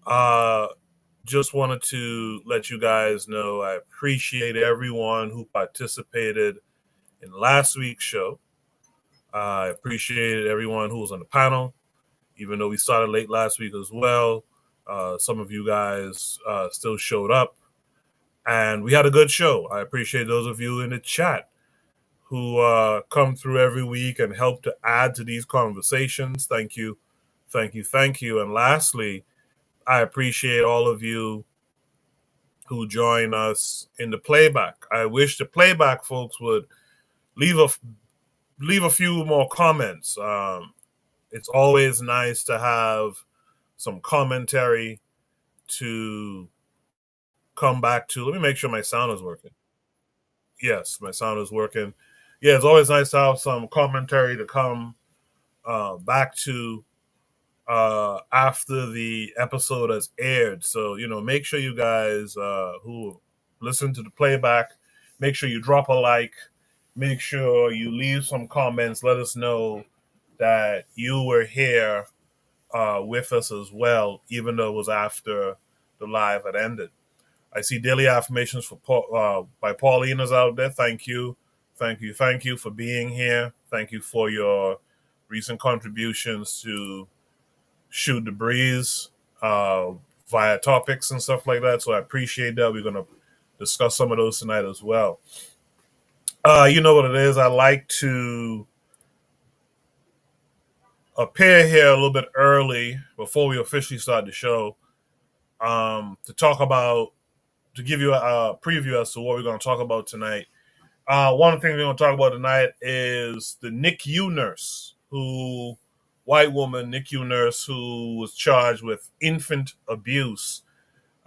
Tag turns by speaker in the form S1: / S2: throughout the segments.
S1: Uh, just wanted to let you guys know I appreciate everyone who participated in last week's show. I appreciated everyone who was on the panel, even though we started late last week as well. Some of you guys still showed up, and we had a good show. I appreciate those of you in the chat who come through every week and help to add to these conversations. Thank you, thank you, thank you. And lastly, I appreciate all of you who join us in the playback. I wish the playback folks would leave a few more comments. It's always nice to have some commentary to come back to. Let me make sure my sound is working. Yes, my sound is working. Yeah, it's always nice to have some commentary to come back to after the episode has aired. So, make sure you guys who listen to the playback, make sure you drop a like, make sure you leave some comments. Let us know that you were here with us as well, even though it was after the live had ended. I see daily affirmations by Paulina's out there. Thank you. Thank you. Thank you for being here. Thank you for your recent contributions to Shoot the Breeze via topics and stuff like that. So I appreciate that. We're going to discuss some of those tonight as well. You know what it is. I like to appear here a little bit early before we officially start the show to give you a preview as to what we're going to talk about tonight. One thing we're going to talk about tonight is the NICU nurse, white woman NICU nurse who was charged with infant abuse.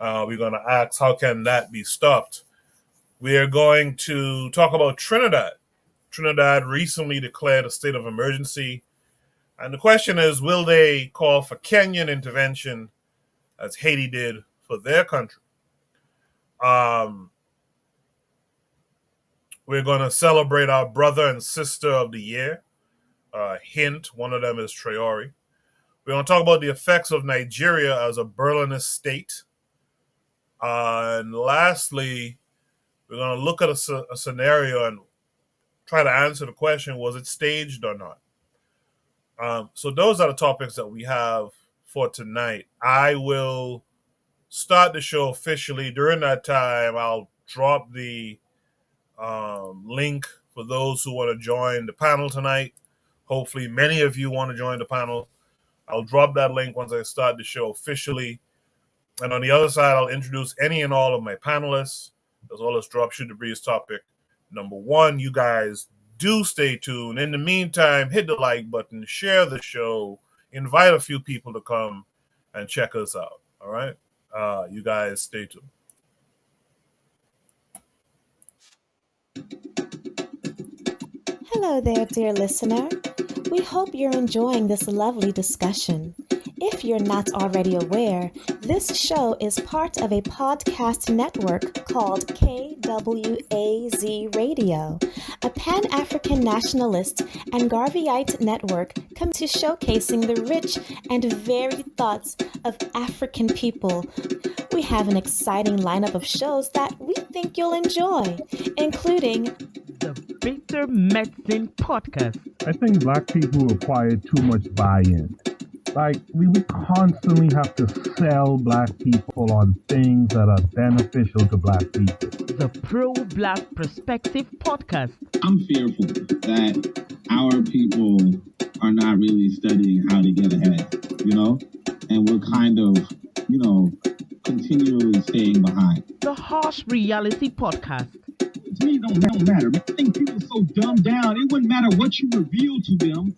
S1: We're going to ask, how can that be stopped? We are going to talk about Trinidad. Trinidad recently declared a state of emergency. And the question is, will they call for Kenyan intervention as Haiti did for their country? We're going to celebrate our brother and sister of the year. Hint, one of them is Traore. We're going to talk about the effects of Nigeria as a Berlinist state. And lastly, we're going to look at a scenario and try to answer the question, was it staged or not? So those are the topics that we have for tonight. I will start the show officially. During that time, I'll drop the link for those who want to join the panel tonight. Hopefully, many of you want to join the panel. I'll drop that link once I start the show officially. And on the other side, I'll introduce any and all of my panelists, as well as drop Shoot the Breeze topic number 1. You guys do stay tuned. In the meantime, hit the like button, share the show, invite a few people to come and check us out. All right? You guys stay tuned.
S2: Hello there, dear listener. We hope you're enjoying this lovely discussion. If you're not already aware, this show is part of a podcast network called KWAZ Radio, a Pan-African nationalist and Garveyite network committed to showcasing the rich and varied thoughts of African people. We have an exciting lineup of shows that we think you'll enjoy, including
S3: the Bitter Medicine Podcast.
S4: I think black people acquired too much buy-in. Like, we constantly have to sell black people on things that are beneficial to black people.
S3: The Pro-Black Perspective Podcast.
S5: I'm fearful that our people are not really studying how to get ahead, and we're kind of, continually staying behind.
S3: The Harsh Reality Podcast.
S5: To me, it don't matter. I think people are so dumbed down, it wouldn't matter what you reveal to them.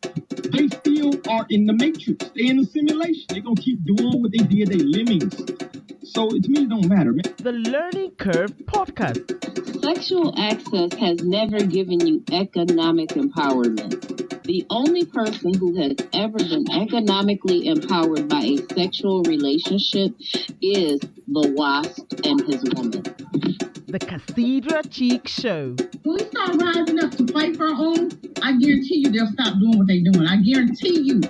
S5: They still are in the matrix. They're in the simulation. They're going to keep doing what they did. They lemmings. So to me, it don't matter, man.
S3: The Learning Curve Podcast.
S6: Sexual access has never given you economic empowerment. The only person who has ever been economically empowered by a sexual relationship is the wasp and his woman.
S3: The Cathedral Cheek Show.
S7: When we start rising up to fight for our own, I guarantee you they'll stop doing what they're doing. I guarantee you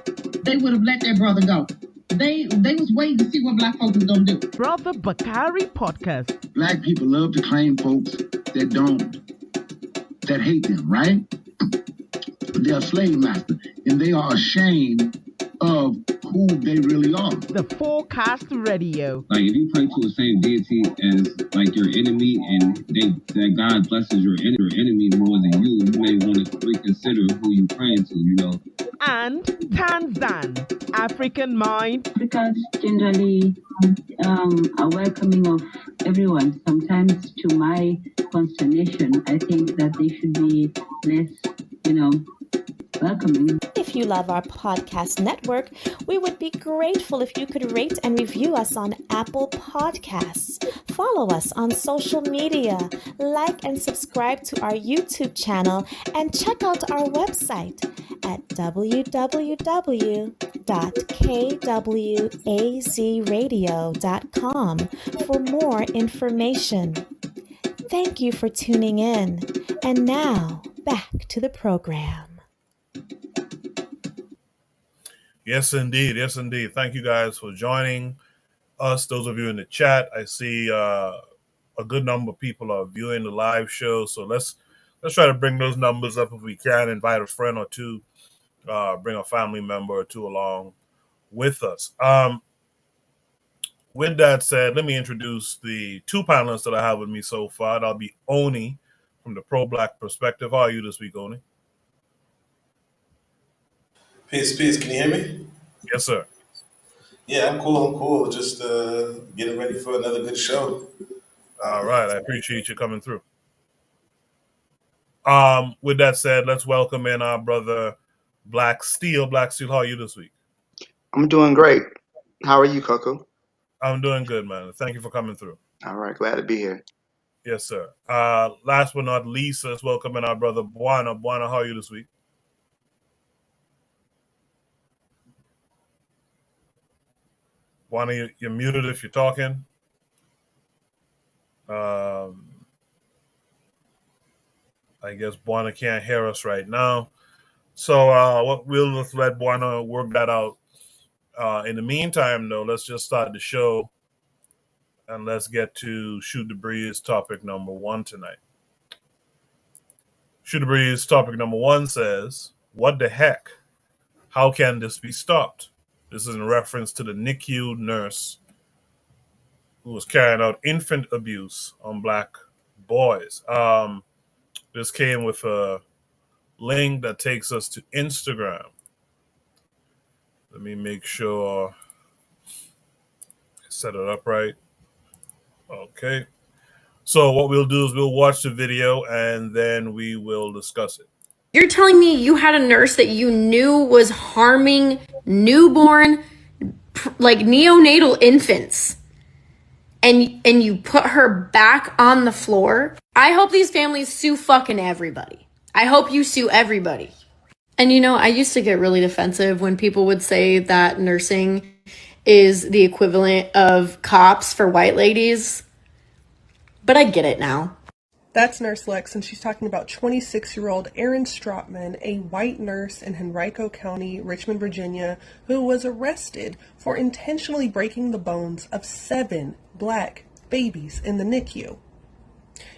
S7: they would have let their brother go. They was waiting to see what black folks was gonna do.
S3: Brother Bakari Podcast.
S5: Black people love to claim folks that hate them, right? They're a slave master, and they are ashamed of who they really are.
S3: The Forecast Radio.
S8: Like, if you pray to the same deity as, like, your enemy, and that God blesses your enemy more than you may want to reconsider who you praying to, you know.
S3: And Tanzan, African Mind.
S6: Africans generally are welcoming of everyone. Sometimes, to my consternation, I think that they should be less, welcoming.
S2: If you love our podcast network, we would be grateful if you could rate and review us on Apple Podcasts. Follow us on social media, like and subscribe to our YouTube channel, and check out our website at www.kwazradio.com for more information. Thank you for tuning in. And now, back to the program.
S1: Yes, indeed. Yes, indeed. Thank you guys for joining us. Those of you in the chat, I see a good number of people are viewing the live show. So let's try to bring those numbers up if we can. Invite a friend or two, bring a family member or two along with us. With that said, let me introduce the two panelists that I have with me so far. That'll be Oni from the Pro-Black Perspective. How are you this week, Oni?
S9: Peace. Can you hear me?
S1: Yes, sir.
S9: Yeah, I'm cool. Just getting ready for another good show.
S1: All right. I appreciate you coming through. With that said, let's welcome in our brother, Black Steel. Black Steel, how are you this week?
S10: I'm doing great. How are you, Coco?
S1: I'm doing good, man. Thank you for coming through.
S10: All right. Glad to be here.
S1: Yes, sir. Last but not least, let's welcome in our brother, Buana. Buana, how are you this week? Buana, you're muted if you're talking. I guess Buana can't hear us right now. So we'll just let Buana work that out. In the meantime, though, let's just start the show and let's get to Shoot the Breeze topic number 1 tonight. Shoot the Breeze topic number 1 says, what the heck? How can this be stopped? This is in reference to the NICU nurse who was carrying out infant abuse on black boys. This came with a link that takes us to Instagram. Let me make sure I set it up right. Okay. So what we'll do is we'll watch the video and then we will discuss it.
S11: You're telling me you had a nurse that you knew was harming newborn, like neonatal infants, and you put her back on the floor? I hope these families sue fucking everybody. I hope you sue everybody. And you know, I used to get really defensive when people would say that nursing is the equivalent of cops for white ladies. But I get it now. That's nurse Lex, and she's talking about 26-year-old Erin Stropman, a white nurse in Henrico County, Richmond, Virginia, who was arrested for intentionally breaking the bones of 7 black babies in the NICU. And you know, I used to get really defensive when people would say that nursing is the equivalent of cops for white ladies. But I get it now.
S12: That's Nurse Lex, and she's talking about 26-year-old Erin Stropman, a white nurse in Henrico County, Richmond, Virginia, who was arrested for intentionally breaking the bones of 7 black babies in the NICU.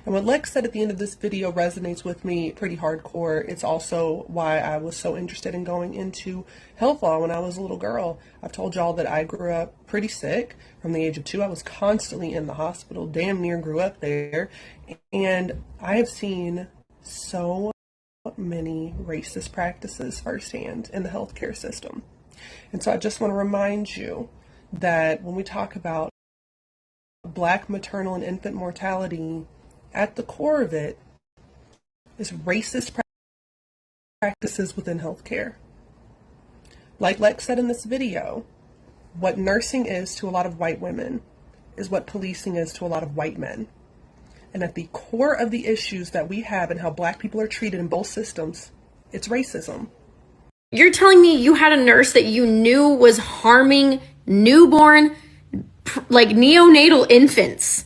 S12: And what Lex said at the end of this video resonates with me pretty hardcore. It's also why I was so interested in going into health law when I was a little girl. I've told y'all that I grew up pretty sick. From the age of 2, I was constantly in the hospital, damn near grew up there. And I have seen so many racist practices firsthand in the healthcare system. And so I just want to remind you that when we talk about black maternal and infant mortality, at the core of it is racist practices within healthcare. Like Lex said in this video, what nursing is to a lot of white women is what policing is to a lot of white men. And at the core of the issues that we have and how black people are treated in both systems, it's racism.
S11: You're telling me you had a nurse that you knew was harming newborn, like neonatal infants,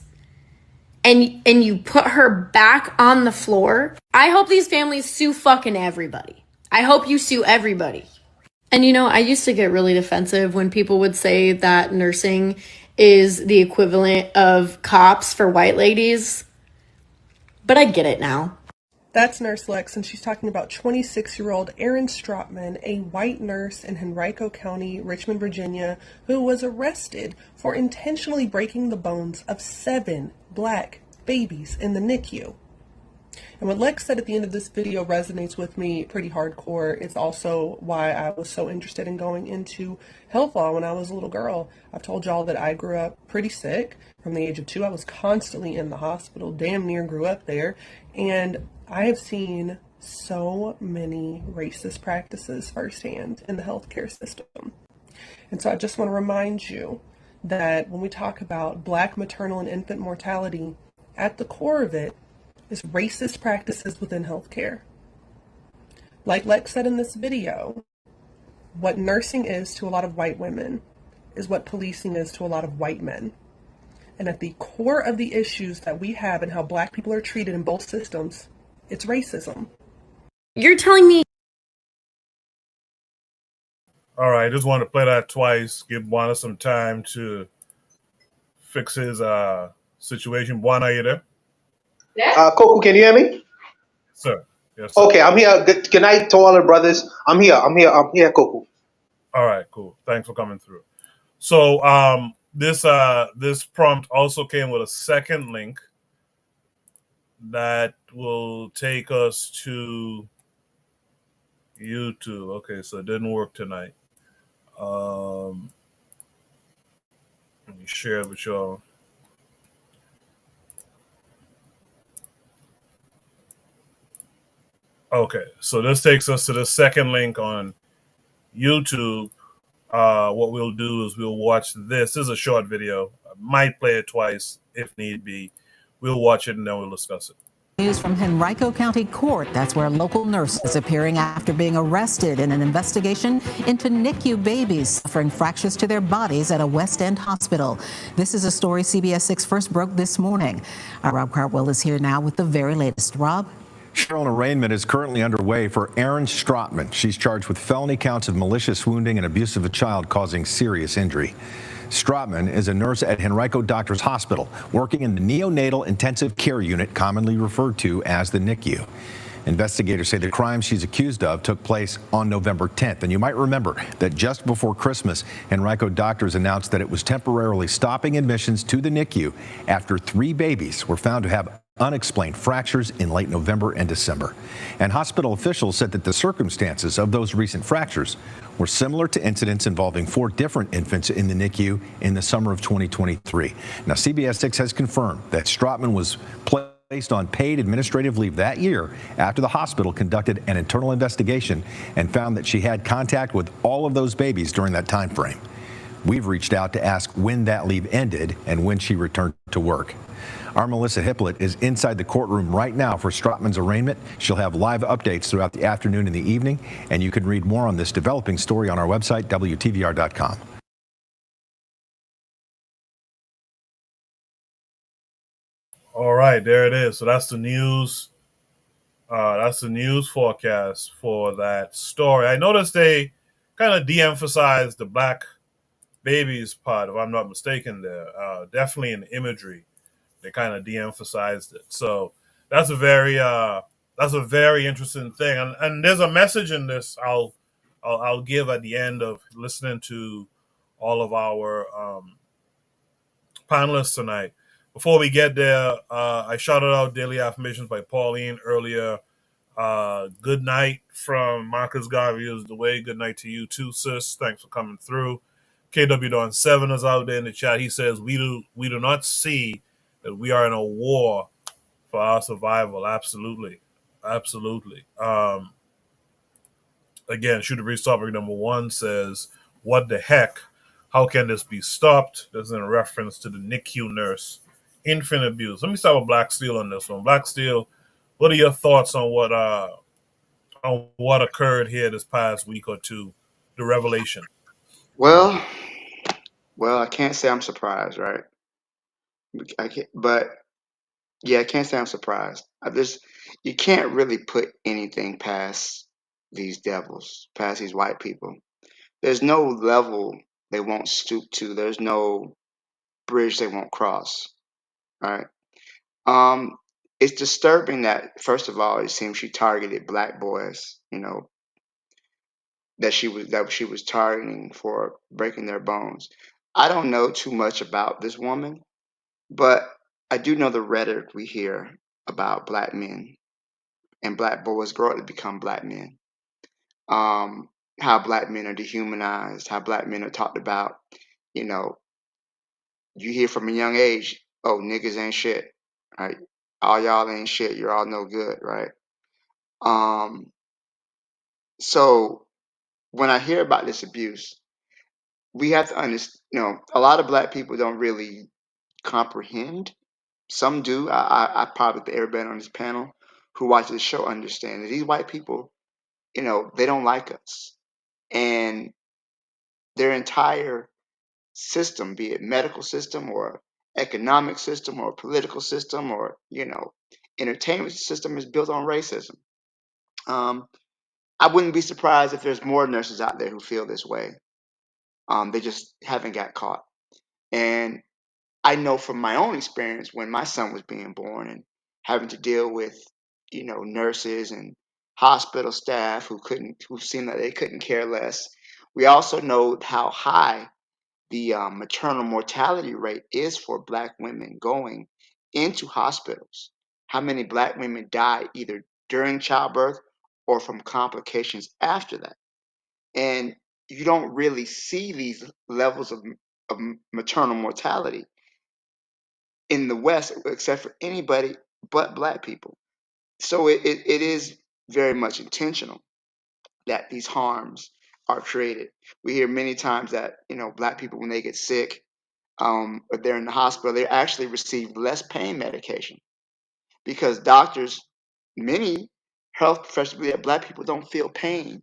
S11: and you put her back on the floor? I hope these families sue fucking everybody. I hope you sue everybody. And I used to get really defensive when people would say that nursing is the equivalent of cops for white ladies, but I get it now.
S12: That's Nurse Lex, and she's talking about 26-year-old Erin Stropman, a white nurse in Henrico County, Richmond, Virginia, who was arrested for intentionally breaking the bones of 7 black babies in the NICU. And what Lex said at the end of this video resonates with me pretty hardcore. It's also why I was so interested in going into health law when I was a little girl. I've told y'all that I grew up pretty sick. From the age of 2, I was constantly in the hospital, damn near grew up there. And I have seen so many racist practices firsthand in the healthcare system. And so I just want to remind you that when we talk about Black maternal and infant mortality, at the core of it is racist practices within healthcare. Like Lex said in this video, what nursing is to a lot of white women is what policing is to a lot of white men. And at the core of the issues that we have and how black people are treated in both systems, it's racism.
S11: You're telling me...
S1: All right, just wanted to play that twice. Give Buana some time to fix his situation. Buana, are you there?
S13: Coco, can you hear me?
S1: Sir. Yes, sir.
S13: Okay, I'm here. Good night to all the brothers. I'm here, Coco.
S1: All right, cool. Thanks for coming through. So this prompt also came with a second link that will take us to YouTube. Okay, so it didn't work tonight. Let me share it with y'all. Okay, so this takes us to the second link on YouTube. What we'll do is we'll watch this. This is a short video. I might play it twice if need be. We'll watch it and then we'll discuss it.
S14: News from Henrico County Court. That's where a local nurse is appearing after being arrested in an investigation into NICU babies suffering fractures to their bodies at a West End hospital. This is a story CBS 6 first broke this morning. Our Rob Cartwell is here now with the very latest. Rob?
S15: Cheryl, an arraignment is currently underway for Erin Stropman. She's charged with felony counts of malicious wounding and abuse of a child causing serious injury. Stropman is a nurse at Henrico Doctors Hospital, working in the neonatal intensive care unit, commonly referred to as the NICU. Investigators say the crime she's accused of took place on November 10th. And you might remember that just before Christmas, Henrico Doctors announced that it was temporarily stopping admissions to the NICU after 3 babies were found to have unexplained fractures in late November and December. And hospital officials said that the circumstances of those recent fractures were similar to incidents involving 4 different infants in the NICU in the summer of 2023. Now, CBS 6 has confirmed that Stropman was placed on paid administrative leave that year after the hospital conducted an internal investigation and found that she had contact with all of those babies during that time frame. We've reached out to ask when that leave ended and when she returned to work. Our Melissa Hippolyte is inside the courtroom right now for Stropman's arraignment. She'll have live updates throughout the afternoon and the evening, and you can read more on this developing story on our website, WTVR.com.
S1: All right, there it is. So that's the news. That's the news forecast for that story. I noticed they kind of de-emphasized the black babies part, if I'm not mistaken. There, definitely in the imagery, they kind of de-emphasized it. So that's a very interesting thing. And there's a message in this I'll give at the end of listening to all of our panelists tonight. Before we get there, I shouted out Daily Affirmations by Pauline earlier. Good night from Marcus Garvey is the way. Good night to you too, sis. Thanks for coming through. KW Don 7 is out there in the chat. He says we do not see that we are in a war for our survival. Absolutely. Again, Shooter Breeze topic number 1 says, what the heck? How can this be stopped? This is in reference to the NICU Nurse Infant Abuse. Let me start with Black Steel on this one. Black Steel, what are your thoughts on what occurred here this past week or two, the revelation?
S10: Well, I can't say I'm surprised, right? I can't say I'm surprised. You can't really put anything past these devils, past these white people. There's no level they won't stoop to. There's no bridge they won't cross. Right? It's disturbing that, first of all, it seems she targeted black boys. That she was targeting for breaking their bones. I don't know too much about this woman, but I do know the rhetoric we hear about black men and black boys grow up to become black men. How black men are dehumanized, how black men are talked about. You know, you hear from a young age, oh, niggas ain't shit, right? All y'all ain't shit. You're all no good, right? So when I hear about this abuse, we have to understand, a lot of black people don't really comprehend. Some do. I probably think everybody on this panel who watches the show understand that these white people, they don't like us. And their entire system, be it medical system or economic system or political system or, entertainment system, is built on racism. I wouldn't be surprised if there's more nurses out there who feel this way. They just haven't got caught. And I know from my own experience when my son was being born and having to deal with, nurses and hospital staff who seemed like they couldn't care less. We also know how high the maternal mortality rate is for black women going into hospitals. How many black women die either during childbirth or from complications after that. And you don't really see these levels of maternal mortality in the West, except for anybody but black people. So it is very much intentional that these harms are created. We hear many times that, black people, when they get sick, or they're in the hospital, they actually receive less pain medication because doctors, many health professionals believe that black people don't feel pain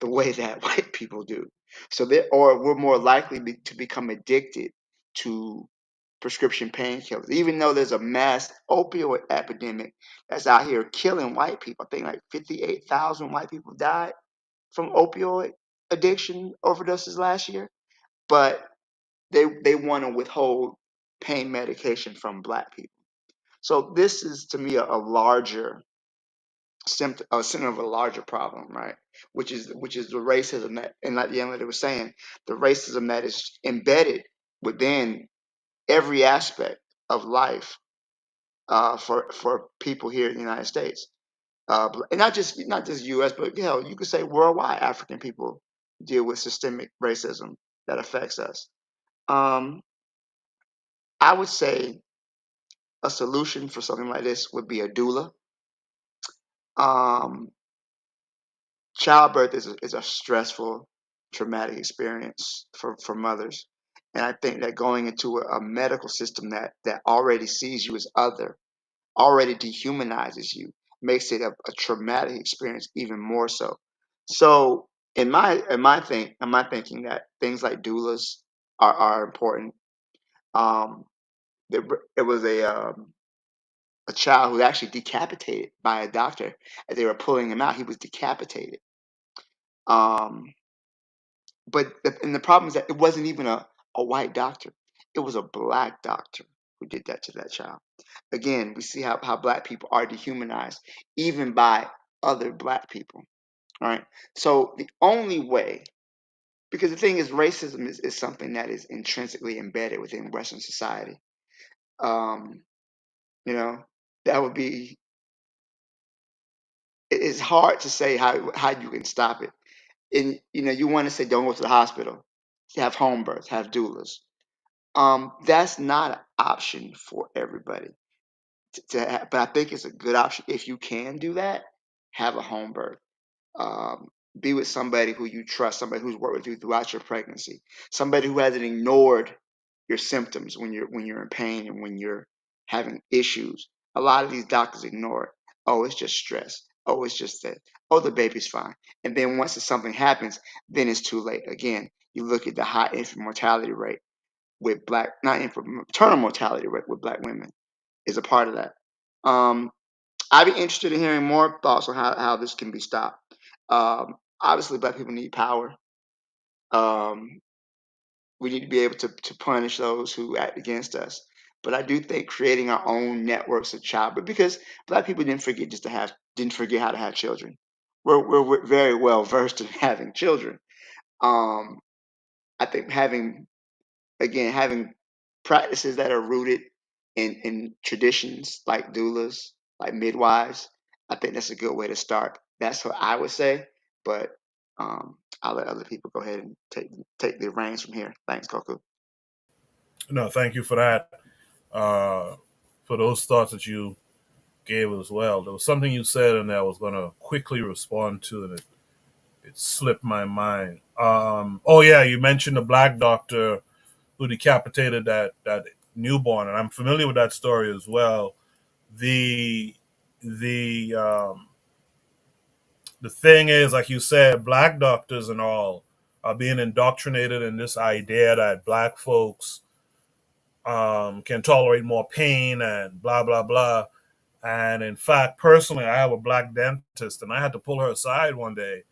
S10: the way that white people do. So we're more likely to become addicted to prescription painkillers, even though there's a mass opioid epidemic that's out here killing white people. I think like 58,000 white people died from opioid addiction overdoses last year, but they want to withhold pain medication from black people. So this is, to me, a larger symptom of a larger problem, right? Which is the racism that, and like the young lady was saying, the racism that is embedded within every aspect of life for people here in the United States, and not just U.S., but you could say worldwide. African people deal with systemic racism that affects us. I would say a solution for something like this would be a doula. Um, Childbirth is a stressful, traumatic experience for mothers, and I think that going into a medical system that already sees you as other, already dehumanizes you, makes it a traumatic experience even more so. So in my thinking that things like doulas are important. Um, it was a child who was actually decapitated by a doctor as they were pulling him out. He was decapitated. Um, and the problem is that it wasn't even a white doctor. It was a black doctor who did that to that child. Again, we see how black people are dehumanized even by other black people. All right. So the only way, because the thing is, racism is something that is intrinsically embedded within Western society. Um, that would be. It's hard to say how you can stop it. And you want to say don't go to the hospital, have home births, have doulas. That's not an option for everybody. But I think it's a good option if you can do that. Have a home birth. Um, be with somebody who you trust, somebody who's worked with you throughout your pregnancy, somebody who hasn't ignored your symptoms when you're in pain and when you're having issues. A lot of these doctors ignore it. Oh, it's just stress. Oh, it's just that. Oh, the baby's fine. And then once something happens, then it's too late. Again, you look at the high infant mortality rate with not infant, maternal mortality rate with black women is a part of that. I'd be interested in hearing more thoughts on how this can be stopped. Obviously, black people need power. We need to be able to punish those who act against us. But I do think creating our own networks of child, but because Black people didn't forget how to have children. We're very well versed in having children. I think having practices that are rooted in traditions like doulas, like midwives, I think that's a good way to start. That's what I would say, but I'll let other people go ahead and take the reins from here. Thanks, Koku.
S1: No, thank you for that. For those thoughts that you gave as well. There was something you said, and I was going to quickly respond to, and it slipped my mind. Oh yeah, you mentioned the Black doctor who decapitated that newborn, and I'm familiar with that story as well. The the um, the thing is, like you said, Black doctors and all are being indoctrinated in this idea that Black folks can tolerate more pain and blah blah blah. And in fact, personally, I have a Black dentist, and I had to pull her aside one day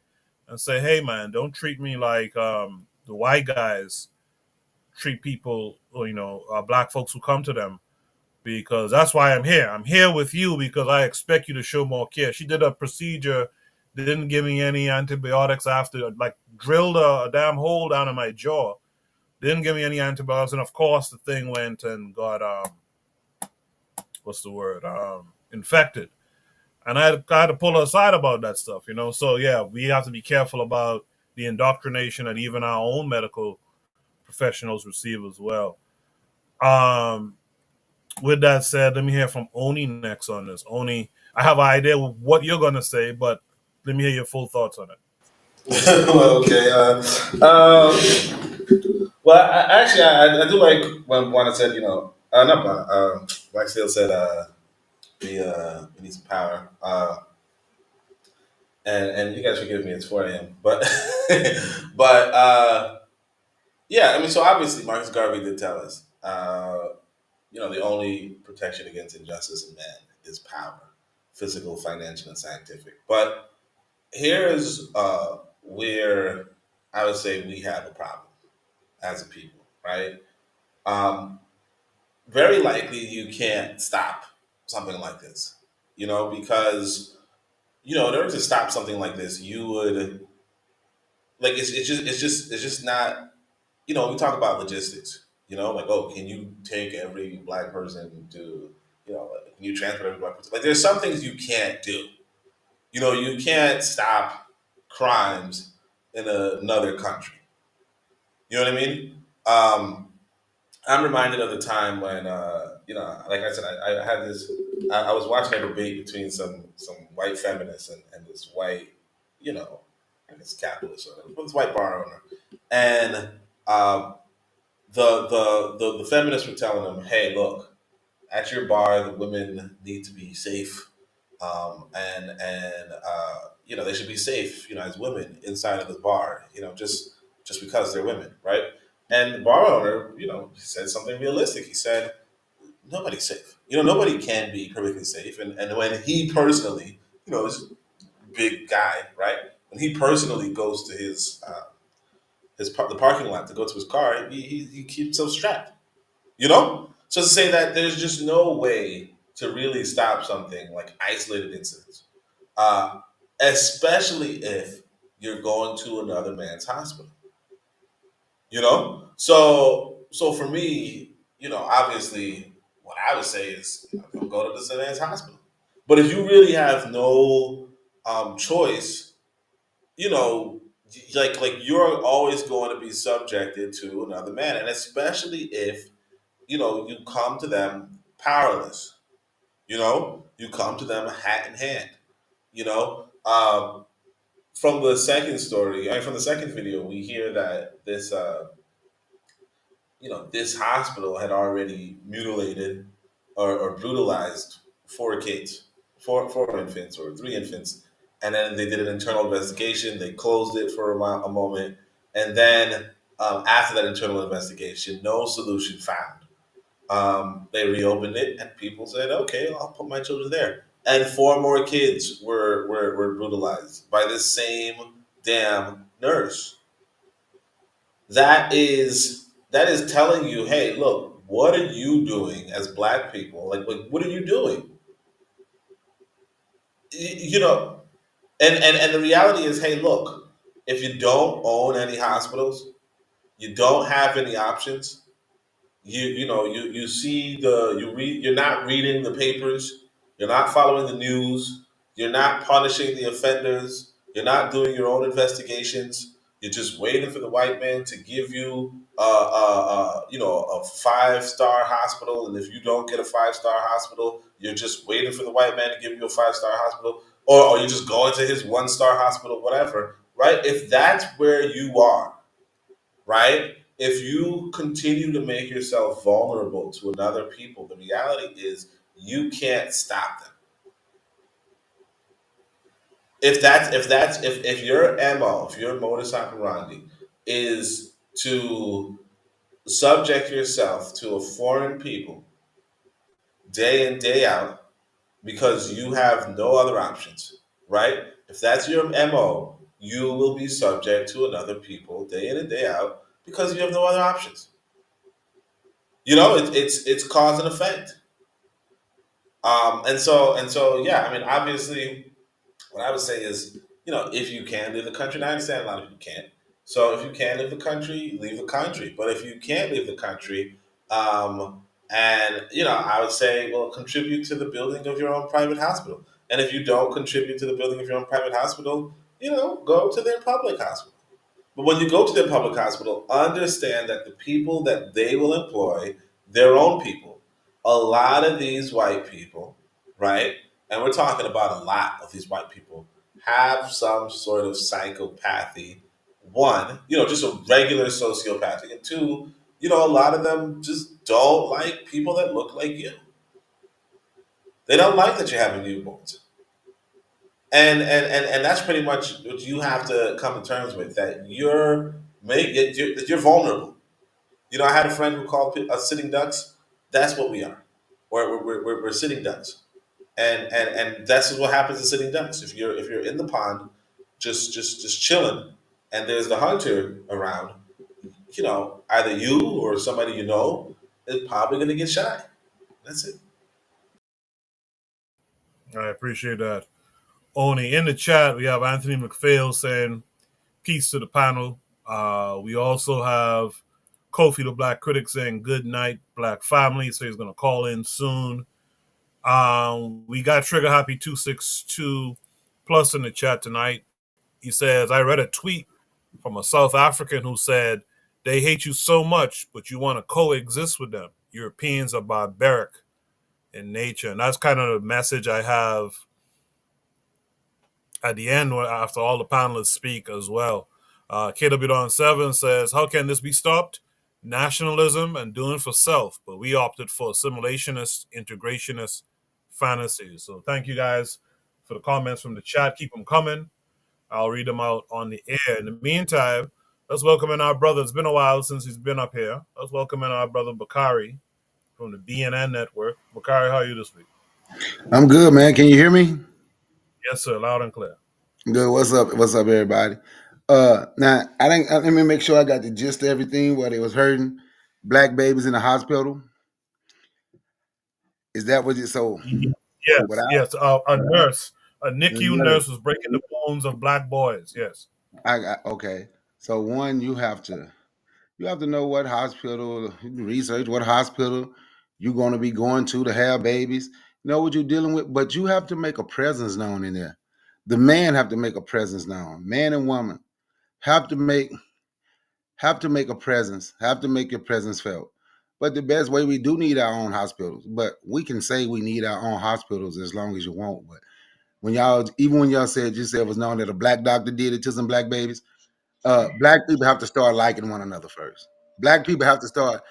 S1: and say, "Hey, man, don't treat me like the white guys treat people, or, Black folks who come to them, because that's why I'm here. I'm here with you because I expect you to show more care." She did a procedure, didn't give me any antibiotics after, like drilled a damn hole down in my jaw, didn't give me any antibiotics, and of course the thing went and got what's the word infected. And I had to pull her aside about that stuff. So yeah, we have to be careful about the indoctrination that even our own medical professionals receive as well. Um, with that said, let me hear from Oni next on this. Oni, I have an idea of what you're going to say, but let me hear your full thoughts on it.
S9: Well, okay. Well, I do like when Juana said, not Juana, Black Steel said, we need some power. And you guys forgive me, it's 4 a.m. But, but yeah, I mean, so obviously Marcus Garvey did tell us, the only protection against injustice in man is power, physical, financial, and scientific. But here is where I would say we have a problem as a people, right? Um, Very likely you can't stop something like this, because in order to stop something like this, you would like it's just not. We talk about logistics. Like, oh, can you take every Black person to, can you transfer every Black person? Like, there's some things you can't do. You can't stop crimes in another country. You know what I mean? I'm reminded of the time when, like I said, I had this. I was watching a debate between some white feminists and this white, I guess capitalist or this white bar owner, and the feminists were telling them, "Hey, look, at your bar, the women need to be safe, and they should be safe, as women inside of this bar, just because they're women, right?" And the bar owner, said something realistic. He said, "Nobody's safe. Nobody can be perfectly safe." And when he personally, this big guy, right? When he personally goes to the parking lot to go to his car, he keeps himself strapped. So to say that there's just no way to really stop something like isolated incidents, uh, especially if you're going to another man's hospital. So for me, obviously, what I would say is, don't go to this man's hospital. But if you really have no choice, you know, like you're always going to be subjected to another man, and especially if you come to them powerless. You come to them hat in hand. You know, from the second story, from the second video, we hear that this hospital had already mutilated or brutalized 4 kids, four infants or 3 infants, and then they did an internal investigation. They closed it for a moment, and then after that internal investigation, no solution found. They reopened it, and people said, "Okay, I'll put my children there." And 4 more kids were brutalized by this same damn nurse. that is telling you, hey, look, what are you doing as Black people? Like what are you doing? You know, and the reality is, hey, look, if you don't own any hospitals, you don't have any options. You see you're not reading the papers, you're not following the news, you're not punishing the offenders, you're not doing your own investigations. You're just waiting for the white man to give you a 5-star hospital, and if you don't get a 5-star hospital, you're just waiting for the white man to give you a 5-star hospital, or you're just going to his 1-star hospital, whatever. Right? If that's where you are, right? If you continue to make yourself vulnerable to another people, the reality is you can't stop them. If your MO, if your modus operandi is to subject yourself to a foreign people day in, day out, because you have no other options, right? If that's your MO, you will be subject to another people day in and day out because you have no other options. It's cause and effect. And so, yeah. I mean, obviously, what I would say is, if you can leave the country, and I understand a lot of people can't. So if you can leave the country, leave the country. But if you can't leave the country, and I would say, well, contribute to the building of your own private hospital. And if you don't contribute to the building of your own private hospital, go to their public hospital. But when you go to their public hospital, understand that the people that they will employ, their own people, a lot of these white people, right? And we're talking about a lot of these white people have some sort of psychopathy. One, just a regular sociopathy. And two, a lot of them just don't like people that look like you. They don't like that you're having newborns. And that's pretty much what you have to come to terms with, that you're vulnerable. I had a friend who called us sitting ducks. That's what we are. We're sitting ducks, and that's what happens to sitting ducks. If you're in the pond, just chilling, and there's the hunter around, either you or somebody is probably going to get shot. That's it.
S1: I appreciate that. Oni, in the chat, we have Anthony McPhail saying, peace to the panel. We also have Kofi the Black Critic saying, good night, Black family. So he's going to call in soon. We got Trigger Happy 262 plus in the chat tonight. He says, I read a tweet from a South African who said, they hate you so much, but you want to coexist with them. Europeans are barbaric in nature. And that's kind of the message I have at the end after all the panelists speak as well. KW7 says, how can this be stopped? Nationalism and doing for self, but we opted for assimilationist, integrationist fantasies. So thank you guys for the comments from the chat. Keep them coming. I'll read them out on the air. In the meantime, let's welcome in our brother. It's been a while since he's been up here. Let's welcome in our brother Bakari from the BNN Network. Bakari, how are you this week?
S16: I'm good, man. Can you hear me?
S1: Yes, sir. Loud and clear.
S16: Good. What's up? What's up, everybody? Now let me make sure I got the gist of everything. Where they was hurting Black babies in the hospital. Is that what you so?
S1: Yes. A nurse, a NICU nurse, was breaking the bones of Black boys. Yes.
S16: Okay. So one, you have to know what hospital, research what hospital you're going to be going to have babies. Know what you're dealing with, but you have to make a presence known in there. The man have to make a presence known. Man and woman have to make a presence, have to make your presence felt. But the best way, we do need our own hospitals. But we can say we need our own hospitals as long as you want. But when y'all said it was known that a Black doctor did it to some Black babies, Black people have to start liking one another first. Black people have to start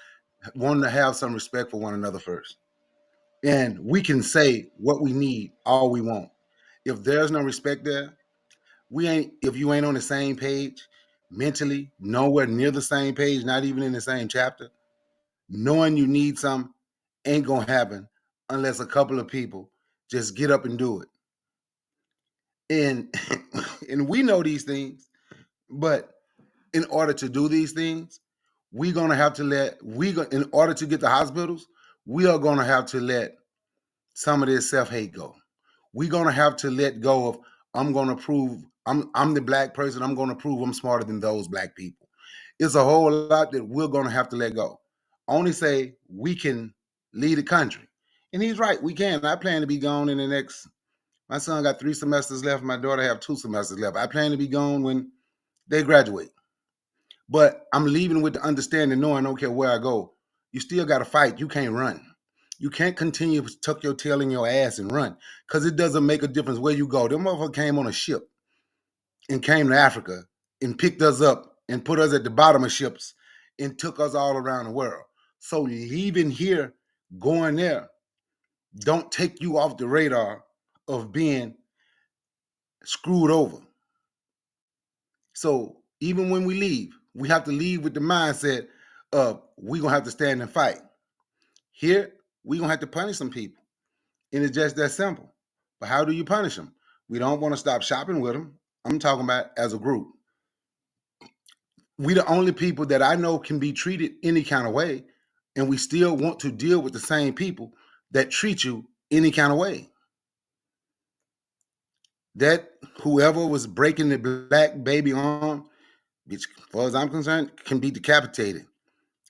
S16: wanting to have some respect for one another first. And we can say what we need all we want. If there's no respect there, if you ain't on the same page mentally, nowhere near the same page, not even in the same chapter, knowing you need something ain't gonna happen unless a couple of people just get up and do it. And and we know these things, but in order to do these things, we're gonna have to in order to get to hospitals, we are gonna have to let some of this self-hate go. We're gonna have to let go of I'm the black person, I'm gonna prove I'm smarter than those black people. It's a whole lot that we're gonna have to let go. Only say we can lead the country. And he's right, we can. I plan to be gone in the next, my son got 3 semesters left, my daughter have 2 semesters left. I plan to be gone when they graduate. But I'm leaving with the understanding, knowing I don't care where I go, you still got to fight. You can't run. You can't continue to tuck your tail in your ass and run, because it doesn't make a difference where you go. Them motherfuckers came on a ship and came to Africa and picked us up and put us at the bottom of ships and took us all around the world. So leaving here, going there, don't take you off the radar of being screwed over. So even when we leave, we have to leave with the mindset of we're going to have to stand and fight. Here, we're going to have to punish some people. And it's just that simple. But how do you punish them? We don't want to stop shopping with them. I'm talking about as a group. We the only people that I know can be treated any kind of way, and we still want to deal with the same people that treat you any kind of way. That whoever was breaking the black baby arm, which, as far as I'm concerned, can be decapitated.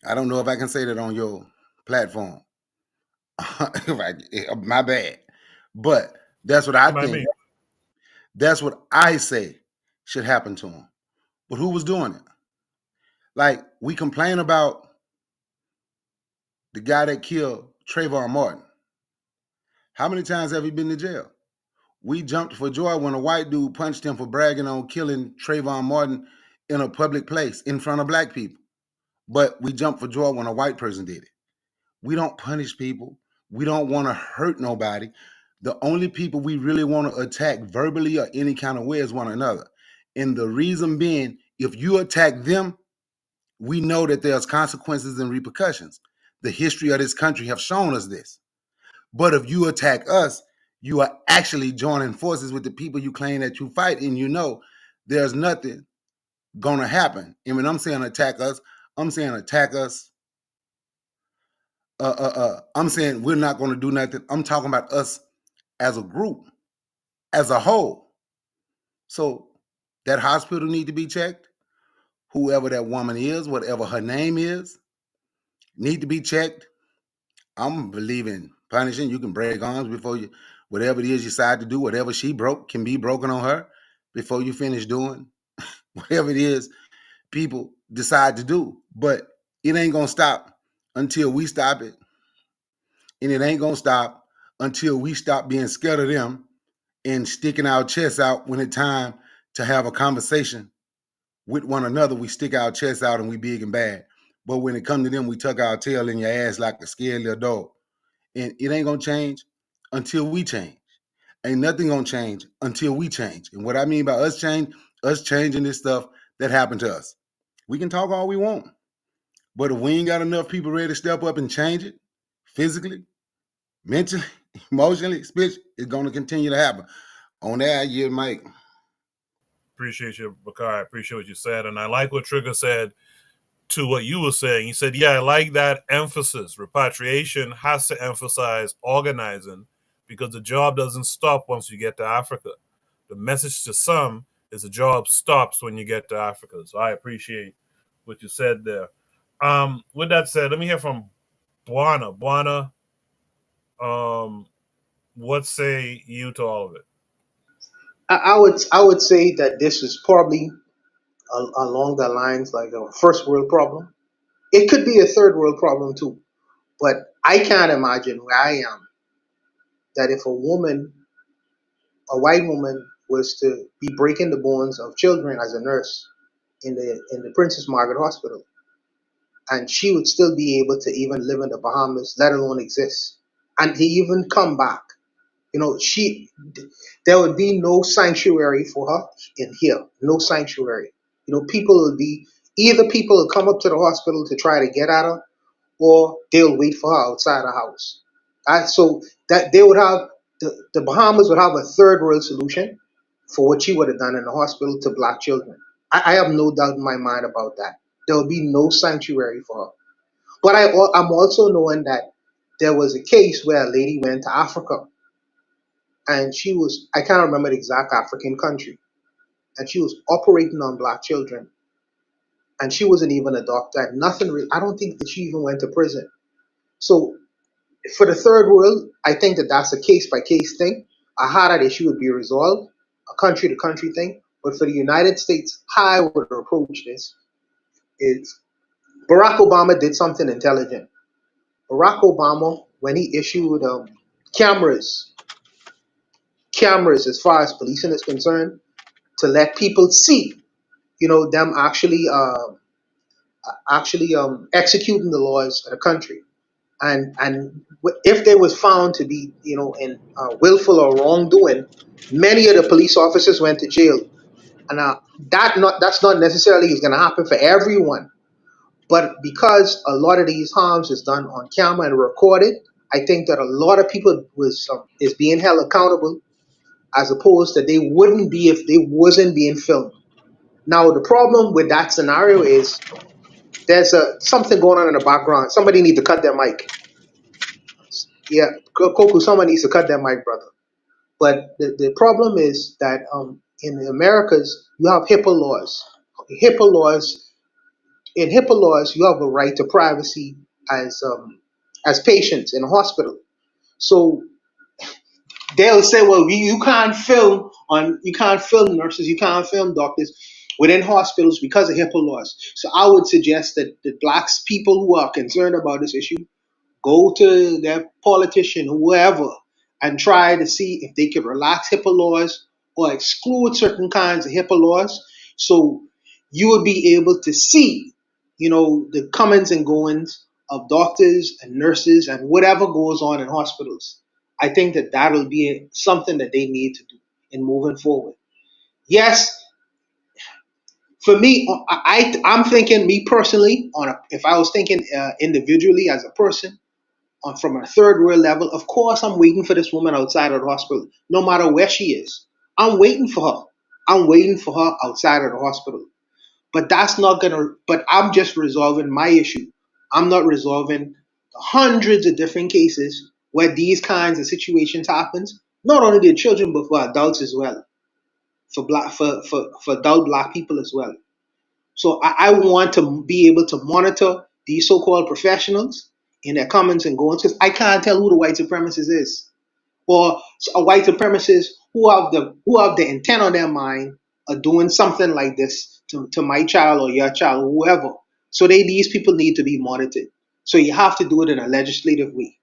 S16: I don't know if I can say that on your platform. My bad. But that's what I think. That's what I say should happen to him. But who was doing it? Like, we complain about the guy that killed Trayvon Martin. How many times have he been to jail? We jumped for joy when a white dude punched him for bragging on killing Trayvon Martin in a public place in front of black people. But we jumped for joy when a white person did it. We don't punish people. We don't want to hurt nobody. The only people we really want to attack verbally or any kind of way is one another. And the reason being, if you attack them, we know that there's consequences and repercussions. The history of this country have shown us this. But if you attack us, you are actually joining forces with the people you claim that you fight, and you know there's nothing gonna happen. And when I'm saying attack us, I'm saying attack us. I'm saying we're not gonna do nothing. I'm talking about us as a group, as a whole. So that hospital need to be checked. Whoever that woman is, whatever her name is, need to be checked. I'm believing punishing. You can break arms before you, whatever it is you decide to do, whatever she broke can be broken on her before you finish doing whatever it is people decide to do. But it ain't gonna stop until we stop it. And it ain't gonna stop until we stop being scared of them and sticking our chests out when it's time to have a conversation with one another. We stick our chests out and we big and bad. But when it comes to them, we tuck our tail in your ass like a scared little dog. And it ain't gonna change until we change. Ain't nothing gonna change until we change. And what I mean by us changing this stuff that happened to us. We can talk all we want, but if we ain't got enough people ready to step up and change it, physically, mentally, emotionally, spiritually, it's gonna continue to happen. On that, I yield, Mike.
S1: Appreciate you, Bakar. I appreciate what you said. And I like what Trigger said to what you were saying. He said, yeah, I like that emphasis. Repatriation has to emphasize organizing, because the job doesn't stop once you get to Africa. The message to some is the job stops when you get to Africa. So I appreciate what you said there. With that said, let me hear from Buana. Buana, what say you to all of it?
S13: I would say that this is probably along the lines like a first world problem. It could be a third world problem too, but I can't imagine where I am that if a white woman, was to be breaking the bones of children as a nurse in the Princess Margaret Hospital, and she would still be able to even live in the Bahamas, let alone exist, and to even come back. You know, there would be no sanctuary for her in here, no sanctuary. You know, people will come up to the hospital to try to get at her, or they'll wait for her outside the house. So that they would have the Bahamas would have a third world solution for what she would have done in the hospital to black children. I have no doubt in my mind about that. There will be no sanctuary for her. But I'm also knowing that there was a case where a lady went to Africa and she was, I can't remember the exact African country, and she was operating on black children. And she wasn't even a doctor. And nothing. I don't think that she even went to prison. So for the third world, I think that that's a case by case thing. A harder issue would be resolved, a country to country thing. But for the United States, how I would approach this is Barack Obama did something intelligent. Barack Obama, when he issued cameras, cameras as far as policing is concerned, to let people see, them actually executing the laws of the country. And if they was found to be, in willful or wrongdoing, many of the police officers went to jail. And that's not necessarily is going to happen for everyone, but because a lot of these harms is done on camera and recorded, I think that a lot of people is being held accountable as opposed to they wouldn't be if they wasn't being filmed. Now the problem with that scenario is there's something going on in the background. Somebody need to cut their mic. Yeah, Koku, someone needs to cut their mic, brother. But the problem is that in the Americas, you have HIPAA laws. HIPAA laws, in HIPAA laws, you have a right to privacy as patients in a hospital. So they'll say, well, you can't film nurses, you can't film doctors within hospitals because of HIPAA laws. So I would suggest that the blacks people who are concerned about this issue go to their politician, whoever, and try to see if they could relax HIPAA laws or exclude certain kinds of HIPAA laws. So you would be able to see, the comings and goings of doctors and nurses and whatever goes on in hospitals. I think that that'll be something that they need to do in moving forward. Yes, for me, I'm thinking, me personally, if I was thinking individually as a person, from a third world level, of course, I'm waiting for this woman outside of the hospital, no matter where she is. I'm waiting for her. I'm waiting for her outside of the hospital. But but I'm just resolving my issue. I'm not resolving the hundreds of different cases where these kinds of situations happens, not only to children, but for adults as well, for adult black people as well. So I want to be able to monitor these so-called professionals in their comings and goings, because I can't tell who the white supremacist is, or a white supremacist who have the intent on their mind of doing something like this to my child or your child or whoever. So these people need to be monitored. So you have to do it in a legislative way,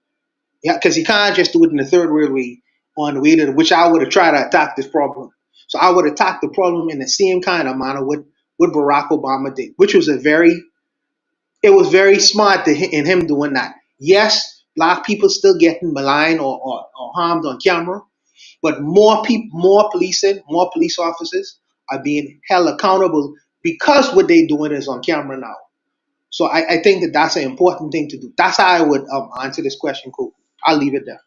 S13: yeah, because you can't just do it in the third world way, on the way to which I would have tried to attack this problem. So I would attack the problem in the same kind of manner what Barack Obama did, which was it was very smart in him doing that. Yes, black people still getting maligned or harmed on camera, but more people, more policing, more police officers are being held accountable because what they're doing is on camera now. So I think that that's an important thing to do. That's how I would answer this question, Cool. I'll leave it there.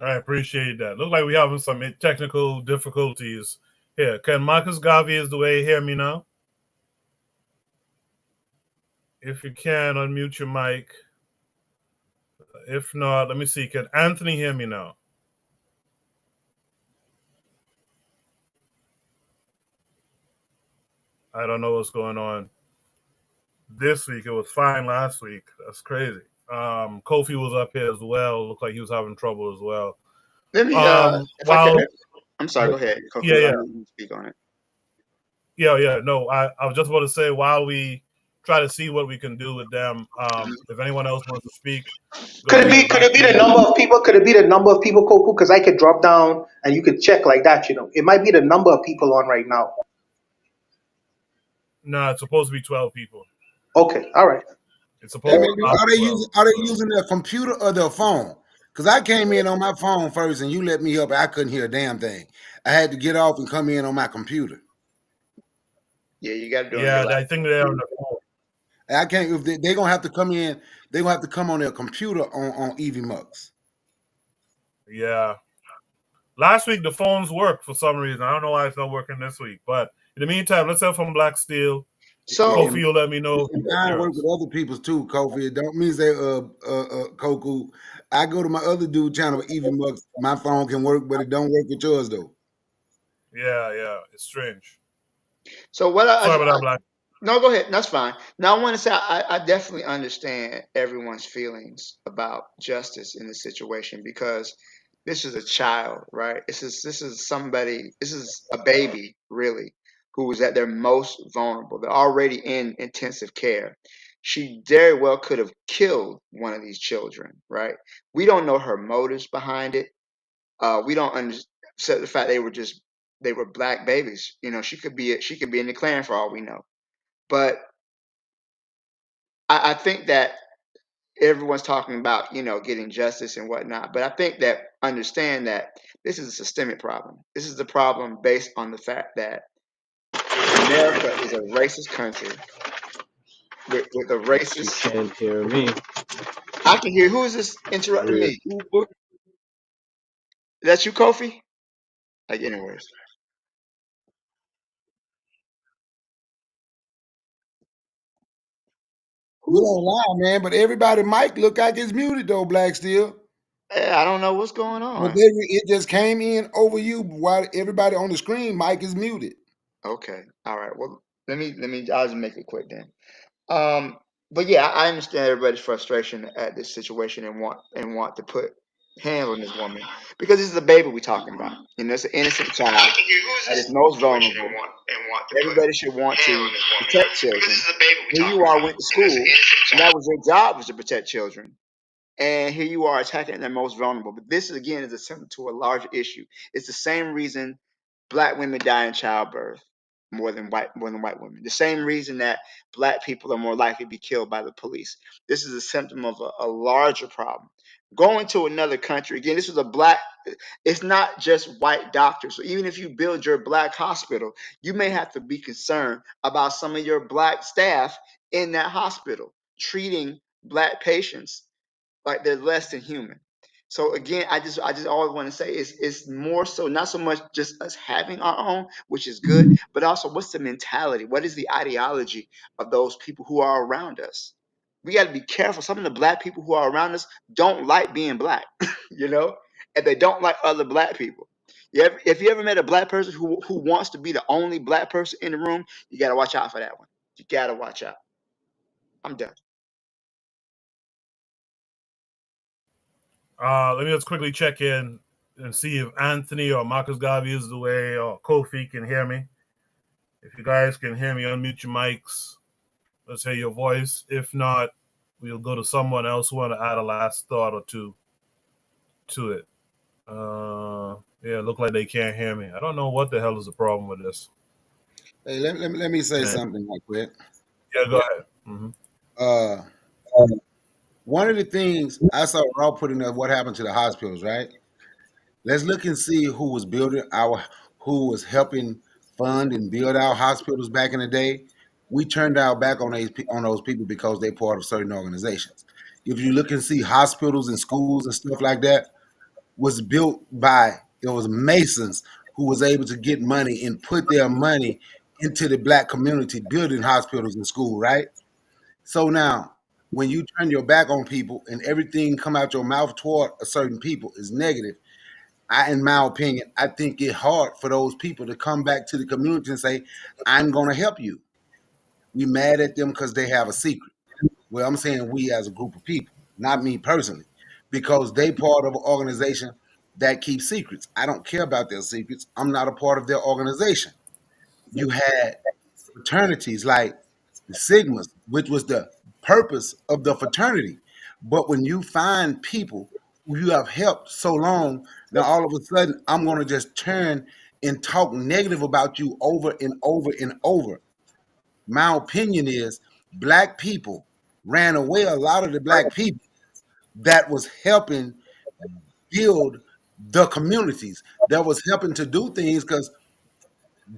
S1: I appreciate that. Look like we're having some technical difficulties here. Can Marcus Garvey is the way hear me now? If you can, unmute your mic. If not, let me see. Can Anthony hear me now? I don't know what's going on this week. It was fine last week. That's crazy. Kofi was up here as well. Looked like he was having trouble as well.
S10: Let me, I'm sorry, go ahead. Kofi,
S1: yeah.
S10: Speak on it.
S1: Yeah. No, I was just about to say, while we try to see what we can do with them, if anyone else wants to speak,
S13: Could it be the number of people? Could it be the number of people, Koku? Because I could drop down and you could check like that. It might be the number of people on right now.
S1: No, it's supposed to be 12 people.
S13: Okay, all right.
S1: It's supposed to be
S16: are they using their computer or their phone? Because I came in on my phone first and you let me up and I couldn't hear a damn thing. I had to get off and come in on my computer.
S10: Yeah, you got to do it.
S1: Yeah, I think they're on the phone.
S16: I can't. If they're gonna have to come in, they're gonna have to come on their computer on EVMux.
S1: Yeah. Last week the phones worked for some reason. I don't know why it's not working this week. But in the meantime, let's hear from Black Steel.
S10: So
S1: Kofi, you'll let me know.
S16: I work with other people's too, Kofi. It don't mean say Koku. I go to my other dude channel, Evie Mux. My phone can work, but it don't work with yours though.
S1: Yeah, it's strange.
S10: So what?
S1: Sorry about that, Black.
S10: No, go ahead. That's fine. Now I want to say I definitely understand everyone's feelings about justice in this situation because this is a child, right? This is somebody. This is a baby, really, who is at their most vulnerable. They're already in intensive care. She very well could have killed one of these children, right? We don't know her motives behind it. We don't understand the fact they were black babies. You know, she could be in the Klan for all we know. But I think that everyone's talking about, getting justice and whatnot. But I think that understand that this is a systemic problem. This is the problem based on the fact that America is a racist country with a racist.
S17: You can't hear me.
S10: I can hear. Who is this interrupting me? That's you, Kofi? Like, anyways.
S16: You don't lie, man, but everybody mic look like it's muted though, Black Steel.
S10: I don't know what's going on.
S16: Well, it just came in over you while everybody on the screen mic is muted.
S10: Okay. All right. Well, let me. I'll just make it quick then. But yeah, I understand everybody's frustration at this situation and want to put hands on this woman because this is a baby we're talking about. It's an innocent child that is most vulnerable. Everybody should want to protect children. Here you are, went to school, and that was your job, was to protect children. And here you are attacking their most vulnerable. But this again is a symptom to a larger issue. It's the same reason black women die in childbirth more than white women. The same reason that black people are more likely to be killed by the police. This is a symptom of a larger problem. Going to another country, again, this was it's not just white doctors. So even if you build your black hospital, you may have to be concerned about some of your black staff in that hospital treating black patients like they're less than human. So again, I just always want to say it's more so not so much just us having our own, which is good, but also what's the mentality? What is the ideology of those people who are around us? We got to be careful. Some of the black people who are around us don't like being black, and they don't like other black people. If you ever met a black person who wants to be the only black person in the room, you got to watch out for that one. You got to watch out. I'm done.
S1: Let me just quickly check in and see if Anthony or Marcus Garvey is the way or Kofi can hear me. If you guys can hear me, unmute your mics. Let's hear your voice. If not, we'll go to someone else who want to add a last thought or two to it. Yeah, look like they can't hear me. I don't know what the hell is the problem with this.
S16: Hey, let me say something right quick.
S1: Yeah, go ahead.
S16: Mm-hmm. One of the things I saw Raw putting up what happened to the hospitals, right? Let's look and see who was helping fund and build our hospitals back in the day. We turned our back on those people because they're part of certain organizations. If you look and see hospitals and schools and stuff like that, was built by it was Masons who was able to get money and put their money into the black community building hospitals and school, right? So now when you turn your back on people and everything come out your mouth toward a certain people is negative, in my opinion, I think it's hard for those people to come back to the community and say, I'm going to help you. We mad at them because they have a secret. Well, I'm saying we as a group of people, not me personally, because they part of an organization that keeps secrets. I don't care about their secrets. I'm not a part of their organization. You had fraternities like the Sigmas, which was the purpose of the fraternity. But when you find people who you have helped so long, now all of a sudden I'm going to just turn and talk negative about you over and over and over. My opinion is black people ran away. A lot of the black people that was helping build the communities, that was helping to do things, because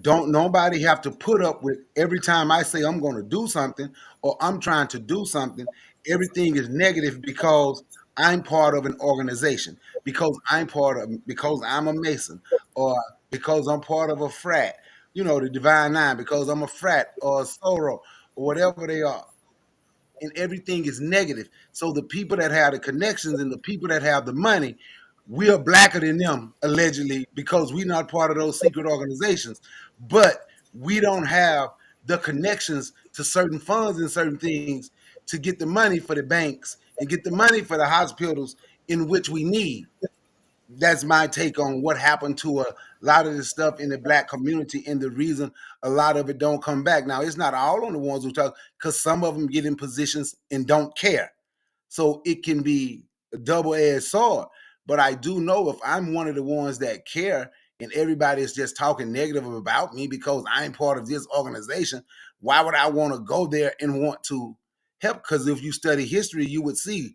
S16: don't nobody have to put up with every time I say I'm going to do something or I'm trying to do something, everything is negative because I'm part of an organization, because because I'm a Mason, or because I'm part of a frat, the Divine Nine, because I'm a frat or a Soror or whatever they are. And everything is negative. So the people that have the connections and the people that have the money, we are blacker than them, allegedly, because we're not part of those secret organizations. But we don't have the connections to certain funds and certain things to get the money for the banks and get the money for the hospitals in which we need. That's my take on what happened to a lot of the stuff in the black community and the reason a lot of it don't come back. Now, it's not all on the ones who talk, because some of them get in positions and don't care. So it can be a double-edged sword. But I do know, if I'm one of the ones that care and everybody is just talking negative about me because I'm part of this organization, why would I want to go there and want to help? Because if you study history, you would see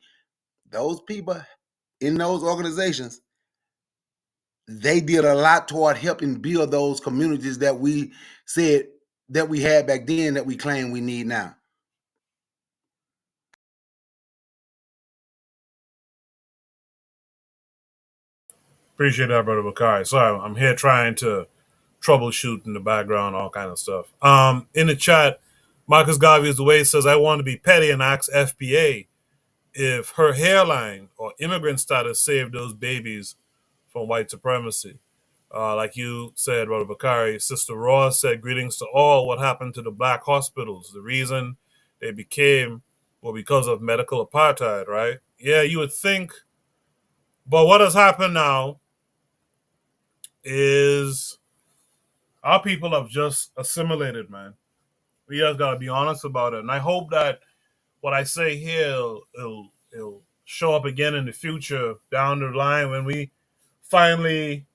S16: those people in those organizations, they did a lot toward helping build those communities that we said that we had back then that we claim we need now.
S1: Appreciate that, brother Bakari. Sorry, I'm here trying to troubleshoot in the background, all kind of stuff. In the chat, Marcus Garvey is the way says, I want to be petty and ask FBA if her hairline or immigrant status saved those babies from white supremacy. Like you said, Brother Bakari, Sister Ross said, greetings to all. What happened to the black hospitals? The reason they became, well, because of medical apartheid, right? Yeah, you would think. But what has happened now is our people have just assimilated, man. We just got to be honest about it. And I hope that what I say here it'll show up again in the future down the line when we finally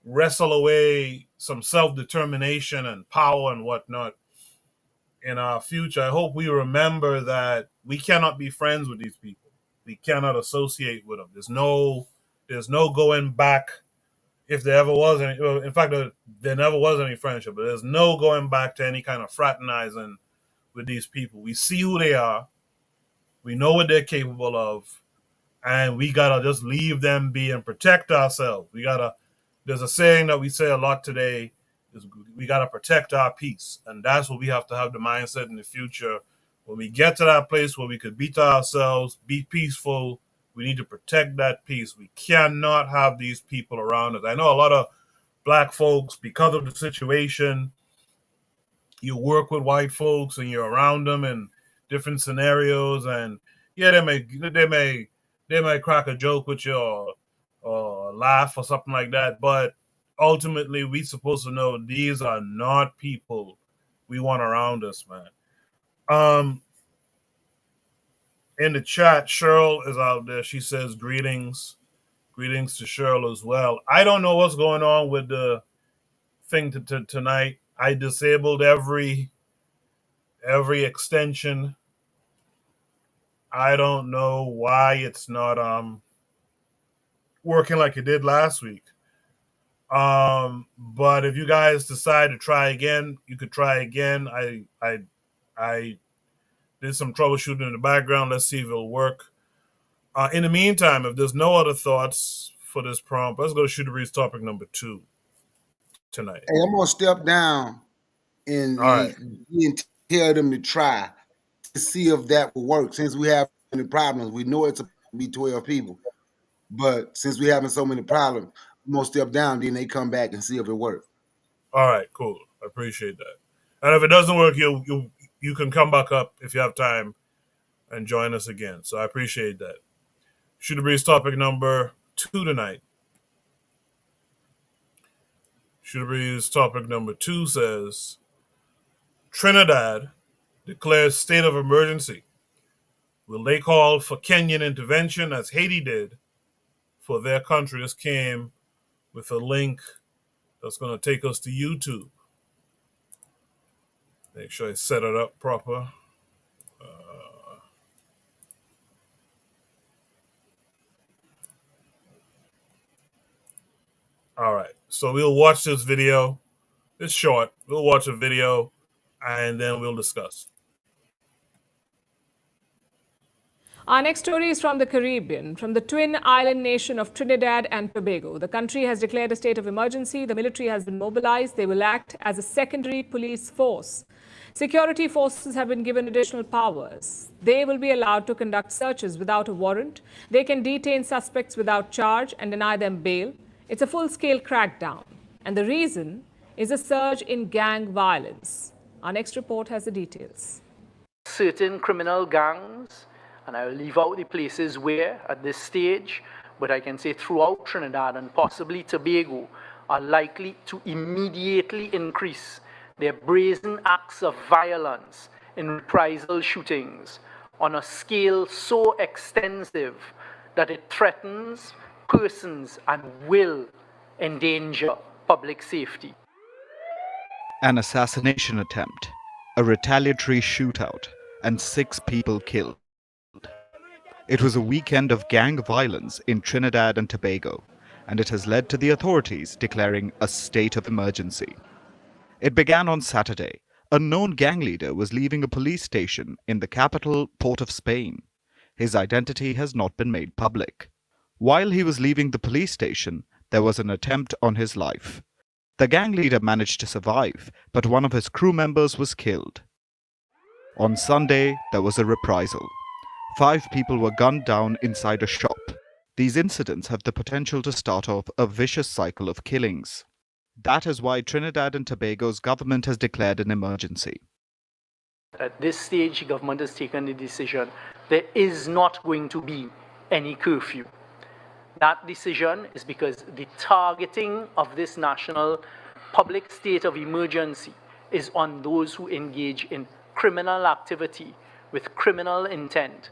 S1: wrestle away some self-determination and power and whatnot in our future. I hope we remember that we cannot be friends with these people. We cannot associate with them. There's no going back. If there ever was any, in fact, there never was any friendship, but there's no going back to any kind of fraternizing with these people. We see who they are. We know what they're capable of, and we gotta just leave them be and protect ourselves. There's a saying that we say a lot today, is we gotta protect our peace. And that's what we have to have the mindset in the future. When we get to that place where we could beat ourselves, be peaceful, we need to protect that peace. We cannot have these people around us. I know a lot of black folks, because of the situation, you work with white folks and you're around them in different scenarios, and yeah, they may crack a joke with you or laugh or something like that, but ultimately we supposed to know these are not people we want around us, man. In the chat, Cheryl is out there. She says greetings to Cheryl as well. I don't know what's going on with the thing tonight. I disabled every extension. I don't know why it's not working like it did last week. But if you guys decide to try again, you could try again. I did some troubleshooting in the background. Let's see if it'll work. In the meantime, if there's no other thoughts for this prompt, let's go to Shoot the Breeze topic number 2 tonight.
S16: Hey, I'm gonna step down and tell them to try to see if that will work. Since we have any problems, we know it's to be 12 people, but since we're having so many problems, I'm gonna step down. Then they come back and see if it works.
S1: All right, cool. I appreciate that. And if it doesn't work, you can come back up if you have time and join us again. So I appreciate that. Shoot the Breeze topic number 2 tonight. Shoot the Breeze topic number 2 says, Trinidad declares state of emergency. Will they call for Kenyan intervention as Haiti did for their country? This came with a link that's going to take us to YouTube. Make sure I set it up proper. All right, so we'll watch this video. It's short. We'll watch a video, and then we'll discuss.
S17: Our next story is from the Caribbean, from the twin island nation of Trinidad and Tobago. The country has declared a state of emergency. The military has been mobilized. They will act as a secondary police force. Security forces have been given additional powers. They will be allowed to conduct searches without a warrant. They can detain suspects without charge and deny them bail. It's a full-scale crackdown. And the reason is a surge in gang violence. Our next report has the details.
S18: Certain criminal gangs, and I will leave out the places where at this stage, but I can say throughout Trinidad and possibly Tobago, are likely to immediately increase their brazen acts of violence in reprisal shootings on a scale so extensive that it threatens persons and will endanger public safety.
S19: An assassination attempt, a retaliatory shootout, and 6 people killed. It was a weekend of gang violence in Trinidad and Tobago, and it has led to the authorities declaring a state of emergency. It began on Saturday. A known gang leader was leaving a police station in the capital, Port of Spain. His identity has not been made public. While he was leaving the police station, there was an attempt on his life. The gang leader managed to survive, but one of his crew members was killed. On Sunday, there was a reprisal. 5 people were gunned down inside a shop. These incidents have the potential to start off a vicious cycle of killings. That is why Trinidad and Tobago's government has declared an emergency.
S18: At this stage, the government has taken the decision there is not going to be any curfew. That decision is because the targeting of this national public state of emergency is on those who engage in criminal activity with criminal intent.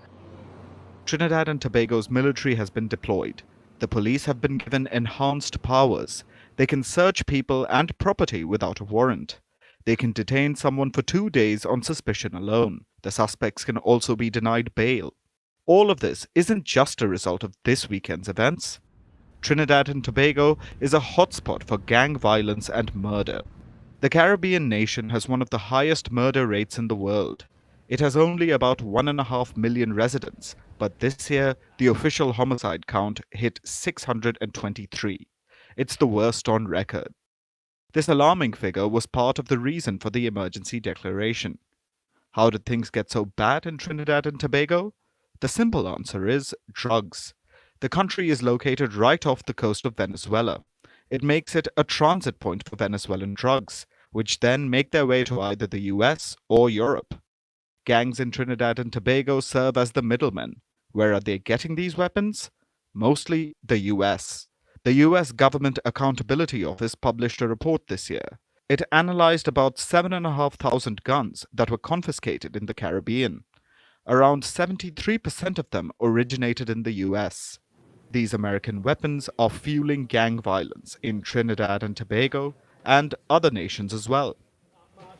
S19: Trinidad and Tobago's military has been deployed. The police have been given enhanced powers. They can search people and property without a warrant. They can detain someone for 2 days on suspicion alone. The suspects can also be denied bail. All of this isn't just a result of this weekend's events. Trinidad and Tobago is a hotspot for gang violence and murder. The Caribbean nation has one of the highest murder rates in the world. It has only about 1.5 million residents, but this year the official homicide count hit 623. It's the worst on record. This alarming figure was part of the reason for the emergency declaration. How did things get so bad in Trinidad and Tobago? The simple answer is drugs. The country is located right off the coast of Venezuela. It makes it a transit point for Venezuelan drugs, which then make their way to either the US or Europe. Gangs in Trinidad and Tobago serve as the middlemen. Where are they getting these weapons? Mostly the US. The US Government Accountability Office published a report this year. It analyzed about 7,500 guns that were confiscated in the Caribbean. Around 73% of them originated in the US. These American weapons are fueling gang violence in Trinidad and Tobago and other nations as well.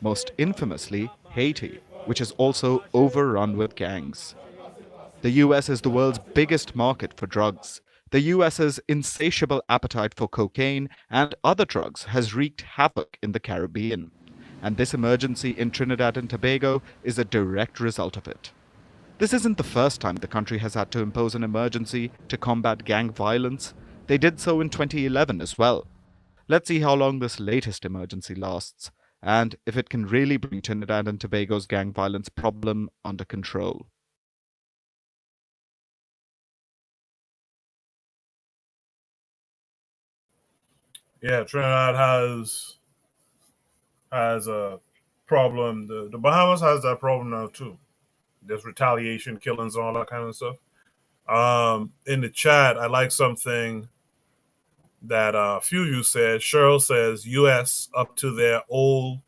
S19: Most infamously, Haiti, which is also overrun with gangs. The US is the world's biggest market for drugs. The US's insatiable appetite for cocaine and other drugs has wreaked havoc in the Caribbean. And this emergency in Trinidad and Tobago is a direct result of it. This isn't the first time the country has had to impose an emergency to combat gang violence. They did so in 2011 as well. Let's see how long this latest emergency lasts, and if it can really bring Trinidad and Tobago's gang violence problem under control.
S1: Yeah, Trinidad has a problem. The Bahamas has that problem now too. There's retaliation, killings, and all that kind of stuff. In the chat, I like something that a few of you said. Cheryl says U.S. up to their old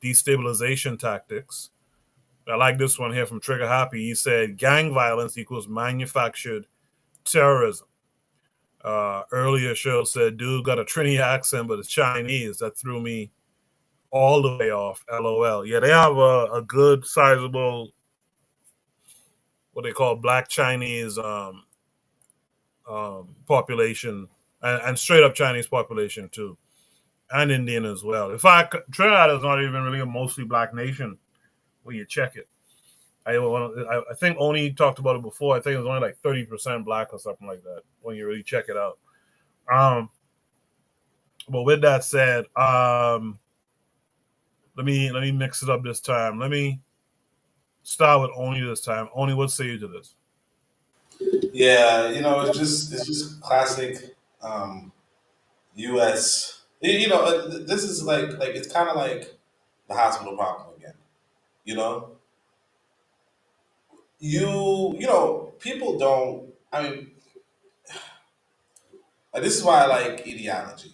S1: destabilization tactics. I like this one here from Trigger Happy. He said gang violence equals manufactured terrorism. Earlier, Cheryl said, dude got a Trini accent, but it's Chinese. That threw me all the way off. LOL. Yeah, they have a good, sizable, what they call black Chinese population, and straight up Chinese population too, and Indian as well. In fact, Trinidad is not even really a mostly black nation when you check it. I think Oni talked about it before. I think it was only like 30% black or something like that when you really check it out. But with that said, let me mix it up this time. Let me start with Oni this time. Oni, what say you to this?
S9: Yeah, it's just classic U.S. This is like it's kind of like the hospital problem again. You know, people don't. I mean, this is why I like ideology.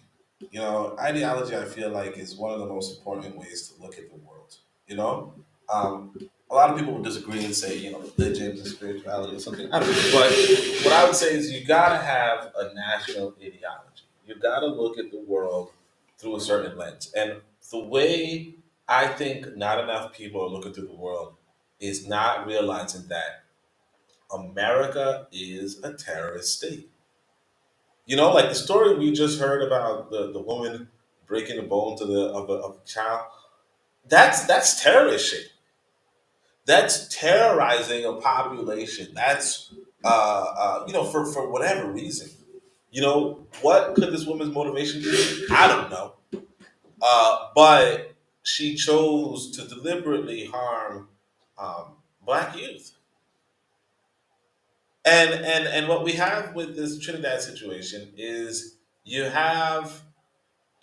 S9: Ideology I feel like is one of the most important ways to look at the world. You know, um, a lot of people would disagree and say religion and spirituality or something. I don't know, but what I would say is you gotta have a national ideology. You gotta look at the world through a certain lens, and the way I think not enough people are looking through the world is not realizing that America is a terrorist state. Like the story we just heard about the woman breaking the bones of a child. That's terrorist shit. That's terrorizing a population. That's for whatever reason. What could this woman's motivation be? I don't know. But she chose to deliberately harm black youth. And what we have with this Trinidad situation is you have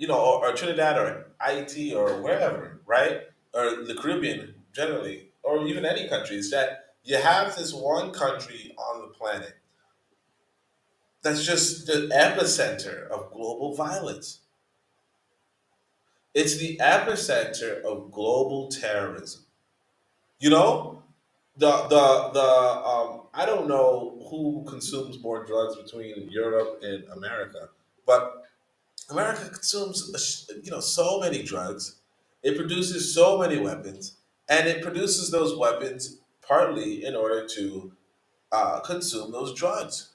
S9: or Trinidad or Haiti or wherever, right? Or the Caribbean generally, or even any countries, that you have this one country on the planet that's just the epicenter of global violence. It's the epicenter of global terrorism. You know, I don't know who consumes more drugs between Europe and America, but America consumes so many drugs. It produces so many weapons, and it produces those weapons partly in order to consume those drugs.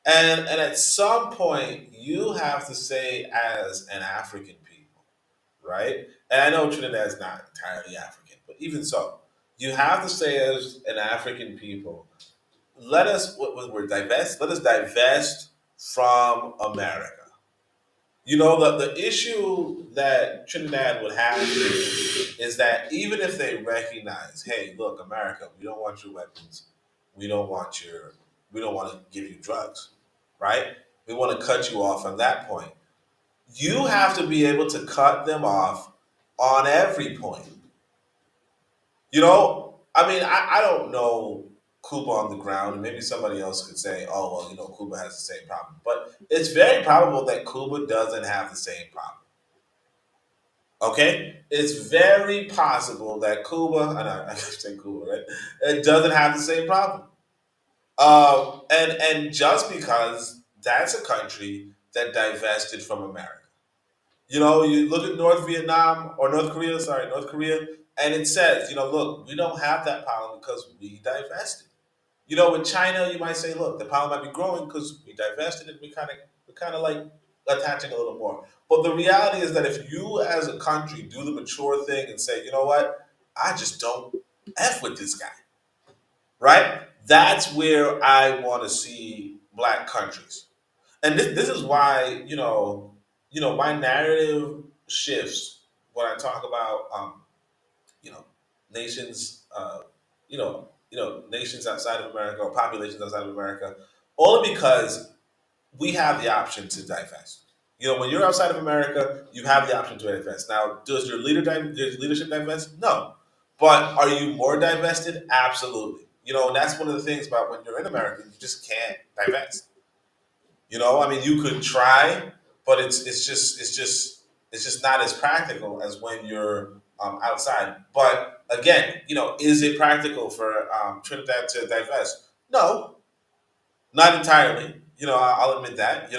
S9: And at some point, you have to say, as an African people, right? And I know Trinidad is not entirely African, but even so, you have to say, as an African people, let us divest from America. The issue that Trinidad would have here is that even if they recognize, hey, look, America, we don't want your weapons, we don't want we don't want to give you drugs, right? We want to cut you off from that point. You have to be able to cut them off on every point. I mean, I don't know Cuba on the ground, and maybe somebody else could say, oh, well, Cuba has the same problem. But it's very probable that Cuba doesn't have the same problem. Okay? It's very possible that Cuba, and I say Cuba, right? It doesn't have the same problem. And just because that's a country that divested from America. You look at North Korea, and it says, look, we don't have that problem because we divested. With China, you might say, look, the problem might be growing because we divested and we're kind of like attaching a little more. But the reality is that if you as a country do the mature thing and say, you know what, I just don't F with this guy, right? That's where I want to see black countries. And this is why, my narrative shifts when I talk about you know, nations, nations outside of America or populations outside of America, only because we have the option to divest. When you're outside of America, you have the option to divest. Now, does your leadership divest? No. But are you more divested? Absolutely. And that's one of the things about when you're in America, you just can't divest. I mean, you could try, but it's just not as practical as when you're outside. But again, is it practical for Trinidad to divest? No, not entirely. I'll admit that.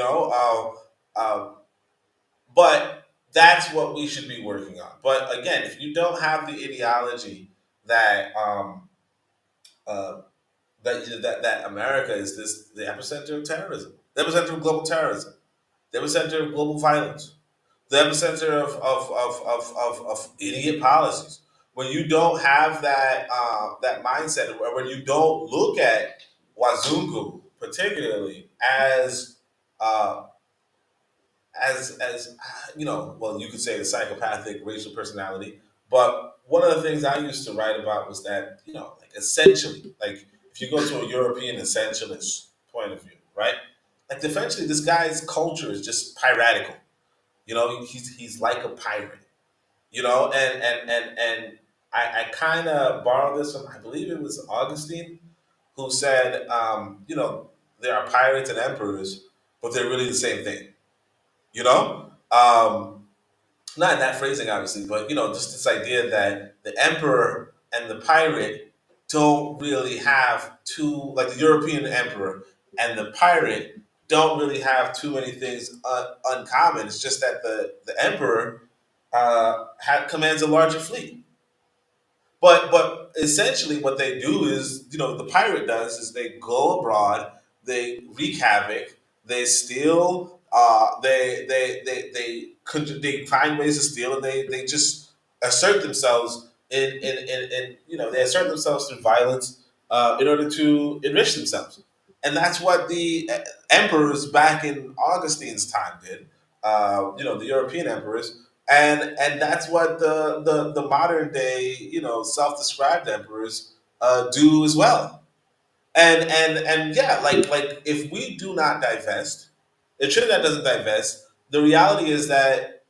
S9: But that's what we should be working on. But again, if you don't have the ideology that uh, that America is the epicenter of terrorism, the epicenter of global terrorism, the epicenter of global violence, the epicenter of idiot policies. when you don't have that mindset, or when you don't look at Wazungu particularly uh, as well, you could say the psychopathic racial personality. But one of the things I used to write about was that, like essentially, like if you go to a European essentialist point of view, right? Like eventually, this guy's culture is just piratical. He's like a pirate. And I kind of borrowed this from, I believe it was Augustine, who said, there are pirates and emperors, but they're really the same thing. You know, not in that phrasing, obviously, but just this idea that the emperor and the pirate don't really have two, like the European emperor and the pirate don't really have too many things uncommon. It's just that the emperor commands a larger fleet. But essentially, what they do is, the pirate does is they go abroad, they wreak havoc, they steal, they find ways to steal, and they just assert themselves they assert themselves through violence in order to enrich themselves, and that's what the emperors back in Augustine's time did. The European emperors, and that's what the modern day self-described emperors do as well. And yeah, like if we do not divest, if Trinidad doesn't divest, the reality is that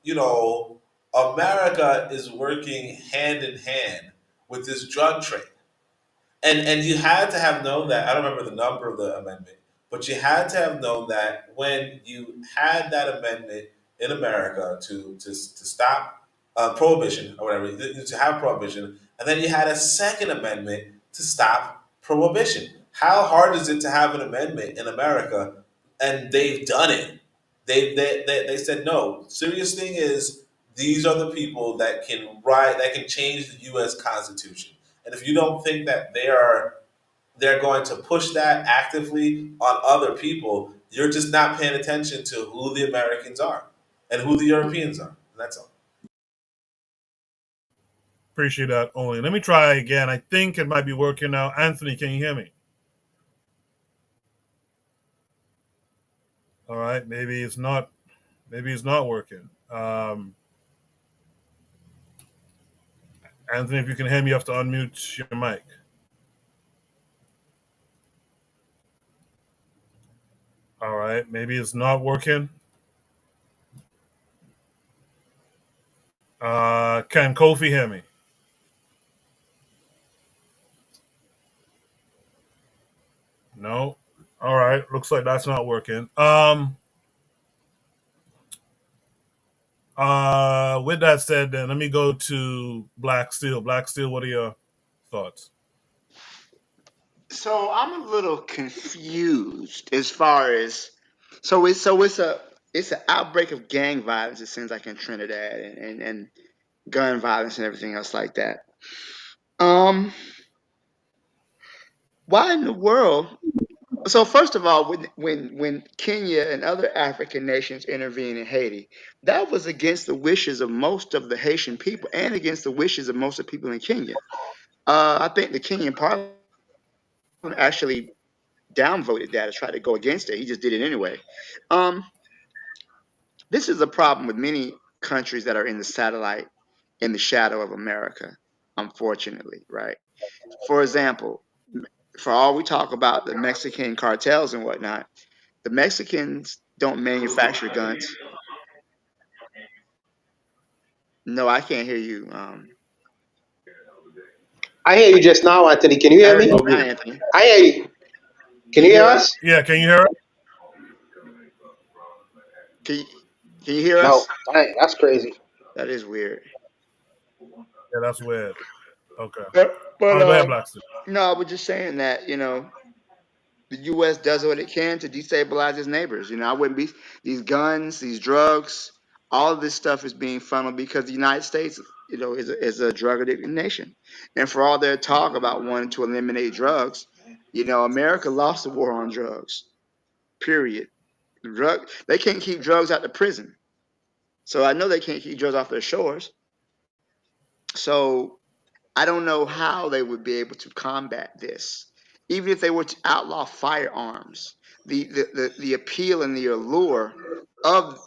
S9: America is working hand in hand with this drug trade. And you had to have known that. I don't remember the number of the amendment, but you had to have known that when you had that amendment in America to stop prohibition or whatever, to have prohibition, and then you had a second amendment to stop prohibition. How hard is it to have an amendment in America? And they've done it. They said no. Serious thing is, these are the people that can write, that can change the U.S. Constitution. And if you don't think that they're going to push that actively on other people, you're just not paying attention to who the Americans are and who the Europeans are. And that's all.
S1: Appreciate that, Only. Let me try again. I think it might be working now. Anthony, can you hear me? All right. Maybe it's not. Maybe it's not working. Anthony, if you can hear me, you have to unmute your mic. All right. Maybe it's not working. Can Kofi hear me? No. All right. Looks like that's not working. With that said, then let me go to Black Steel. Black Steel, what are your thoughts?
S10: So I'm a little confused as far as it's an outbreak of gang violence. It seems like in Trinidad and gun violence and everything else like that. Why in the world? So first of all, when Kenya and other African nations intervened in Haiti, that was against the wishes of most of the Haitian people and against the wishes of most of the people in Kenya. I think the Kenyan parliament actually downvoted that or tried to go against it. He just did it anyway. Um, this is a problem with many countries that are in the satellite, in the shadow of America, unfortunately, right? For example, for all we talk about the Mexican cartels and whatnot, the Mexicans don't manufacture guns. No, I can't hear you.
S13: I hear you just now, Anthony. Can you
S10: I
S13: hear
S10: heard
S13: me?
S10: you now, Anthony.
S13: I hear you.
S10: Can
S13: Can
S10: you
S13: you hear
S10: hear us?
S13: us?
S1: Yeah, can you hear it?
S10: Can you, can you hear
S13: No.
S10: us?
S13: Dang, that's crazy.
S10: That is weird.
S1: Yeah, that's weird. Okay.
S10: But
S1: Go ahead, Black Steel.
S10: no, I was just saying that the U.S. does what it can to destabilize its neighbors. I wouldn't be these guns, these drugs, all of this stuff is being funneled because the United States, is a drug addicted nation, and for all their talk about wanting to eliminate drugs, America lost the war on drugs. Period. They can't keep drugs out of prison, so I know they can't keep drugs off their shores. So I don't know how they would be able to combat this. Even if they were to outlaw firearms, the appeal and the allure of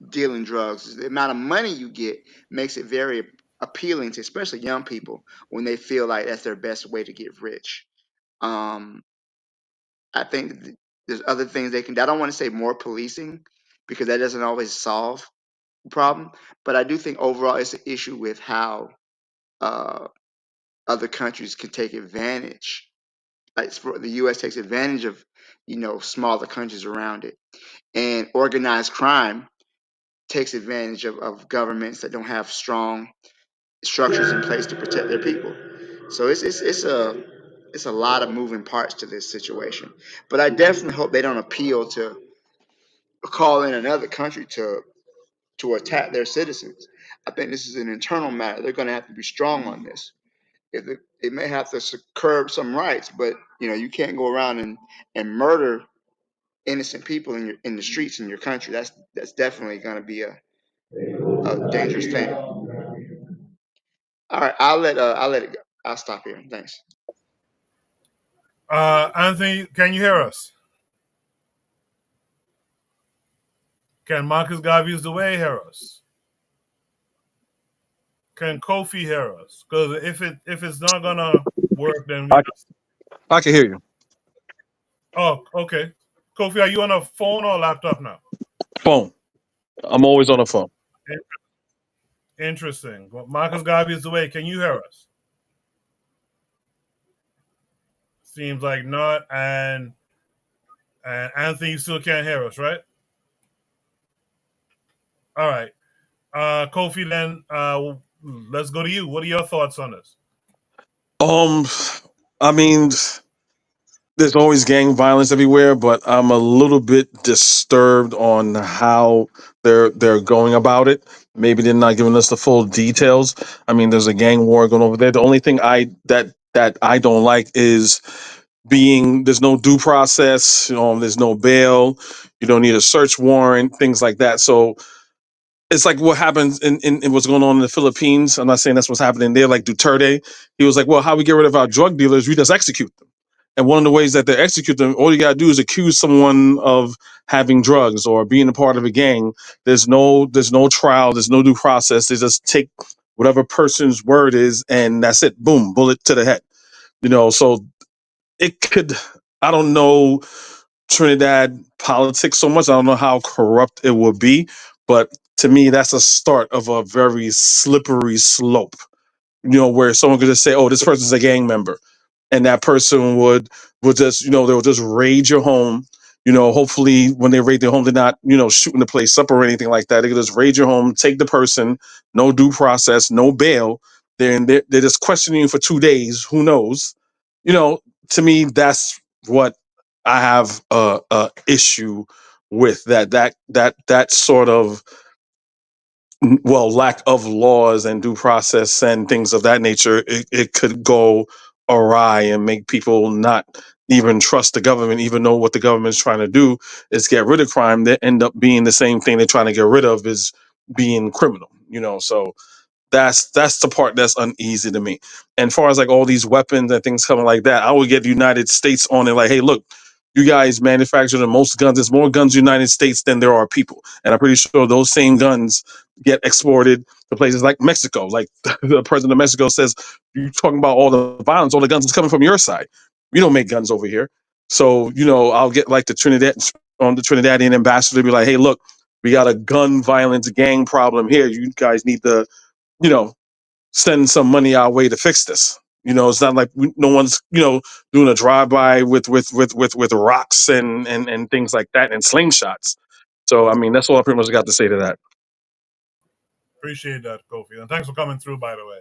S10: dealing drugs, the amount of money you get makes it very appealing to especially young people when they feel like that's their best way to get rich. Um, I think there's other things they can do. I don't want to say more policing because that doesn't always solve the problem, but I do think overall it's an issue with how uh, other countries can take advantage. Like the U.S. takes advantage of, smaller countries around it, and organized crime takes advantage of governments that don't have strong structures in place to protect their people. So it's a lot of moving parts to this situation. But I definitely hope they don't appeal to call in another country to attack their citizens. I think this is an internal matter. They're going to have to be strong on this. If they may have to curb some rights, but you can't go around and murder innocent people in the streets in your country. That's definitely going to be a dangerous thing. All right, I'll let it go. I'll stop here. Thanks.
S1: Anthony, can you hear us? Can Marcus Garvey's the way hear us? Can Kofi hear us? Because if it's not gonna work, then we.
S20: I can hear you.
S1: Oh, okay. Kofi, are you on a phone or laptop now?
S20: Phone. I'm always on the phone.
S1: Interesting. Well, Marcus Garvey is the way. Can you hear us? Seems like not. And Anthony, you still can't hear us, right? All right. Kofi, then let's go to you. What are your thoughts on this?
S20: I mean, there's always gang violence everywhere, but I'm a little bit disturbed on how they're going about it. Maybe they're not giving us the full details. I mean, there's a gang war going over there. The only thing that I don't like is there's no due process, there's no bail, you don't need a search warrant, things like that. So it's like what happens in what's going on in the Philippines. I'm not saying that's what's happening there. Like Duterte, he was like, well, how we get rid of our drug dealers? We just execute them. And one of the ways that they execute them, all you gotta do is accuse someone of having drugs or being a part of a gang. There's no trial, there's no due process. They just take whatever person's word is, and that's it. Boom, bullet to the head. So it could. I don't know Trinidad politics so much. I don't know how corrupt it will be, but to me, that's a start of a very slippery slope. Where someone could just say, "Oh, this person's a gang member," and that person would just, they'll just raid your home. Hopefully, when they raid their home, they're not, shooting the place up or anything like that. They can just raid your home, take the person, no due process, no bail. They're just questioning you for 2 days. Who knows? To me, that's what I have a issue with that sort of lack of laws and due process and things of that nature. It could go awry and make people not even trust the government, even though what the government is trying to do is get rid of crime. They end up being the same thing they're trying to get rid of is being criminal. So that's the part that's uneasy to me. And far as like all these weapons and things coming like that, I would get the United States on it. Like, hey, look, you guys manufacture the most guns. There's more guns in the United States than there are people. And I'm pretty sure those same guns get exported to places like Mexico. Like the president of Mexico says, you're talking about all the violence, all the guns is coming from your side. We don't make guns over here. So, I'll get like the Trinidadian ambassador to be like, hey, look, we got a gun violence gang problem here. You guys need to, send some money our way to fix this. It's not like no one's, doing a drive-by with rocks and things like that and slingshots. So, I mean, that's all I pretty much got to say to that.
S1: Appreciate that, Kofi. And thanks for coming through, by the way.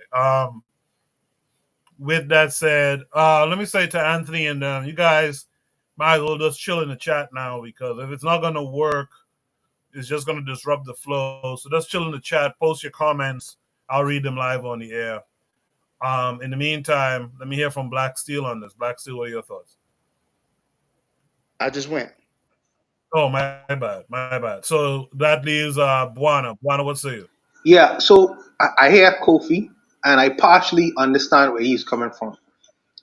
S1: With that said, let me say to Anthony and you guys might as well just chill in the chat now, because if it's not going to work, it's just going to disrupt the flow. So just chill in the chat, post your comments. I'll read them live on the air. In the meantime, let me hear from Black Steel on this. Black Steel, what are your thoughts?
S10: I just went.
S1: Oh, my bad. So that leaves Buana. Buana, what say you?
S13: Yeah, so I hear Kofi, And I partially understand where he's coming from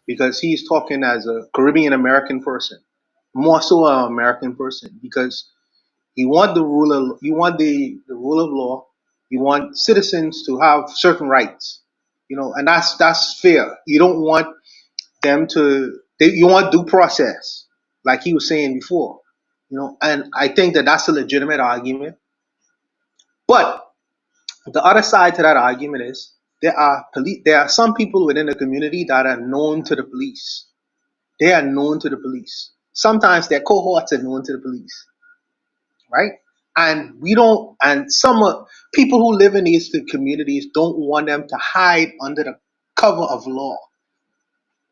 S13: because he's talking as a Caribbean American person, more so an American person, because you want the rule of law, you want citizens to have certain rights, and that's fair. You don't want them to you want due process, like he was saying before, and I think that that's a legitimate argument. But the other side to that argument is there are some people within the community that are known to the police. They are known to the police. Sometimes their cohorts are known to the police, right? And we don't, and people who live in these communities don't want them to hide under the cover of law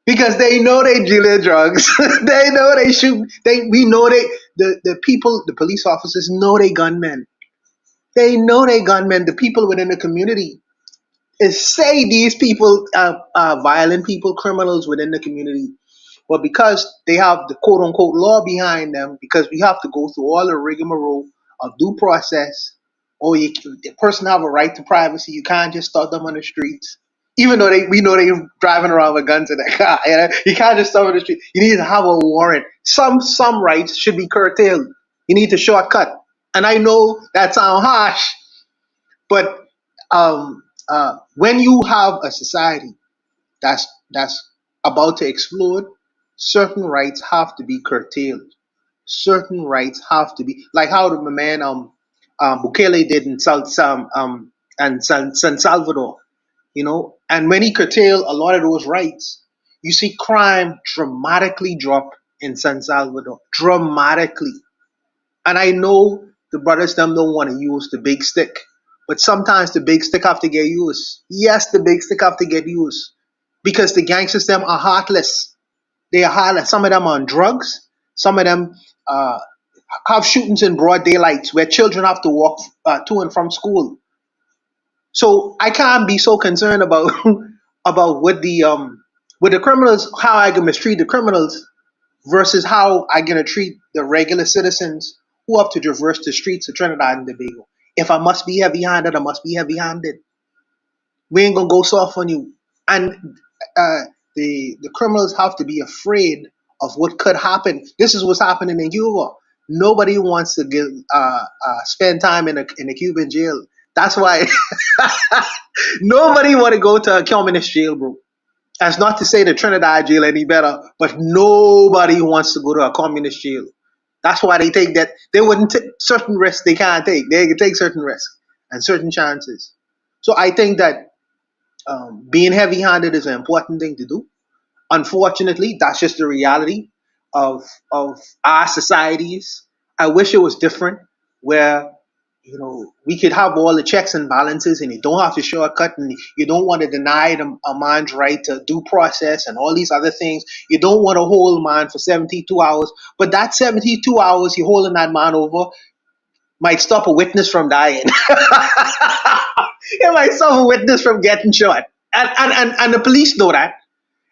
S13: because they know they dealing drugs. They know they shoot. We know the police officers know they gunmen. They know they gunmen. The people within the community is say these people are violent people, criminals within the community. But because they have the quote unquote law behind them, because we have to go through all the rigmarole of due process, or the person have a right to privacy, you can't just stop them on the streets. Even though we know they driving around with guns in their car, you can't just stop them on the street. You need to have a warrant. Some rights should be curtailed. You need to shortcut. And I know that sounds harsh, but when you have a society that's about to explode, certain rights have to be curtailed. Certain rights have to be like how the man Bukele did in San Salvador, and when he curtailed a lot of those rights, you see crime dramatically drop in San Salvador, dramatically. And I know the brothers them don't want to use the big stick, but sometimes the big stick have to get used. Yes, the big stick have to get used because the gangsters them are heartless. They are heartless. Some of them are on drugs. Some of them have shootings in broad daylight where children have to walk to and from school. So I can't be so concerned about about what the criminals, how I can mistreat the criminals versus how I gonna treat the regular citizens who have to traverse the streets of Trinidad and Tobago. If I must be heavy-handed, I must be heavy-handed. We ain't gonna go soft on you. And the criminals have to be afraid of what could happen. This is what's happening in Cuba. Nobody wants to spend time in a Cuban jail. That's why nobody want to go to a communist jail, bro. That's not to say the Trinidad jail any better, but nobody wants to go to a communist jail. That's why they take that. They wouldn't take certain risks they can't take. They can take certain risks and certain chances. So I think that being heavy-handed is an important thing to do. Unfortunately, that's just the reality of our societies. I wish it was different, where we could have all the checks and balances, and you don't have to shortcut, and you don't want to deny a man's right to due process and all these other things. You don't want to hold a man for 72 hours, but that 72 hours you're holding that man over might stop a witness from dying. It might stop a witness from getting shot, and the police know that.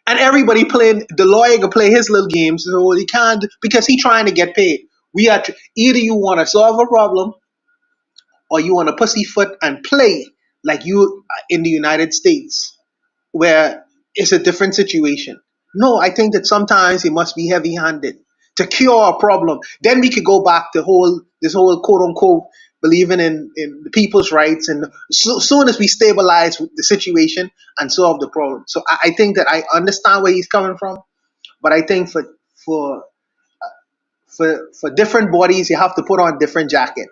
S13: And everybody playing, the lawyer can play his little games, so he can't because he's trying to get paid. Either you want to solve a problem or you want to pussyfoot and play like you in the United States, where it's a different situation. No, I think that sometimes it must be heavy-handed to cure a problem. Then we could go back to this whole quote-unquote believing in the people's rights, and soon as we stabilize the situation and solve the problem. So I think that I understand where he's coming from, but I think for different bodies, you have to put on different jacket,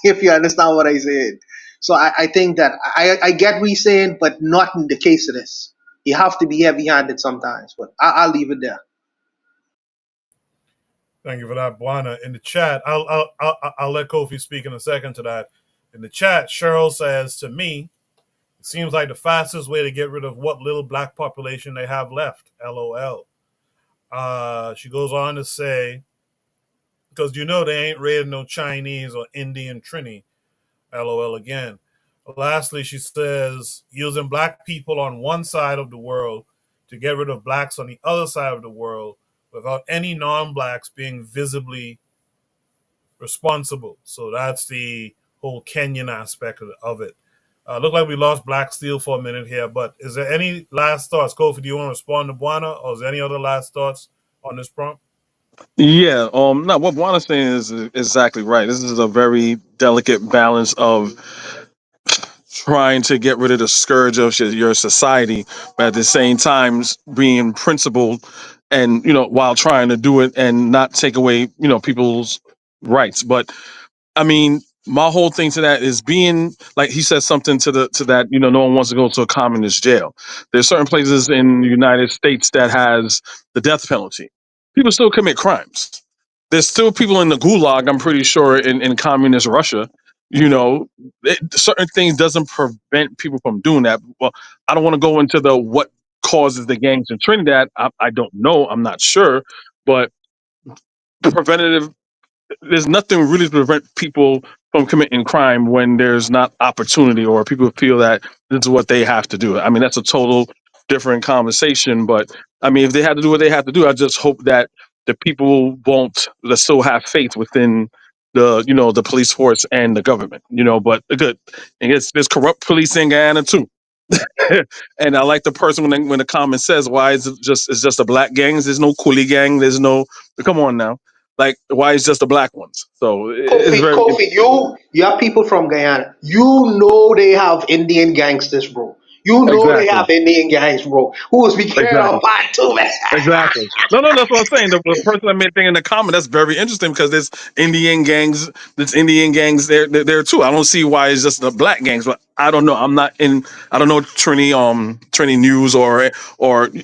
S13: if you understand what I said. So I think that I get what he's saying, but not in the case of this. You have to be heavy-handed sometimes, but I'll leave it there.
S1: Thank you for that, Buana. In the chat, I'll let Kofi speak in a second to that. In the chat, Cheryl says, to me, it seems like the fastest way to get rid of what little black population they have left. LOL. She goes on to say, because they ain't raiding no Chinese or Indian Trini. LOL again. Lastly, she says, using black people on one side of the world to get rid of blacks on the other side of the world without any non-blacks being visibly responsible. So that's the whole Kenyan aspect of it. Look like we lost Black Steel for a minute here, but is there any last thoughts? Kofi, do you want to respond to Buana, or is there any other last thoughts on this prompt?
S20: Yeah, no, what Juana's saying is exactly right. This is a very delicate balance of trying to get rid of the scourge of your society, but at the same time being principled and, while trying to do it and not take away, people's rights. But I mean, my whole thing to that is being like he said something to that, no one wants to go to a communist jail. There's certain places in the United States that has the death penalty. People still commit crimes. There's still people in the gulag, I'm pretty sure, in communist Russia. Certain things doesn't prevent people from doing that. Well, I don't want to go into the what causes the gangs in Trinidad. I don't know. I'm not sure, but preventative there's nothing really to prevent people from committing crime when there's not opportunity or people feel that this is what they have to do. I mean, that's a total different conversation. But I mean, if they have to do what they have to do, I just hope that the people won't that still have faith within the police force and the government. But good. And there's corrupt police in Guyana too. And I like the person when the comment says, "Why is it's just a black gangs? There's no coolie gang. There's no come on now." Like, why is just the black ones? So it's very
S13: Kofi, you have people from Guyana. You know they have Indian gangsters, bro. You know they
S20: exactly.
S13: have Indian gangs, bro. Who's be carrying on
S20: Exactly.
S13: fire too, man?
S20: Exactly. No, that's what I'm saying. The person that made thing in the comment, that's very interesting because there's Indian gangs there too. I don't see why it's just the black gangs, but I don't know. I don't know Trini news or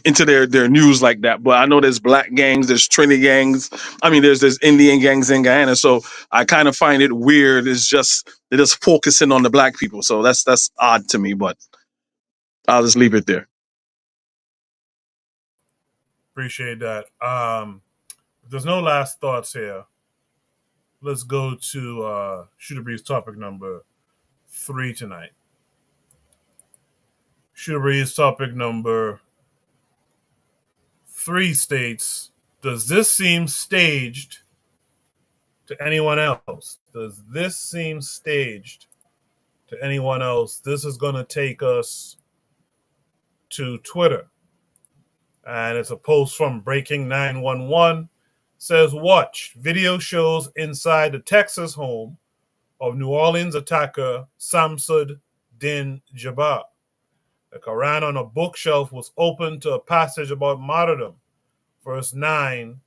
S20: into their news like that. But I know there's black gangs, there's Trini gangs. I mean, there's Indian gangs in Guyana. So I kind of find it weird. It's just they're just focusing on the black people. So that's odd to me, but I'll just leave it there.
S1: Appreciate that. If there's no last thoughts here, let's go to Shooter Breeze topic number 3 tonight. Shooter Breeze topic number 3 states, does this seem staged to anyone else? Does this seem staged to anyone else? This is going to take us to Twitter. And it's a post from Breaking 911. Says, watch, video shows inside the Texas home of New Orleans attacker Samsud Din Jabbar. The Quran on a bookshelf was open to a passage about martyrdom, verse 9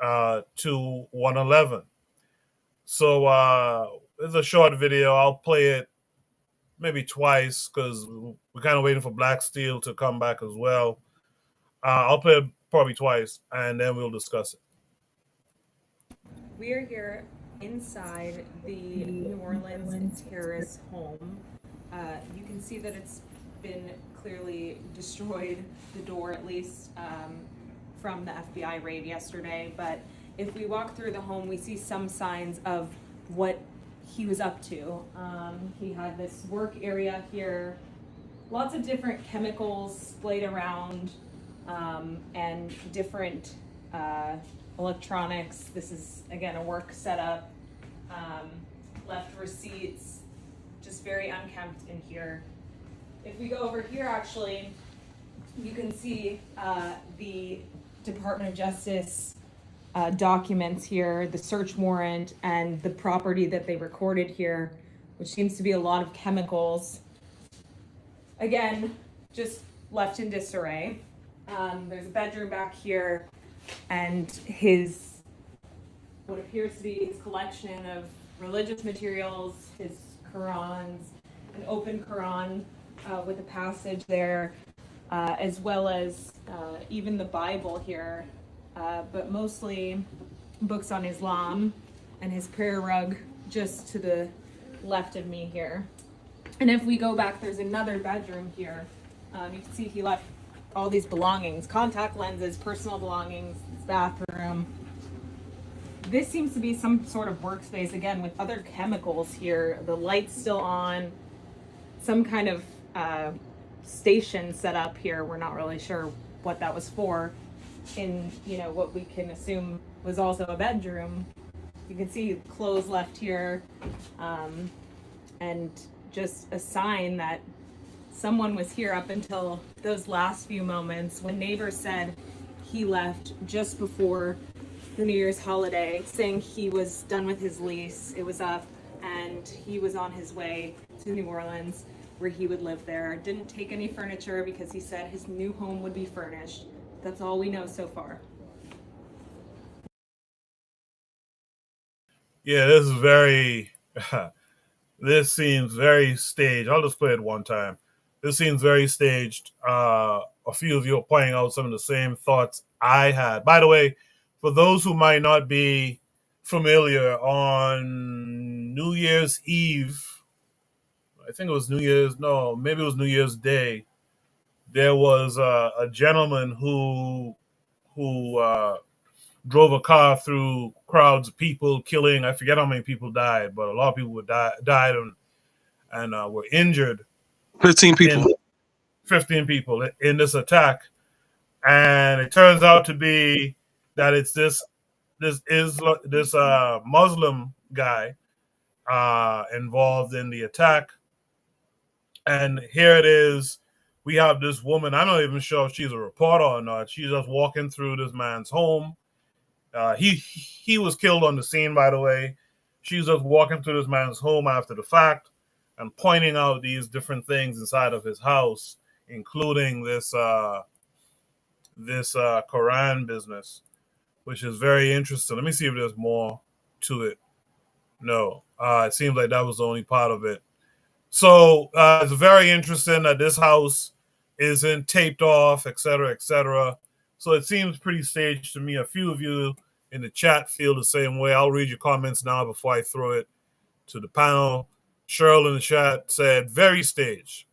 S1: to 111. So it's a short video. I'll play it maybe twice because we're kind of waiting for Black Steel to come back as well. I'll play it probably twice, and then we'll discuss it.
S17: We are here inside the New Orleans terrorist home. You can see that it's been clearly destroyed, the door at least, from the FBI raid yesterday. But if we walk through the home, we see some signs of what he was up to. He had this work area here, lots of different chemicals splayed around, and different electronics. This is, again, a work setup. Left receipts, just very unkempt in here. If we go over here, actually, you can see the Department of Justice documents here, the search warrant, and the property that they recorded here, which seems to be a lot of chemicals. Again, just left in disarray. There's a bedroom back here, and what appears to be his collection of religious materials, his Qurans, an open Quran with a passage there, as well as even the Bible here, but mostly books on Islam, and his prayer rug just to the left of me here. And if we go back, there's another bedroom here. You can see he left all these belongings, contact lenses, personal belongings, his bathroom. This seems to be some sort of workspace, again, with other chemicals here. The light's still on, some kind of station set up here. We're not really sure what that was for. In, what we can assume was also a bedroom. You can see clothes left here, and just a sign that someone was here up until those last few moments when neighbors said he left just before the New Year's holiday, saying he was done with his lease, it was up, and he was on his way to New Orleans where he would live there. Didn't take any furniture because he said his new home would be furnished. That's all we know so far.
S1: Yeah, this is very. This seems very staged. I'll just play it one time. This seems very staged. A few of you are pointing out some of the same thoughts I had. By the way, for those who might not be familiar, on New Year's Eve, I think it was New Year's, no, maybe it was New Year's Day, there was a gentleman who drove a car through crowds of people, killing, I forget how many people died, but a lot of people died and were injured.
S20: 15 people.
S1: 15 people in this attack. And it turns out to be that it's this Muslim guy involved in the attack. And here it is. We have this woman. I'm not even sure if she's a reporter or not. She's just walking through this man's home. He was killed on the scene, by the way. She's just walking through this man's home after the fact and pointing out these different things inside of his house, including this Quran business, which is very interesting. Let me see if there's more to it. No, it seems like that was the only part of it. So it's very interesting that this house isn't taped off, et cetera, et cetera. So it seems pretty staged to me. A few of you in the chat feel the same way. I'll read your comments now before I throw it to the panel. Cheryl in the chat said, very staged.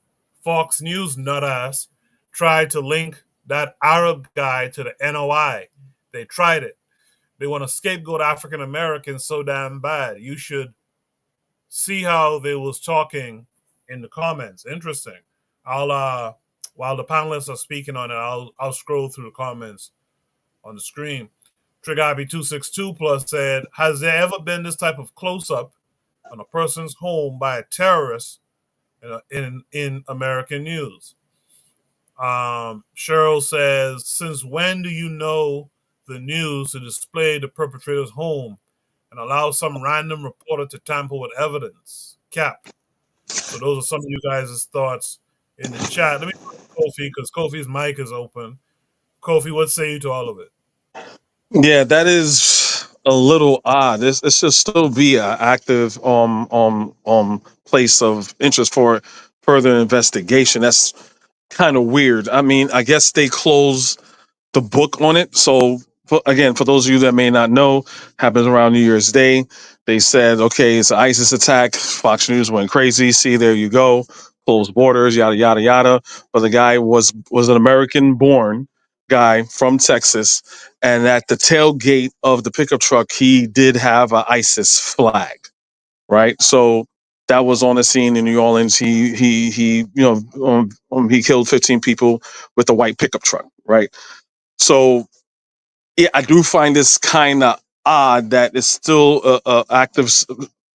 S1: Fox News nutass tried to link that Arab guy to the NOI. They tried it. They want to scapegoat African Americans so damn bad. You should see how they was talking in the comments. Interesting. I'll while the panelists are speaking on it, I'll scroll through the comments on the screen. Trigabi 262 plus said, has there ever been this type of close-up on a person's home by a terrorist in American news? Cheryl says, since when do you know the news to display the perpetrator's home and allow some random reporter to tamper with evidence? Cap. So those are some of you guys' thoughts in the chat. Let me go to Kofi because Kofi's mic is open. Kofi, what say you to all of it?
S20: Yeah, that is a little odd. This should still be an active place of interest for further investigation. That's kind of weird. I mean, I guess they closed the book on it. So again, for those of you that may not know, happens around New Year's Day. They said, okay, it's an ISIS attack. Fox News went crazy. See, there you go. Closed borders, yada yada yada. But the guy was an American-born guy from Texas, and at the tailgate of the pickup truck, he did have an ISIS flag. Right, so that was on the scene in New Orleans. He he killed 15 people with a white pickup truck. Right. So yeah, I do find this kind of odd that it's still a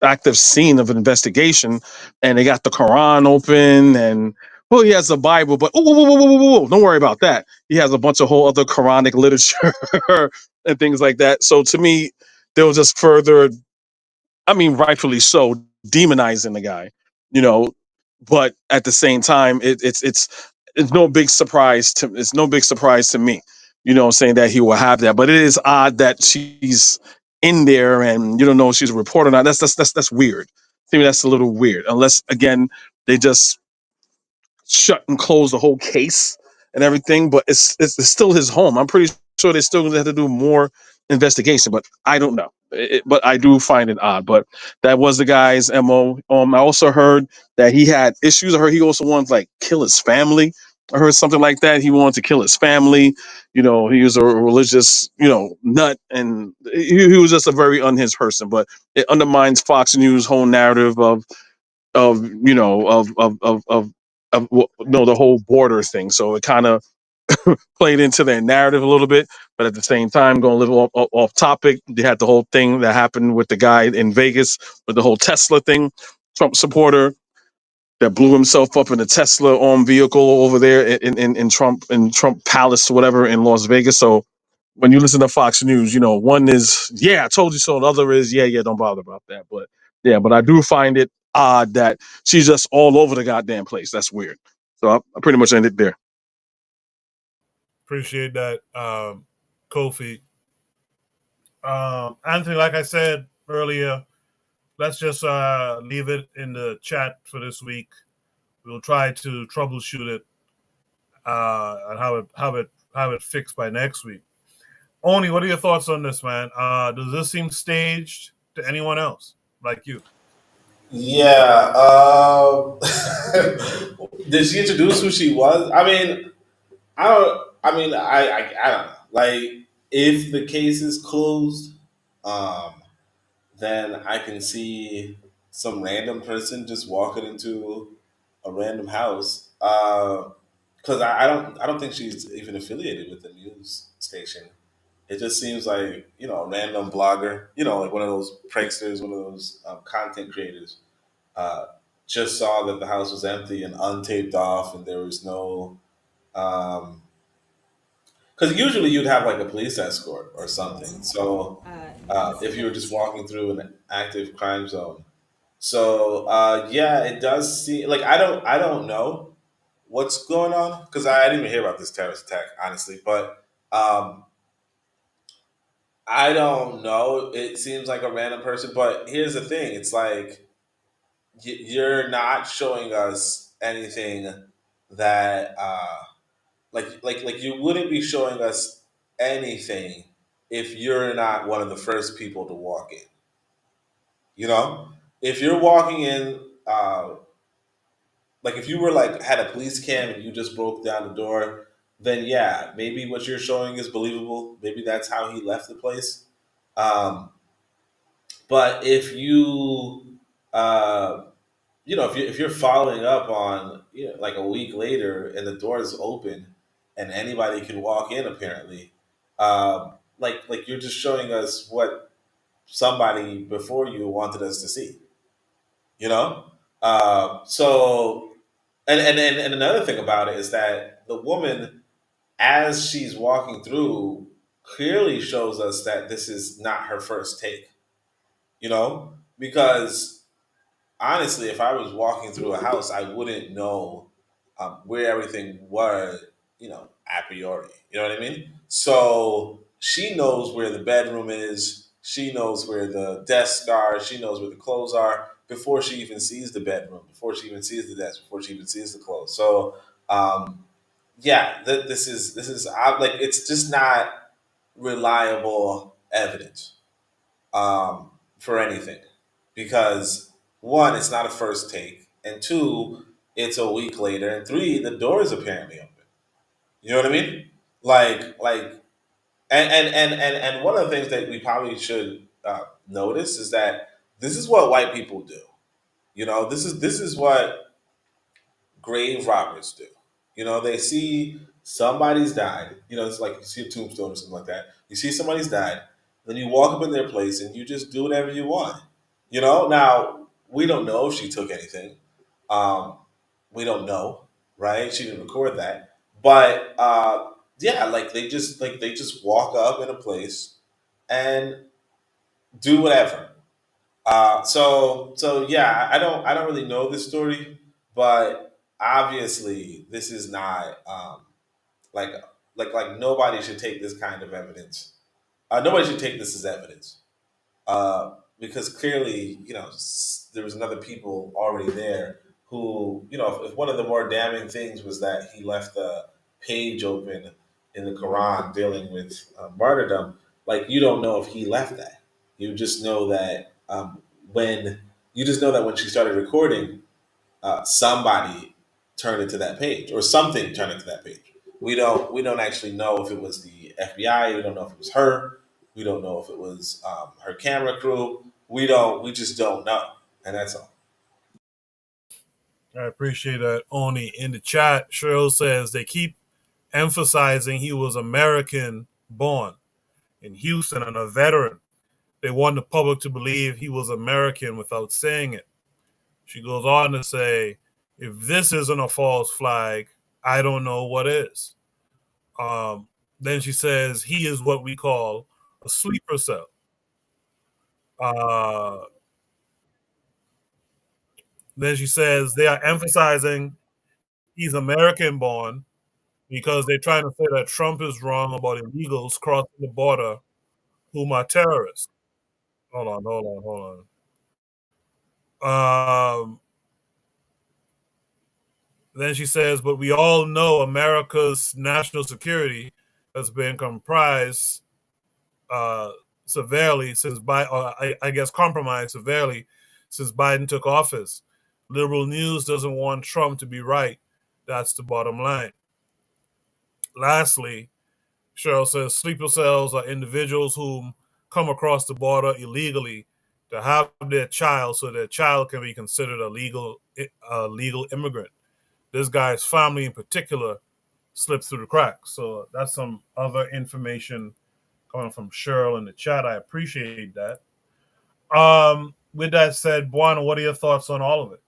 S20: active scene of an investigation, and they got the Quran open, and well, he has the Bible, but don't worry about that. He has a bunch of whole other Quranic literature and things like that. So to me, there was just further, I mean, rightfully so, demonizing the guy, you know. But at the same time, it's no big surprise to me, you know, saying that he will have that. But it is odd that she's in there and you don't know if she's a reporter or not. That's weird. To me, that's a little weird. Unless again, they just shut and close the whole case and everything, but it's still his home. I'm pretty sure they still have to do more investigation, but I don't know. But I do find it odd. But that was the guy's MO. I also heard that he had issues. I heard he also wanted to like kill his family. I heard something like that. He wanted to kill his family. You know, he was a religious, nut, and he was just a very unhinged person. But it undermines Fox News' whole narrative of the whole border thing. So it kind of played into their narrative a little bit, but at the same time, going a little off topic, they had the whole thing that happened with the guy in Vegas with the whole Tesla thing, Trump supporter. that blew himself up in a Tesla armed vehicle over there in Trump Palace or whatever in Las Vegas. So when you listen to Fox News, you know, one is, yeah, I told you so. The other is, yeah, don't bother about that. But yeah, but I do find it odd that she's just all over the goddamn place. That's weird. So I pretty much ended there.
S1: Appreciate that, Kofi. Anthony, like I said earlier, let's just leave it in the chat for this week. We'll try to troubleshoot it and have it fixed by next week. Oni, what are your thoughts on this, man? Does this seem staged to anyone else like you?
S9: Yeah. Did she introduce who she was? I mean, I don't. I mean, I don't know. Like, if the case is closed, um, then I can see some random person just walking into a random house. Because I don't think she's even affiliated with the news station. It just seems like, you know, a random blogger, you know, like one of those pranksters, one of those content creators, uh, just saw that the house was empty and untaped off, and there was no. Because usually you'd have like a police escort or something. So if you were just walking through an active crime zone, so yeah, it does seem like I don't know what's going on because I didn't even hear about this terrorist attack honestly, but I don't know. It seems like a random person, but here's the thing: it's like you're not showing us anything that like you wouldn't be showing us anything if you're not one of the first people to walk in. You know, if you're walking in, like if you were like had a police cam and you just broke down the door, then yeah, maybe what you're showing is believable. Maybe that's how he left the place. Um, but if you you know, if you're following up on, you know, like a week later and the door is open and anybody can walk in apparently, like you're just showing us what somebody before you wanted us to see, you know. So and another thing about it is that the woman, as she's walking through, clearly shows us that this is not her first take, you know, because honestly, if I was walking through a house, I wouldn't know where everything was, you know, a priori. You know what I mean? So she knows where the bedroom is. She knows where the desks are. She knows where the clothes are before she even sees the bedroom, before she even sees the desk, before she even sees the clothes. So, yeah, this is like it's just not reliable evidence for anything because one, it's not a first take, and two, it's a week later, and three, the door is apparently open. You know what I mean? Like, and one of the things that we probably should notice is that this is what white people do. You know, this is what grave robbers do. You know, they see somebody's died. You know, it's like you see a tombstone or something like that. You see somebody's died, then you walk up in their place and you just do whatever you want. You know, now we don't know if she took anything. Um, we don't know, right? She didn't record that, but yeah, like they just walk up in a place and do whatever. So yeah, I don't really know this story, but obviously this is not like nobody should take this kind of evidence. Nobody should take this as evidence because clearly, you know, there was another people already there who, you know, if one of the more damning things was that he left a page open in the Quran dealing with martyrdom, like you don't know if he left that. You just know that when when she started recording, somebody turned it to that page or something turned it to that page. We don't actually know if it was the FBI. We don't know if it was her. We don't know if it was her camera crew. We just don't know, and that's all.
S1: I appreciate that, Oni. In the chat, Cheryl says they keep emphasizing he was American born in Houston and a veteran. They want the public to believe he was American without saying it. She goes on to say, If this isn't a false flag, I don't know what is. Then she says he is what we call a sleeper cell. Uh, then she says they are emphasizing he's American born because they're trying to say that Trump is wrong about illegals crossing the border whom are terrorists. Hold on. Then she says, but we all know America's national security has been comprised uh, severely since I guess compromised severely since Biden took office. Liberal news doesn't want Trump to be right. That's the bottom line. Lastly, Cheryl says sleeper cells are individuals whom come across the border illegally to have their child so their child can be considered a legal immigrant. This guy's family in particular slipped through the cracks. So that's some other information coming from Cheryl in the chat. I appreciate that. With that said, Buana, what are your thoughts on all of it?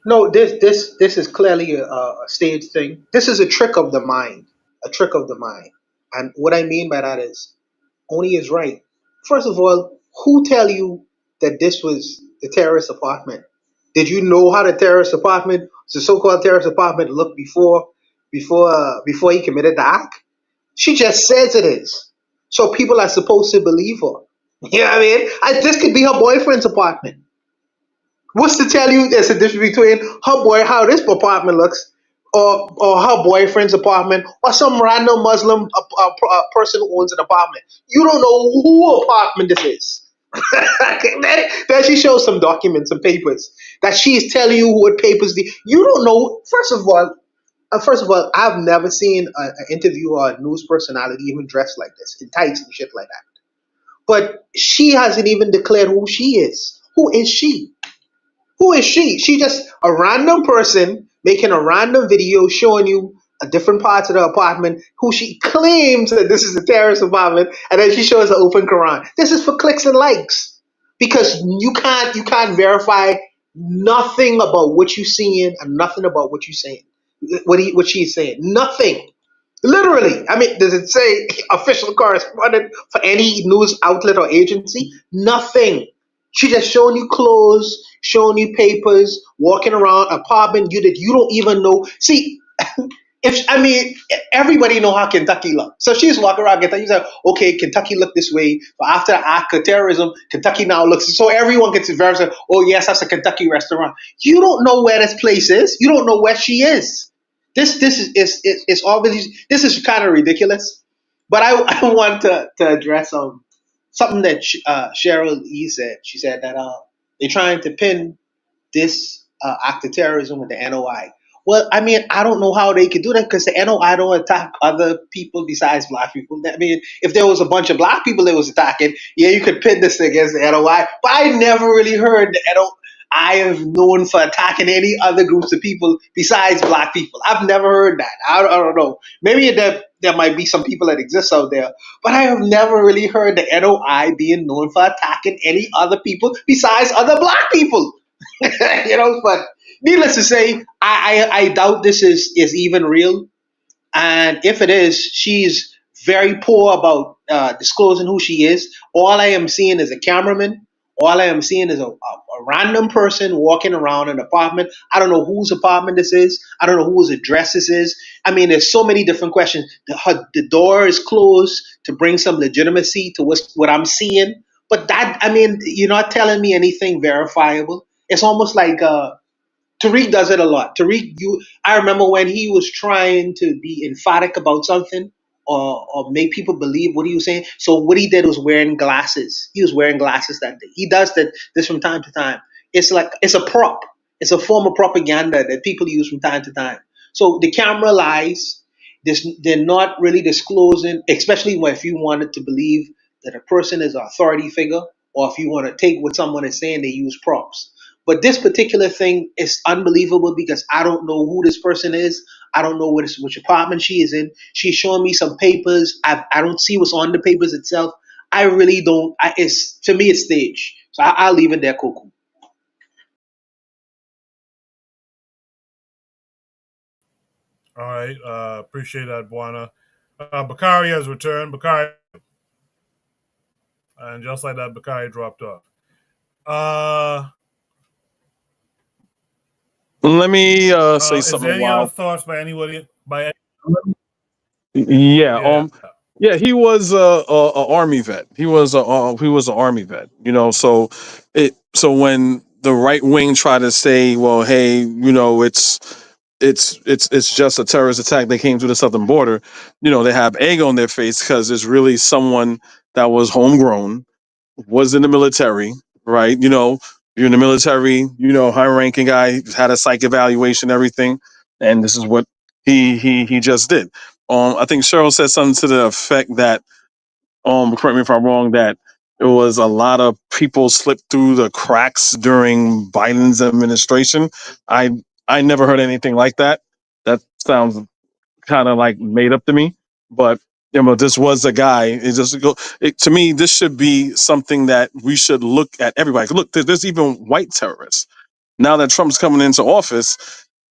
S13: No, this is clearly a stage thing. This is a trick of the mind, a trick of the mind. And what I mean by that is, Oni is right. First of all, who tell you that this was the terrorist apartment? Did you know how the terrorist apartment, the so-called terrorist apartment, looked before he committed the act? She just says it is. So people are supposed to believe her. You know what I mean? This could be her boyfriend's apartment. What's to tell you there's a difference between how this apartment looks, or her boyfriend's apartment, or some random Muslim person who owns an apartment? You don't know who apartment this is. Then she shows some documents and papers that she's telling you what papers. You don't know. First of all, I've never seen an interview or a news personality even dressed like this in tights and shit like that. But she hasn't even declared who she is. Who is she? Who is she? She just a random person making a random video showing you a different parts of the apartment who she claims that this is a terrorist apartment, and then she shows an open Quran. This is for clicks and likes. Because you can't verify nothing about what you're seeing and nothing about what you're saying. What she's saying. Nothing. Literally. I mean, does it say official correspondent for any news outlet or agency? Nothing. She just showing you clothes, showing you papers, walking around apartment you don't even know. See, everybody know how Kentucky look. So she's walking around Kentucky. She's like, okay, Kentucky look this way, but after the act of terrorism, Kentucky now looks. So everyone gets verify. Oh yes, that's a Kentucky restaurant. You don't know where this place is. You don't know where she is. This is obviously this is kind of ridiculous. But I want to address something that Cheryl E said. She said that they're trying to pin this act of terrorism with the NOI. Well, I mean, I don't know how they could do that because the NOI don't attack other people besides black people. I mean, if there was a bunch of black people that was attacking, yeah, you could pin this against the NOI. But I never really heard the NOI have known for attacking any other groups of people besides black people. I've never heard that. I don't know. Maybe there might be some people that exist out there, but I have never really heard the NOI being known for attacking any other people besides other black people. But needless to say, I doubt this is even real. And if it is, she's very poor about disclosing who she is. All I am seeing is a cameraman. All I am seeing is a random person walking around an apartment. I don't know whose apartment this is. I don't know whose address this is. I mean, there's so many different questions. The door is closed to bring some legitimacy to what I'm seeing. But you're not telling me anything verifiable. It's almost like Tariq does it a lot. I remember when he was trying to be emphatic about something or make people believe what he was saying. So what he did was wearing glasses. He was wearing glasses that day. He does this from time to time. It's a prop. It's a form of propaganda that people use from time to time. So the camera lies. They're not really disclosing, especially if you wanted to believe that a person is an authority figure, or if you want to take what someone is saying, they use props. But this particular thing is unbelievable because I don't know who this person is. I don't know which apartment she is in. She's showing me some papers. I don't see what's on the papers itself. I really don't. To me, it's staged. So I'll leave it there, Coco.
S1: All right. Appreciate that, Buana. Bakari has returned. Bakari, and just like that, Bakari dropped off.
S20: Let me say
S1: Is there
S20: something
S1: any other
S20: while.
S1: thoughts by anybody?
S20: Yeah,
S1: Yeah.
S20: yeah, he was a army vet. He was an army vet. You know, so when the right wing tried to say, well, hey, you know, it's just a terrorist attack. They came through the southern border. You know, they have egg on their face because it's really someone that was homegrown, was in the military, right? You know, you're in the military. You know, high ranking guy had a psych evaluation, everything, and this is what he just did. I think Cheryl said something to the effect that, correct me if I'm wrong, that it was a lot of people slipped through the cracks during Biden's administration. I I never heard anything like that. That sounds kind of like made up to me. But you know, this was a guy. To me, this should be something that we should look at everybody. Look, there's even white terrorists. Now that Trump's coming into office,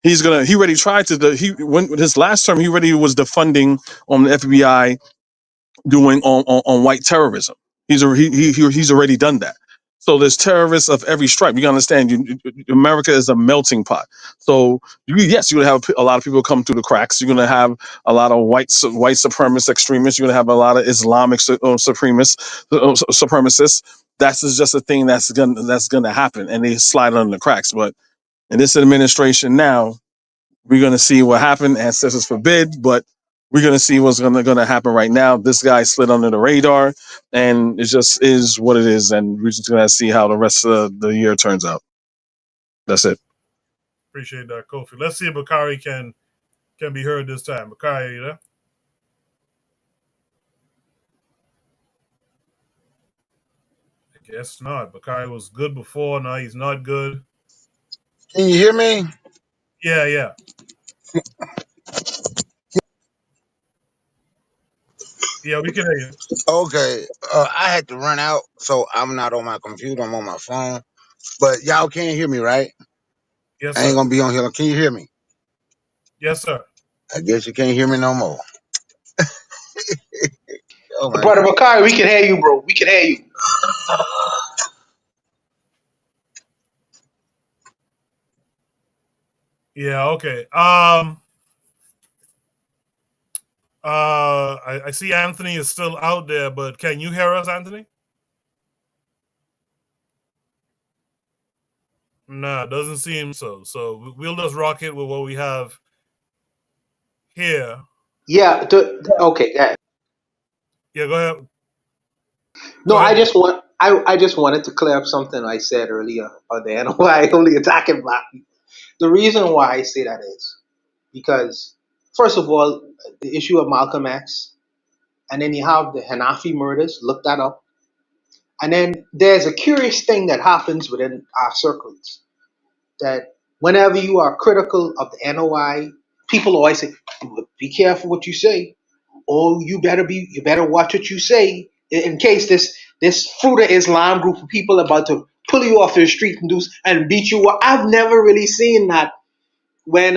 S20: he already tried to he when his last term he already was defunding on the FBI doing on white terrorism. He's already done that. So there's terrorists of every stripe. You gotta understand, America is a melting pot. So yes, you're gonna have a lot of people come through the cracks. You're gonna have a lot of white supremacist extremists. You're gonna have a lot of Islamic supremacists. That's just a thing that's gonna happen, and they slide under the cracks. But in this administration now, we're going to see what happened. Ancestors forbid, but we're going to see what's going to happen right now. This guy slid under the radar, and it just is what it is. And we're just going to see how the rest of the year turns out. That's it.
S1: Appreciate that, Kofi. Let's see if Bakari can be heard this time. Bakari, you there? I guess not. Bakari was good before. Now he's not good.
S2: Can you hear me?
S1: Yeah. Yeah, we can hear you.
S2: Okay. I had to run out, so I'm not on my computer. I'm on my phone. But y'all can't hear me, right?
S1: Yes,
S2: I ain't
S1: sir.
S2: gonna be on here. Can you hear me?
S1: Yes, sir.
S2: I guess you can't hear me no more. Oh my
S13: Brother Bakari, we can hear you, bro. We can hear you.
S1: Yeah, okay. I see Anthony is still out there, but can you hear us, Anthony? No, it doesn't seem so. So we'll just rock it with what we have here.
S13: Yeah. Okay. Yeah.
S1: Yeah, go ahead.
S13: No, I just wanted to clear up something I said earlier on the end why only attacking black people. The reason why I say that is because first of all, the issue of Malcolm X, and then you have the Hanafi murders. Look that up. And then there's a curious thing that happens within our circles that whenever you are critical of the NOI, people always say, "Be careful what you say." Oh, you better watch what you say in case this Fruit of Islam group of people about to pull you off the street and beat you up. I've never really seen that when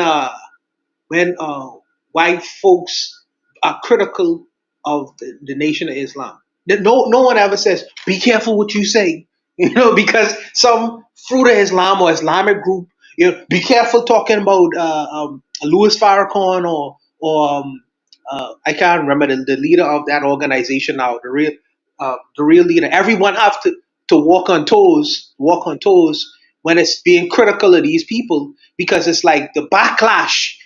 S13: white folks are critical of the Nation of Islam. No one ever says, "Be careful what you say," because some Fruit of Islam or Islamic group, be careful talking about Louis Farrakhan or I can't remember the leader of that organization now, the real leader. Everyone have to walk on toes when it's being critical of these people because it's like the backlash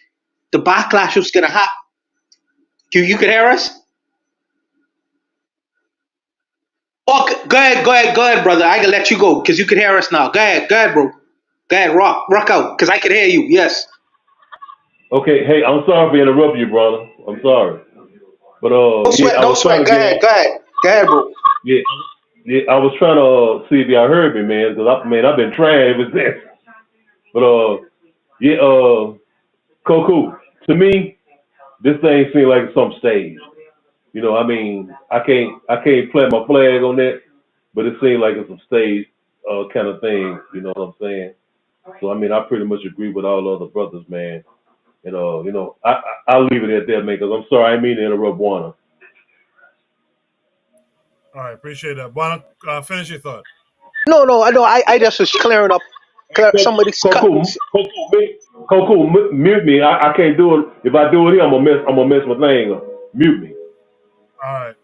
S13: was gonna happen. You can hear us? Oh, go ahead, brother. I can let you go because you can hear us now. Go ahead, bro. Go ahead, rock out because I can hear you. Yes.
S21: Okay, hey, I'm sorry for interrupting you, brother. I'm sorry, but
S13: Don't sweat. Go ahead, bro.
S21: yeah, I was trying to see if y'all heard me, man, because I've been trying ever since. But Coco, to me, this thing seems like some stage. You know, I mean, I can't plant my flag on that, but it seems like it's a stage kind of thing. You know what I'm saying? So I mean, I pretty much agree with all the other brothers, man. And I'll leave it at that, man. Because I'm sorry, I didn't mean to interrupt Warner.
S1: All right, appreciate that. Why don't finish your thought?
S13: No. I just was clearing up. Somebody's cut.
S21: Coco, mute me. I can't do it. If I do it here, I'm gonna mess my thing up. Mute me.
S1: All right.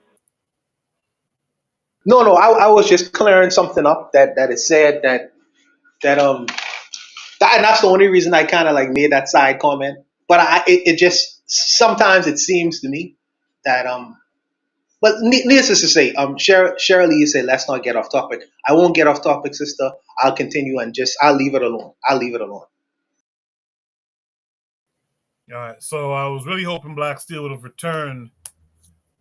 S13: No. I was just clearing something up that it said and that's the only reason I kind of like made that side comment. But it just sometimes it seems to me that But needless to say, Shirley, you said let's not get off topic. I won't get off topic, sister. I'll continue and I'll leave it alone. I'll leave it alone.
S1: All right. So I was really hoping Black Steel would have returned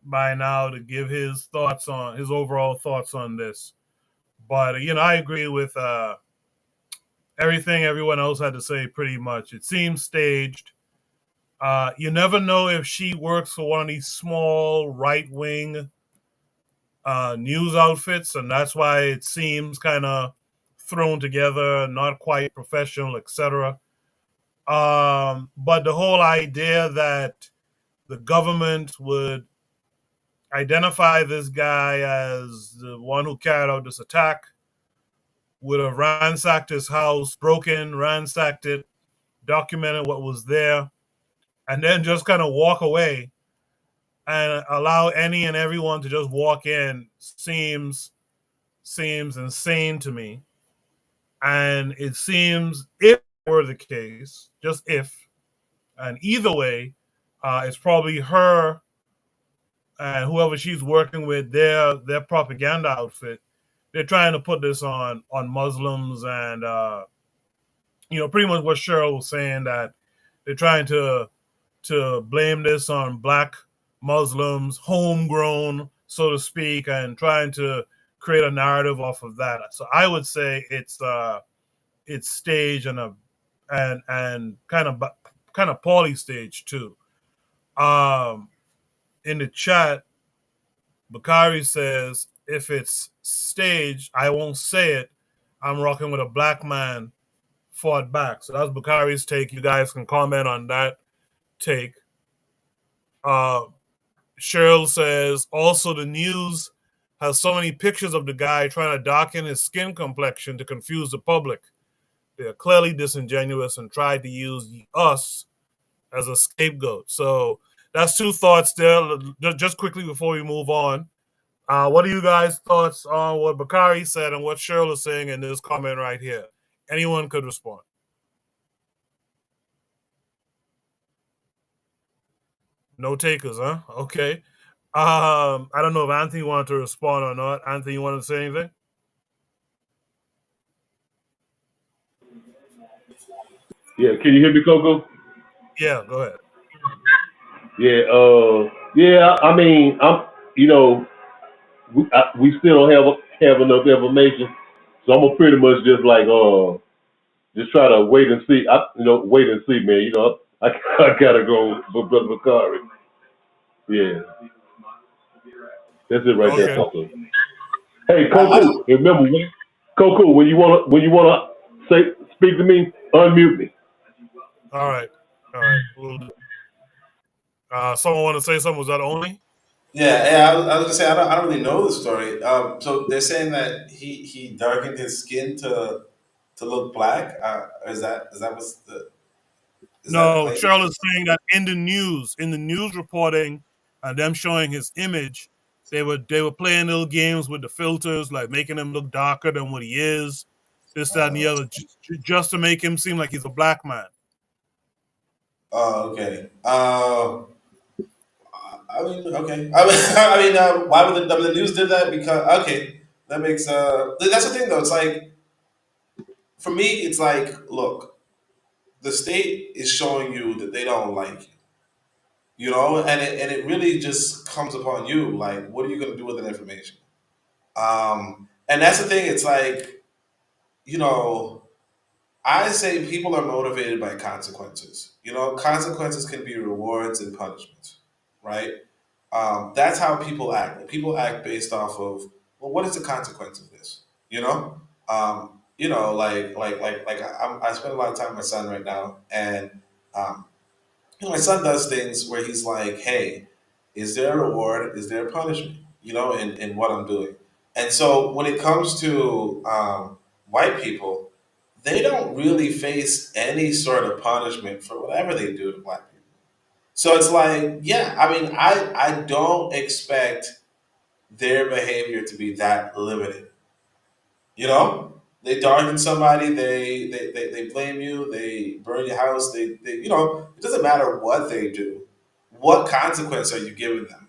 S1: by now to give his overall thoughts on this. But I agree with everything everyone else had to say. Pretty much, it seems staged. You never know if she works for one of these small right-wing news outfits, and that's why it seems kind of thrown together, not quite professional, etc. But the whole idea that the government would identify this guy as the one who carried out this attack, would have ransacked his house, ransacked it, documented what was there, and then just kind of walk away and allow any and everyone to just walk in seems insane to me. And it seems, if it were the case, just if, and either way, it's probably her and whoever she's working with, their propaganda outfit. They're trying to put this on Muslims, and pretty much what Cheryl was saying, that they're trying to blame this on Black Muslims, homegrown, so to speak, and trying to create a narrative off of that. So I would say it's staged and kind of poorly staged too. In the chat, Bakari says, if it's staged, I won't say it. I'm rocking with a Black man fought back. So that's Bakari's take. You guys can comment on that take. Cheryl says, also the news has so many pictures of the guy trying to darken his skin complexion to confuse the public. They are clearly disingenuous and tried to use us as a scapegoat. So that's two thoughts there. Just quickly before we move on, what are you guys' thoughts on what Bakari said and what Cheryl is saying in this comment right here? Anyone could respond. No takers, huh? Okay. I don't know if Anthony wanted to respond or not. Anthony, you want to say anything?
S21: Yeah, can you hear me, Coco?
S1: Yeah, go ahead.
S21: Yeah, I mean, we still don't have enough information, so I'm gonna pretty much just try to wait and see. Wait and see, man. I gotta go with Brother Bakari. Yeah, that's it right there, Coco. Hey, Coco, remember, Coco, when you wanna speak to me, unmute me.
S1: All right. Someone want to say something? Was that only?
S9: Yeah. I was gonna say I don't really know the story. So they're saying that he darkened his skin to look black. Is that what's the? Is that the
S1: No,
S9: claim?
S1: Cheryl is saying that in the news reporting, them showing his image, they were playing little games with the filters, like making him look darker than what he is, this, that, and the other, just to make him seem like he's a black man.
S9: Oh, okay. I mean, okay. I mean, why would the news did that? Because okay, that makes that's the thing though. It's like for me, it's like look, the state is showing you that they don't like you, and it really just comes upon you. Like, what are you going to do with that information? And that's the thing. It's like you know, I say people are motivated by consequences. Consequences can be rewards and punishments, right? That's how people act. People act based off of, well, what is the consequence of this? Like I spend a lot of time with my son right now, and my son does things where he's like, hey, is there a reward? Is there a punishment? In what I'm doing. And so when it comes to white people, they don't really face any sort of punishment for whatever they do to black people. So it's like, yeah, I mean, I don't expect their behavior to be that limited. You know, they darken somebody, they blame you, they burn your house, it doesn't matter what they do. What consequence are you giving them?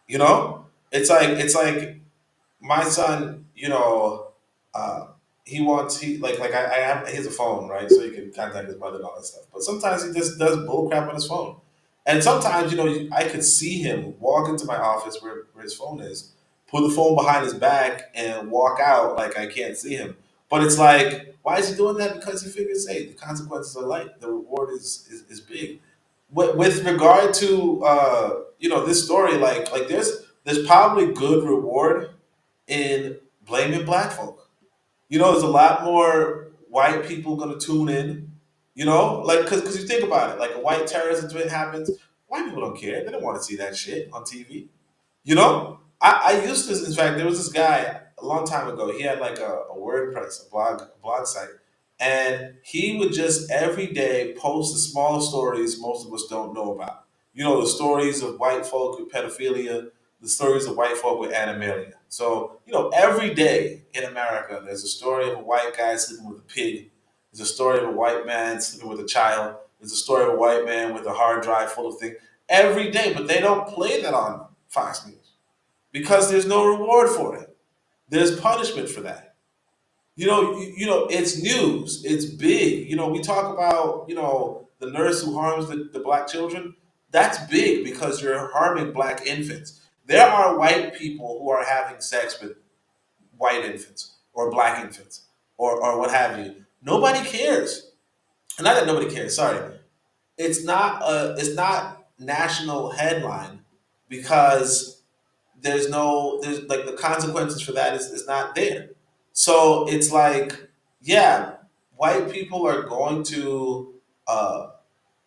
S9: You know, it's like my son, uh, I have he has a phone, right? So he can contact his mother and all that stuff. But sometimes he just does bull crap on his phone. And sometimes, I could see him walk into my office where his phone is, put the phone behind his back and walk out like I can't see him. But it's like, why is he doing that? Because he figures, hey, the consequences are light, the reward is big. With regard to this story, like there's probably good reward in blaming black folk. There's a lot more white people going to tune in. Like because you think about it, like a white terrorist incident happens, white people don't care. They don't want to see that shit on TV. I used to. In fact, there was this guy a long time ago. He had like a WordPress, a blog site, and he would just every day post the small stories most of us don't know about. The stories of white folk with pedophilia, the stories of white folk with animalia. So, every day in America, there's a story of a white guy sleeping with a pig. There's a story of a white man sleeping with a child. There's a story of a white man with a hard drive full of things. Every day, but they don't play that on Fox News because there's no reward for it. There's punishment for that. It's news. It's big. We talk about, the nurse who harms the black children. That's big because you're harming black infants. There are white people who are having sex with white infants or black infants or what have you. Nobody cares. Not that nobody cares. Sorry, it's not national headline because there's like the consequences for that is not there. So it's like, yeah, white people are going to uh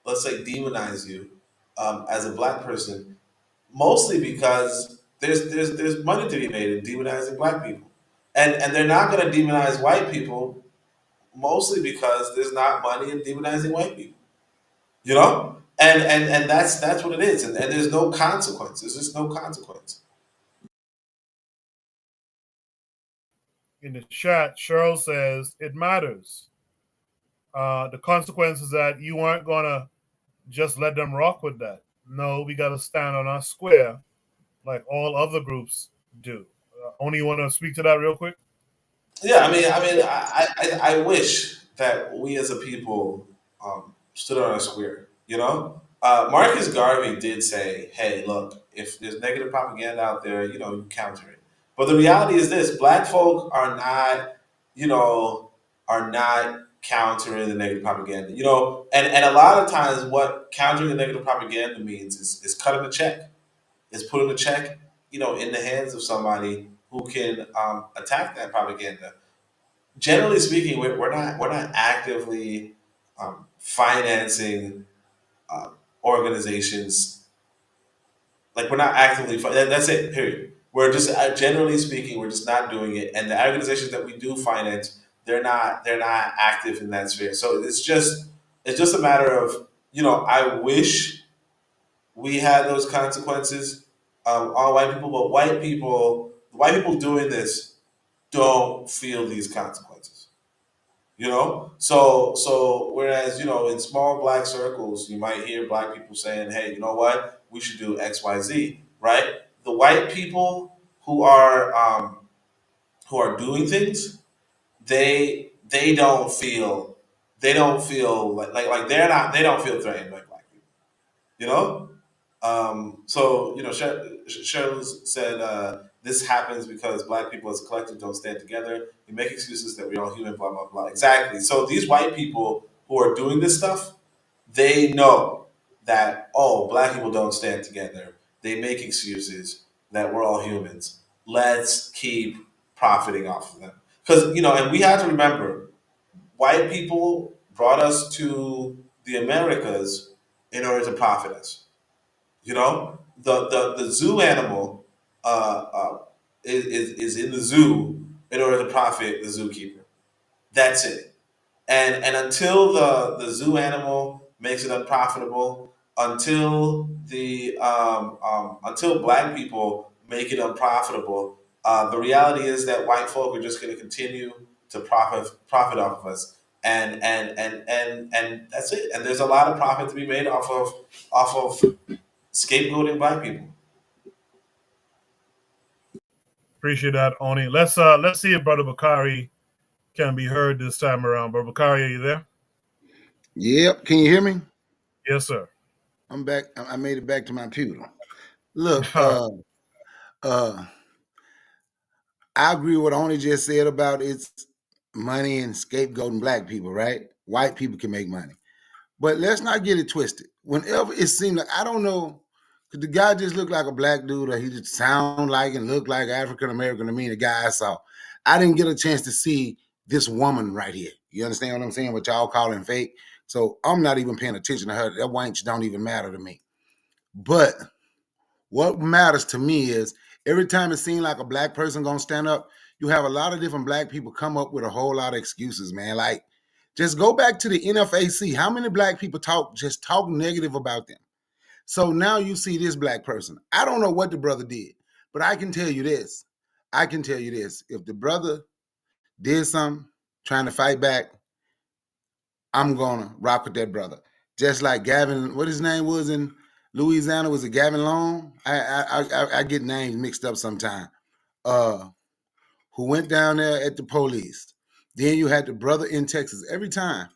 S9: let's say demonize you as a black person, mostly because there's money to be made in demonizing black people. And they're not going to demonize white people mostly because there's not money in demonizing white people. And that's what it is. And there's no consequence. There's just no consequence.
S1: In the chat, Cheryl says it matters. The consequence is that you aren't gonna just let them rock with that. No, we got to stand on our square like all other groups do. Only you want to speak to that real quick?
S9: Yeah, I wish that we as a people stood on a square. Marcus Garvey did say, "Hey, look, if there's negative propaganda out there, you counter it." But the reality is this: Black folk are not countering the negative propaganda. And a lot of times, what countering the negative propaganda means is cutting a check, is putting a check, in the hands of somebody who can attack that propaganda. Generally speaking, we're not actively financing organizations. Like we're not actively. That's it. Period. We're just generally speaking, we're just not doing it. And the organizations that we do finance, they're not active in that sphere. So it's just a matter of I wish we had those consequences on white people, but white people doing this don't feel these consequences. So whereas in small black circles you might hear black people saying, hey, you know what, we should do XYZ, right? The white people who are doing things, they don't feel like they don't feel threatened by black people. you know so Cheryl said this happens because black people as a collective don't stand together. We make excuses that we're all human, blah blah blah. Exactly. So these white people who are doing this stuff, they know that, oh, black people don't stand together. They make excuses that we're all humans. Let's keep profiting off of them. Because and we have to remember, white people brought us to the Americas in order to profit us. You know, the zoo animal is in the zoo in order to profit the zookeeper. That's it. And until the zoo animal makes it unprofitable, until black people make it unprofitable, the reality is that white folk are just going to continue to profit off of us, and that's it. And there's a lot of profit to be made off of scapegoating black people.
S1: Appreciate that, Oni. Let's see if Brother Bakari can be heard this time around. Brother Bakari, are you there?
S16: Yep. Can you hear me?
S1: Yes, sir.
S16: I'm back. I made it back to my computer. Look, I agree with what Oni just said about it's money and scapegoating black people, right? White people can make money. But let's not get it twisted. Whenever it seemed like, I don't know, because the guy just looked like a black dude or he just sound like and looked like African-American to me, the guy I saw. I didn't get a chance to see this woman right here. You understand what I'm saying? What y'all calling fake? So I'm not even paying attention to her. That wench don't even matter to me. But what matters to me is every time it seems like a black person gonna stand up, you have a lot of different black people come up with a whole lot of excuses, man. Like, just go back to the NFAC. How many black people talk negative about them? So now you see this black person. I don't know what the brother did, but I can tell you this. If the brother did something, trying to fight back, I'm gonna rock with that brother. Just like Gavin, what his name was in Louisiana, was it Gavin Long? I get names mixed up sometime. Who went down there at the police. Then you had the brother in Texas. Every time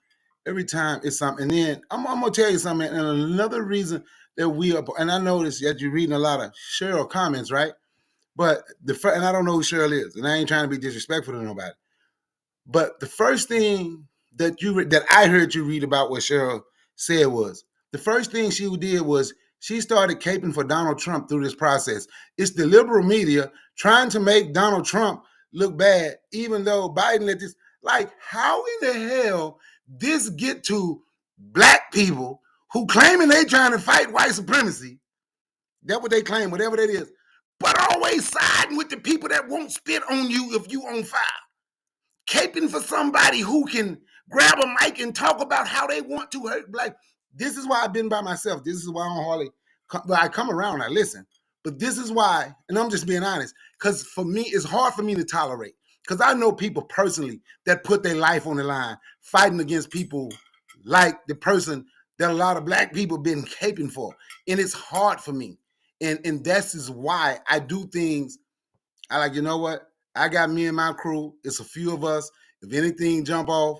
S16: it's something. And then I'm gonna tell you something. And another reason that we are, and I noticed that you're reading a lot of Cheryl comments, right? But and I don't know who Cheryl is, and I ain't trying to be disrespectful to nobody. But the first thing that I heard you read about what Cheryl said was the first thing she did was she started caping for Donald Trump through this process. It's the liberal media trying to make Donald Trump look bad, even though Biden let this. Like, how in the hell this get to black people who claiming they trying to fight white supremacy? That's what they claim, whatever that is. But always siding with the people that won't spit on you if you on fire. Caping for somebody who can grab a mic and talk about how they want to hurt black. This is why I've been by myself. This is why I don't hardly I come around, I listen. But this is why, and I'm just being honest, because for me, it's hard for me to tolerate. Because I know people personally that put their life on the line, fighting against people like the person that a lot of black people been caping for. And it's hard for me. And that's is why I do things. I like, you know what? I got me and my crew. It's a few of us. If anything jump off,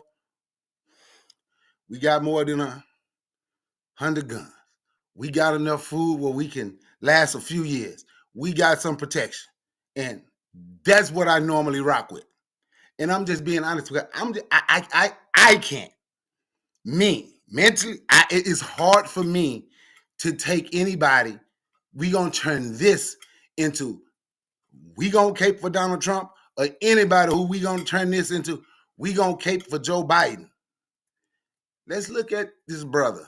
S16: we got more than 100 guns. We got enough food where we can last a few years. We got some protection. And that's what I normally rock with. And I'm just being honest because I can't. Me, mentally, it is hard for me to take anybody. We gonna turn this into, we gonna cape for Donald Trump, or anybody who we gonna turn this into, we gonna cape for Joe Biden. Let's look at this brother.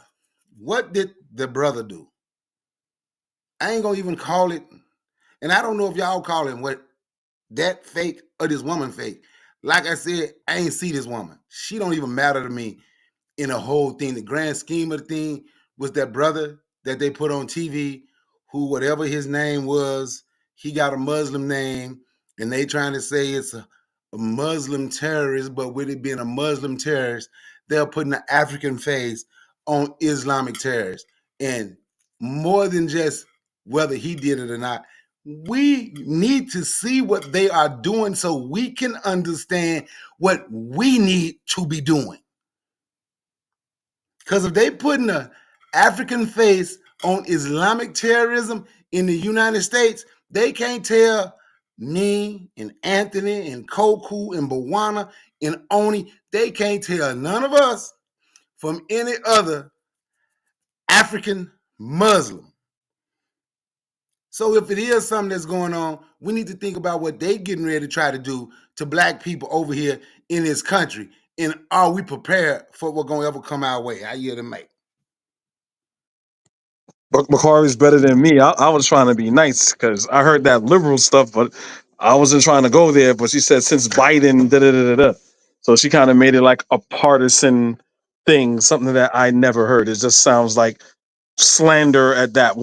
S16: What did the brother do? I ain't gonna even call it, and I don't know if y'all call him what, that fake or this woman fake. Like I said, I ain't see this woman. She don't even matter to me in the whole thing. The grand scheme of the thing was that brother that they put on TV, who whatever his name was, he got a Muslim name, and they trying to say it's a Muslim terrorist, but with it being a Muslim terrorist, they're putting an African face on Islamic terrorists. And more than just whether he did it or not, we need to see what they are doing so we can understand what we need to be doing. Because if they putting an African face on Islamic terrorism in the United States, they can't tell me and Anthony and Koku and Bawana and Oni, they can't tell none of us from any other African Muslim. So if it is something that's going on, we need to think about what they getting ready to try to do to black people over here in this country. And are we prepared for what's going to ever come our way? I yield to Mike.
S20: Bakari's better than me. I was trying to be nice because I heard that liberal stuff, but I wasn't trying to go there. But she said since Biden, da da da da da. So she kind of made it like a partisan thing, something that I never heard. It just sounds like slander at that,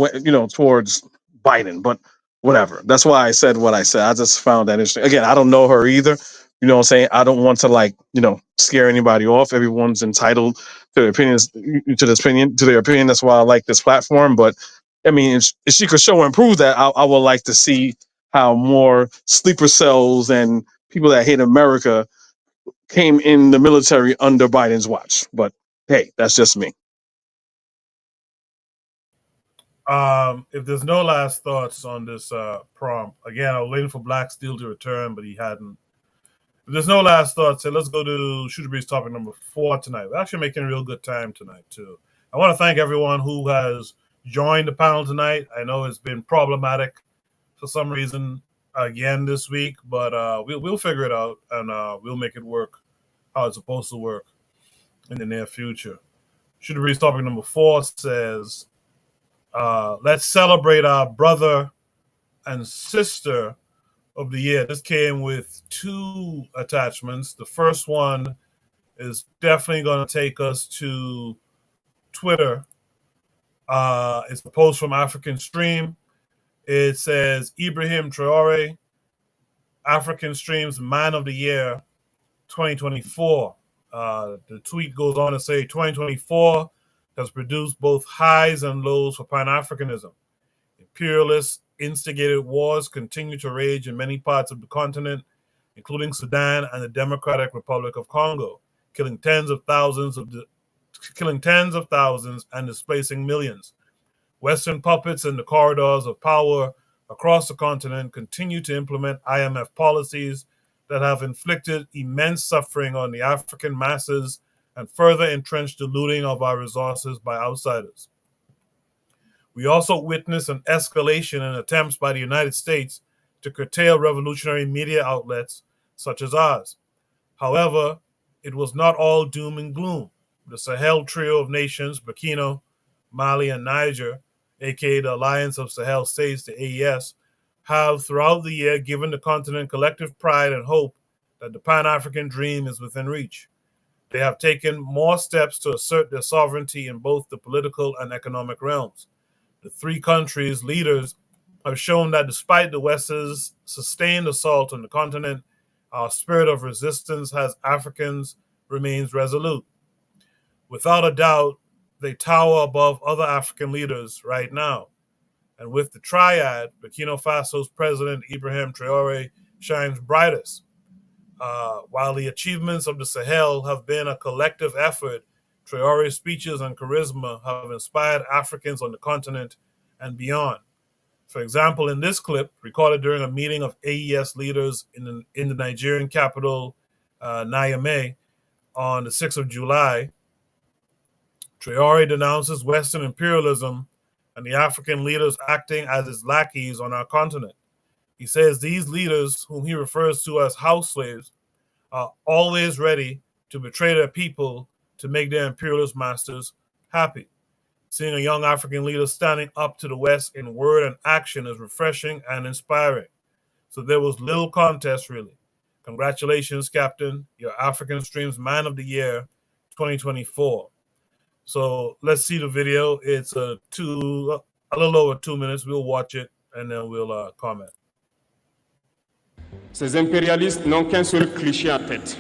S20: towards Biden. But whatever. That's why I said what I said. I just found that interesting. Again, I don't know her either. You know what I'm saying? I don't want to scare anybody off. Everyone's entitled to their opinions, to their opinion. That's why I like this platform. But I mean, if she could show and prove that, I would like to see how more sleeper cells and people that hate America came in the military under Biden's watch. But hey, that's just me.
S1: If there's no last thoughts on this prompt, again, I was waiting for Black Steel to return, but he hadn't. If there's no last thoughts, so let's go to Shooter Breeze topic number 4 tonight. We're actually making a real good time tonight, too. I want to thank everyone who has joined the panel tonight. I know it's been problematic for some reason again this week, but we'll figure it out, and we'll make it work how it's supposed to work in the near future. Shooter Breeze topic number 4 says, let's celebrate our brother and sister of the year. This came with 2 attachments. The first one is definitely going to take us to Twitter. It's a post from African Stream. It says, Ibrahim Traore, African Stream's Man of the Year 2024. The tweet goes on to say, 2024 has produced both highs and lows for Pan-Africanism. Imperialist instigated wars continue to rage in many parts of the continent, including Sudan and the Democratic Republic of Congo, killing tens of thousands and displacing millions. Western puppets in the corridors of power across the continent continue to implement IMF policies that have inflicted immense suffering on the African masses and further entrenched the looting of our resources by outsiders. We also witness an escalation in attempts by the United States to curtail revolutionary media outlets such as ours. However, it was not all doom and gloom. The Sahel trio of nations, Burkina, Mali, and Niger, aka the Alliance of Sahel States, the AES, have throughout the year given the continent collective pride and hope that the Pan-African dream is within reach. They have taken more steps to assert their sovereignty in both the political and economic realms. The 3 countries' leaders have shown that despite the West's sustained assault on the continent, our spirit of resistance as Africans remains resolute. Without a doubt, they tower above other African leaders right now. And with the triad, Burkina Faso's president, Ibrahim Traore, shines brightest. While the achievements of the Sahel have been a collective effort, Traore's speeches and charisma have inspired Africans on the continent and beyond. For example, in this clip, recorded during a meeting of AES leaders in the Nigerian capital, Niamey, on the 6th of July, Traore denounces Western imperialism and the African leaders acting as its lackeys on our continent. He says these leaders, whom he refers to as house slaves, are always ready to betray their people to make their imperialist masters happy. Seeing a young African leader standing up to the West in word and action is refreshing and inspiring. So there was little contest, really. Congratulations, Captain. You're African Stream's Man of the Year 2024. So let's see the video. It's a little over 2 minutes. We'll watch it and then we'll comment.
S4: Ces impérialistes n'ont qu'un seul cliché en tête.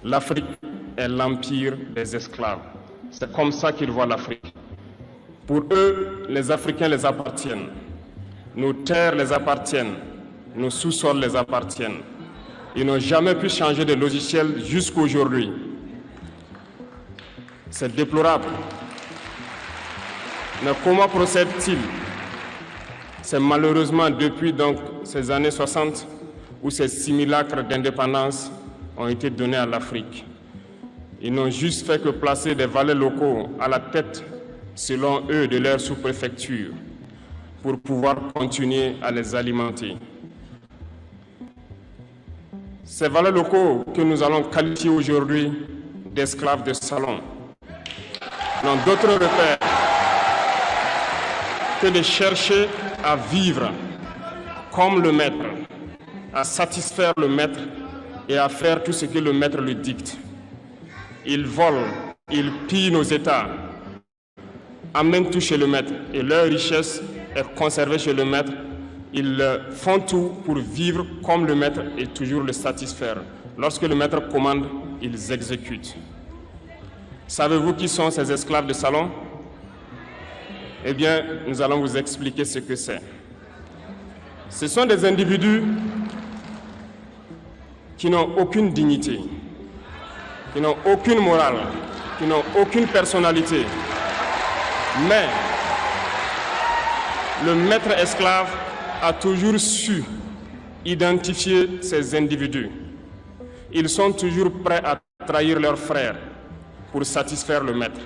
S4: L'Afrique est l'empire des esclaves. C'est comme ça qu'ils voient l'Afrique. Pour eux, les Africains les appartiennent. Nos terres les appartiennent. Nos sous-sols les appartiennent. Ils n'ont jamais pu changer de logiciel jusqu'aujourd'hui. C'est déplorable. Mais comment procèdent-ils? C'est malheureusement depuis donc ces années 60 où ces simulacres d'indépendance ont été donnés à l'Afrique. Ils n'ont juste fait que placer des valets locaux à la tête, selon eux, de leur sous-préfecture pour pouvoir continuer à les alimenter. Ces valets locaux que nous allons qualifier aujourd'hui d'esclaves de salon n'ont d'autre repère que de chercher à vivre comme le maître, à satisfaire le maître et à faire tout ce que le maître lui dicte. Ils volent, ils pillent nos États, amènent tout chez le maître et leur richesse est conservée chez le maître. Ils font tout pour vivre comme le maître et toujours le satisfaire. Lorsque le maître commande, ils exécutent. Savez-vous qui sont ces esclaves de salon? Eh bien, nous allons vous expliquer ce que c'est. Ce sont des individus qui n'ont aucune dignité, qui n'ont aucune morale, qui n'ont aucune personnalité. Mais le maître esclave a toujours su identifier ces individus. Ils sont toujours prêts à trahir leurs frères pour satisfaire le maître.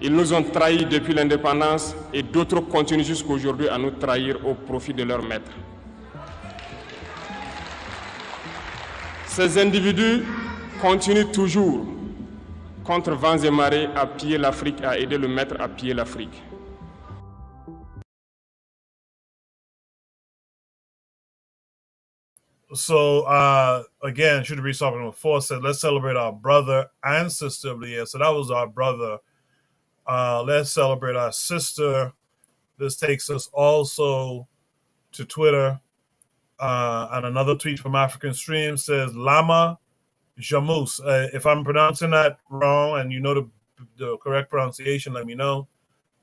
S4: Ils nous ont trahis depuis l'indépendance et d'autres continuent jusqu'aujourd'hui à nous trahir au profit de leur maître. Ces individus continuent toujours, contre vents et marées, à piller l'Afrique, à aider le maître à piller l'Afrique.
S1: So again, should be something before said, let's celebrate our brother and sister of the year. So that was our brother. Let's celebrate our sister. This takes us also to Twitter. And another tweet from African Stream says, Lama Jamus. If I'm pronouncing that wrong and you know the correct pronunciation, let me know.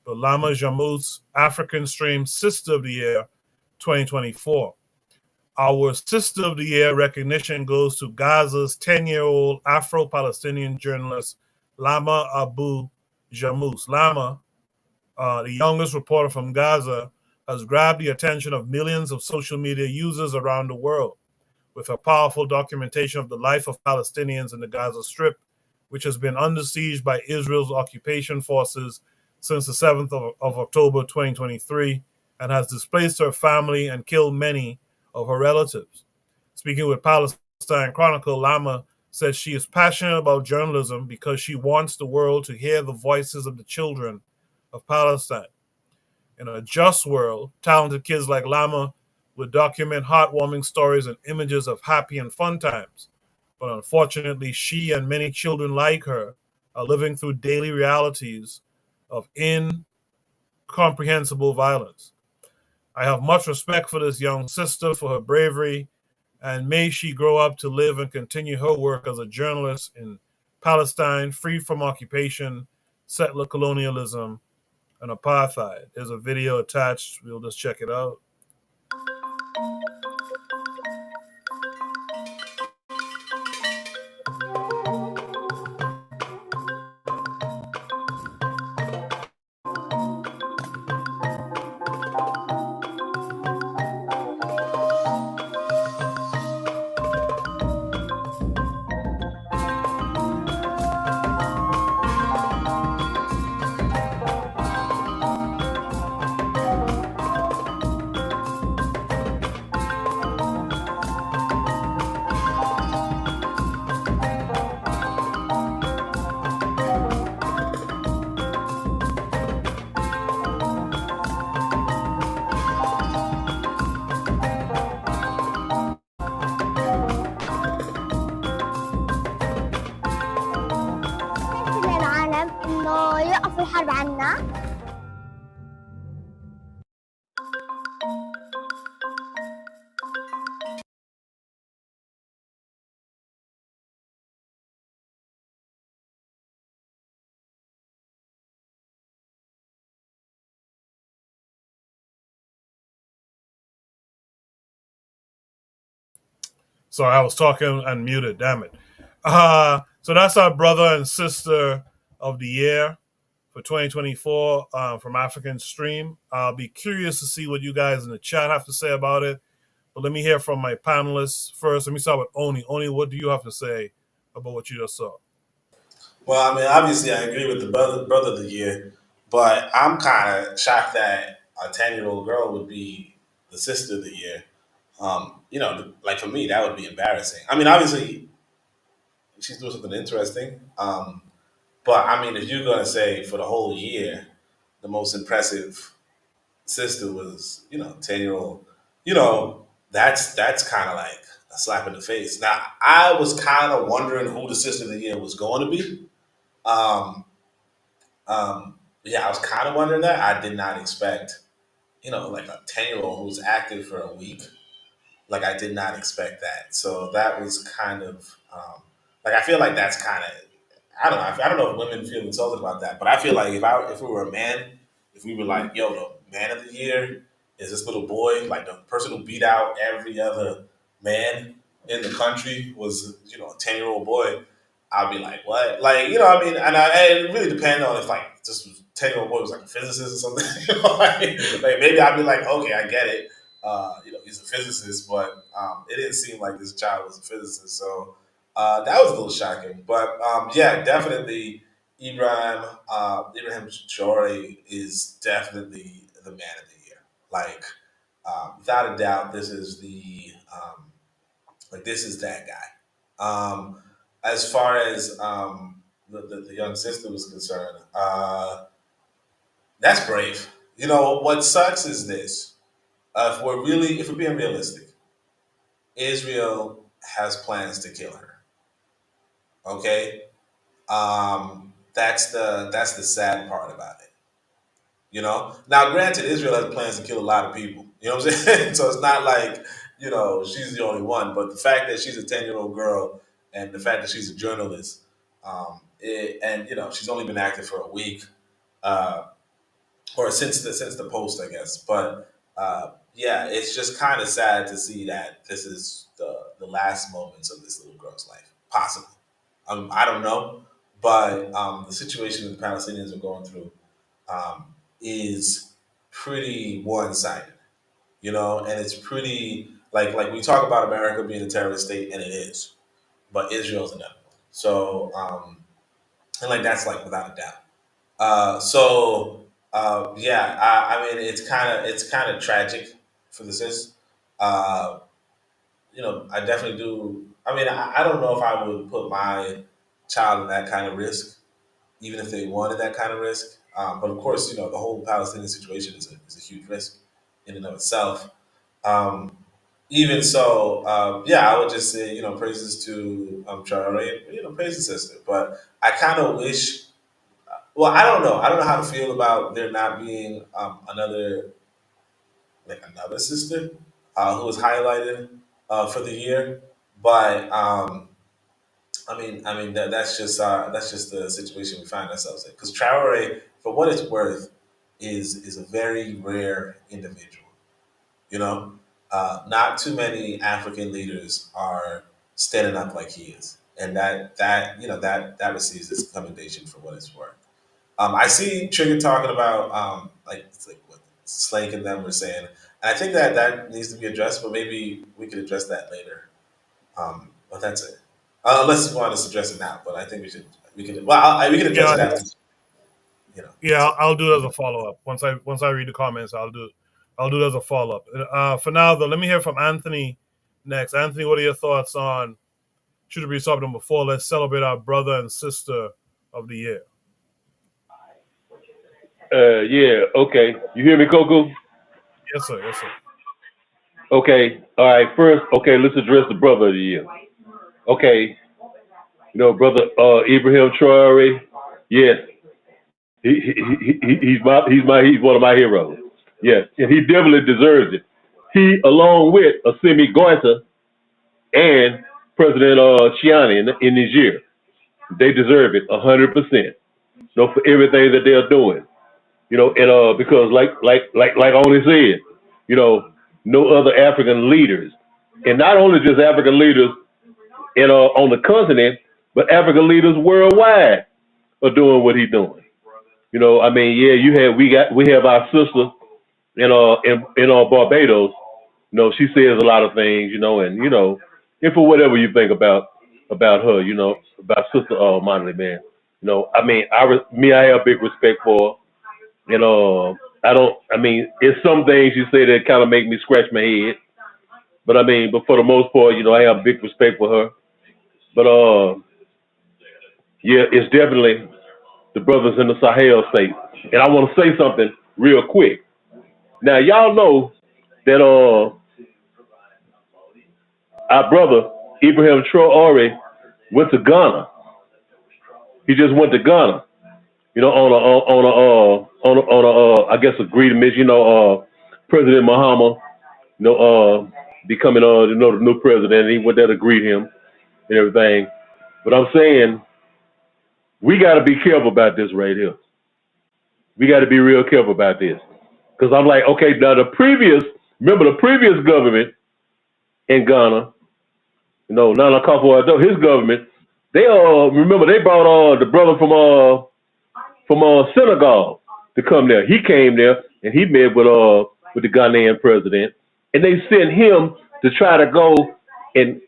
S1: But Lama Jamus, African Stream Sister of the Year 2024. Our Sister of the Year recognition goes to Gaza's 10-year-old Afro-Palestinian journalist, Lama Abu Jamus. Lama, the youngest reporter from Gaza, has grabbed the attention of millions of social media users around the world with her powerful documentation of the life of Palestinians in the Gaza Strip, which has been under siege by Israel's occupation forces since the 7th of October 2023 and has displaced her family and killed many of her relatives. Speaking with Palestine Chronicle, Lama says she is passionate about journalism because she wants the world to hear the voices of the children of Palestine. In a just world, talented kids like Lama would document heartwarming stories and images of happy and fun times. But unfortunately, she and many children like her are living through daily realities of incomprehensible violence. I have much respect for this young sister, for her bravery, and may she grow up to live and continue her work as a journalist in Palestine, free from occupation, settler colonialism, and apartheid. There's a video attached. We'll just check it out.
S7: الحرب عنا.
S1: Sorry, I was talking unmuted. Damn it. So that's our brother and sister of the year for 2024 from African Stream. I'll be curious to see what you guys in the chat have to say about it. But let me hear from my panelists first. Let me start with Oni. Oni, what do you have to say about what you just saw?
S9: Well, I mean, obviously, I agree with the brother of the year, but I'm kind of shocked that a 10-year-old girl would be the sister of the year. You know, like for me, that would be embarrassing. I mean, obviously, she's doing something interesting. But I mean, if you're gonna say for the whole year, the most impressive sister was, 10-year-old. You know, that's kind of like a slap in the face. Now, I was kind of wondering who the sister of the year was going to be. Um, yeah, I was kind of wondering that. I did not expect, like a 10-year-old who's active for a week. Like I did not expect that. So that was kind of like I feel like that's kind of I don't know if women feel insulted about that, but I feel like if we were a man, if we were like, yo, the man of the year is this little boy, like the person who beat out every other man in the country was, a 10-year-old boy, I'd be like, what? Like, I mean, and it really depends on if like this was 10-year-old boy was like a physicist or something. Like maybe I'd be like, okay, I get it. He's a physicist, but it didn't seem like this child was a physicist. So that was a little shocking. But yeah, definitely Ibrahim Traore is definitely the man of the year. Like without a doubt, this is this is that guy. As far as the young sister was concerned, that's brave. What sucks is this. If we're being realistic, Israel has plans to kill her. Okay, that's the sad part about it. Now granted, Israel has plans to kill a lot of people. You know what I'm saying? So it's not like she's the only one. But the fact that she's a 10-year-old girl and the fact that she's a journalist, and she's only been active for a week, or since the post, I guess. But yeah, it's just kind of sad to see that this is the last moments of this little girl's life, possibly. I don't know, but the situation that the Palestinians are going through is pretty one-sided, and it's pretty like we talk about America being a terrorist state, and it is, but Israel's another one. So and like that's like without a doubt. Yeah, I mean it's kind of tragic for the sis. Uh, I definitely do. I mean, I don't know if I would put my child in that kind of risk, even if they wanted that kind of risk. But of course, the whole Palestinian situation is a huge risk in and of itself. Um, Even so, yeah, I would just say, praises to Traore, praise the sister. But I kind of wish. Well, I don't know. I don't know how to feel about there not being another sister who was highlighted for the year. But I mean that's just the situation we find ourselves in. Because Traore, for what it's worth, is a very rare individual. You know, not too many African leaders are standing up like he is, and that receives its commendation for what it's worth. I see Trigger talking about it's like what Slank and them were saying, and I think that needs to be addressed, but maybe we could address that later. But that's it. Unless you want us to address it now, but I think we can. Well, we can address
S1: Yeah,
S9: it after.
S1: yeah, I'll do it as a follow up. Once I read the comments, I'll do it as a follow up. For now, though, let me hear from Anthony next. Anthony, what are your thoughts on should it be something number 4? Let's celebrate our brother and sister of the year.
S21: Yeah, okay. You hear me, Coco?
S1: Yes, sir. Yes, sir.
S21: Okay. All right. First, okay, let's address the brother of the year. Okay. Brother Ibrahim Traore. Yes. He's one of my heroes. Yes. And he definitely deserves it. He, along with Assimi Goita and President Chiani in Niger, they deserve it 100%. For everything that they're doing. And because like Oni said, no other African leaders, and not only just African leaders on the continent, but African leaders worldwide are doing what he's doing. I mean, yeah, we have our sister in Barbados. She says a lot of things, and for whatever you think about her, about Sister Monley, man. I mean, I have big respect for her. I mean, it's some things you say that kind of make me scratch my head. But I mean, but for the most part, I have big respect for her. But yeah, it's definitely the brothers in the Sahel states. And I want to say something real quick. Now, y'all know that our brother Ibrahim Traore went to Ghana. He just went to Ghana, you know, on a I guess agreement, you know, President Mahama, you know, becoming you know, the new president. And he went there to greet him and everything. But I'm saying we got to be careful about this right here. We got to be real careful about this, because I'm like, okay, now remember the previous government in Ghana, you know, Nana Akufo-Addo, his government, they remember they brought the brother from Senegal to come there. He came there and he met with the Ghanaian president, and they sent him to try to go and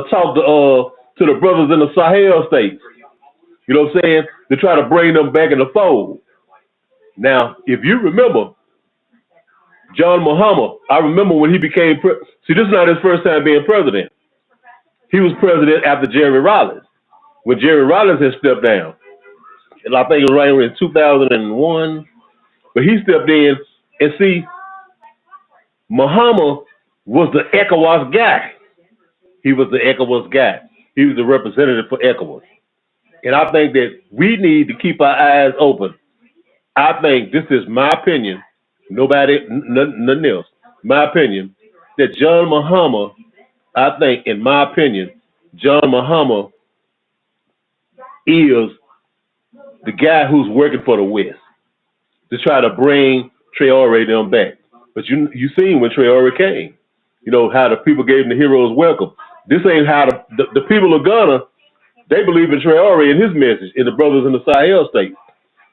S21: talk to the brothers in the Sahel states. You know what I'm saying? To try to bring them back in the fold. Now, if you remember, John Mahama, I remember when he became see, this is not his first time being president. He was president after Jerry Rawlings, when Jerry Rawlings had stepped down. And I think it was right in 2001. But he stepped in, and see, Mahama was the ECOWAS guy. He was the ECOWAS guy. He was the representative for ECOWAS. And I think that we need to keep our eyes open. I think, this is my opinion, nothing else, my opinion, that John Mahama, I think, in my opinion, John Mahama is the guy who's working for the West to try to bring Traore them back. But you seen when Traore came, you know, how the people gave him the hero's welcome. This ain't how the people of Ghana, they believe in Traore and his message, in the brothers in the Sahel states.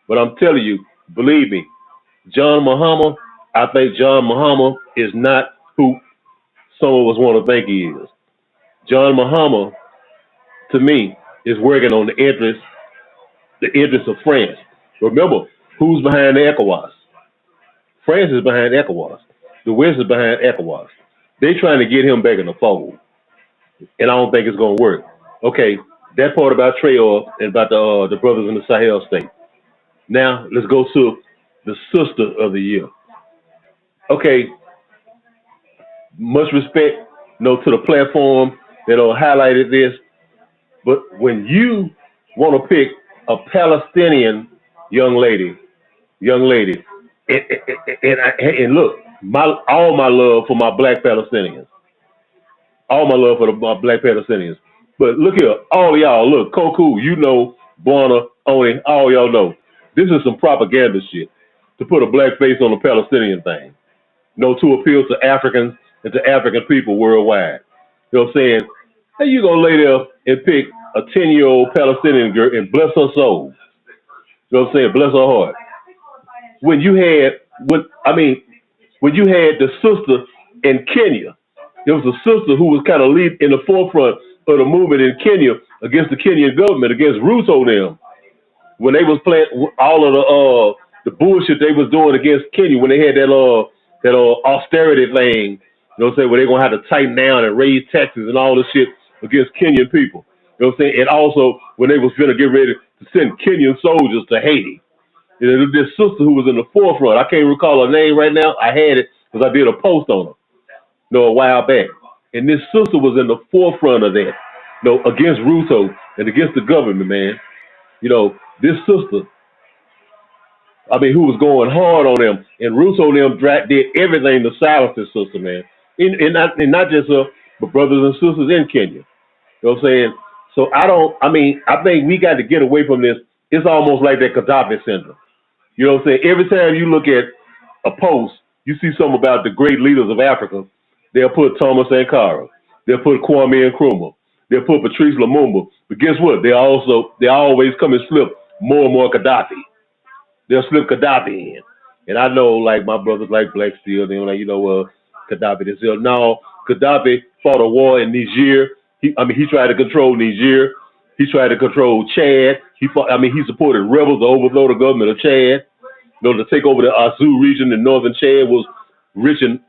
S21: But I'm telling you, believe me, John Mahama, I think John Mahama is not who some of us want to think he is. John Mahama, to me, is working on the interests of France. Remember, who's behind the ECOWAS? France is behind ECOWAS. The West is behind ECOWAS. They're trying to get him back in the fold, and I don't think it's going to work. Okay, that part about Traore and about the brothers in the Sahel state. Now, let's go to the sister of the year. Okay, much respect, you know, to the platform that highlighted this, but when you want to pick a Palestinian young lady, and look, all my love for my black Palestinians, all my love for my black Palestinians. But look here, all y'all, look, Koku, you know, Buana, Oni, all y'all know, this is some propaganda shit to put a black face on the Palestinian thing. You know, to appeal to Africans and to African people worldwide. You know what I'm saying? How you gonna lay there and pick a 10-year-old Palestinian girl and bless her soul? You know what I'm saying? Bless her heart. When you had the sister in Kenya, there was a sister who was kind of lead in the forefront of the movement in Kenya against the Kenyan government, against Ruto them, when they was playing all of the bullshit they was doing against Kenya, when they had that austerity thing, you know what I'm saying, where they're gonna have to tighten down and raise taxes and all this shit against Kenyan people. You know what I'm saying? And also when they was gonna get ready to send Kenyan soldiers to Haiti. You know, this sister who was in the forefront, I can't recall her name right now. I had it because I did a post on her, you know, a while back. And this sister was in the forefront of that, you know, against Ruto and against the government, man. You know, this sister, I mean, who was going hard on them, and Russo and them did everything to silence this sister, man. And not just her, but brothers and sisters in Kenya. You know what I'm saying? So I think we got to get away from this. It's almost like that Gaddafi syndrome. You know what I'm saying? Every time you look at a post, you see something about the great leaders of Africa, they'll put Thomas Sankara, they'll put Kwame Nkrumah, they'll put Patrice Lumumba. But guess what? They always come and slip more and more Gaddafi. They'll slip Gaddafi in. And I know, like, my brothers like Black Steel, they're like, you know, Gaddafi this here. No, Gaddafi fought a war in Niger. He tried to control Niger. He tried to control Chad. He supported rebels to overthrow the government of Chad. You know, to take over the Azu region in northern Chad was rich in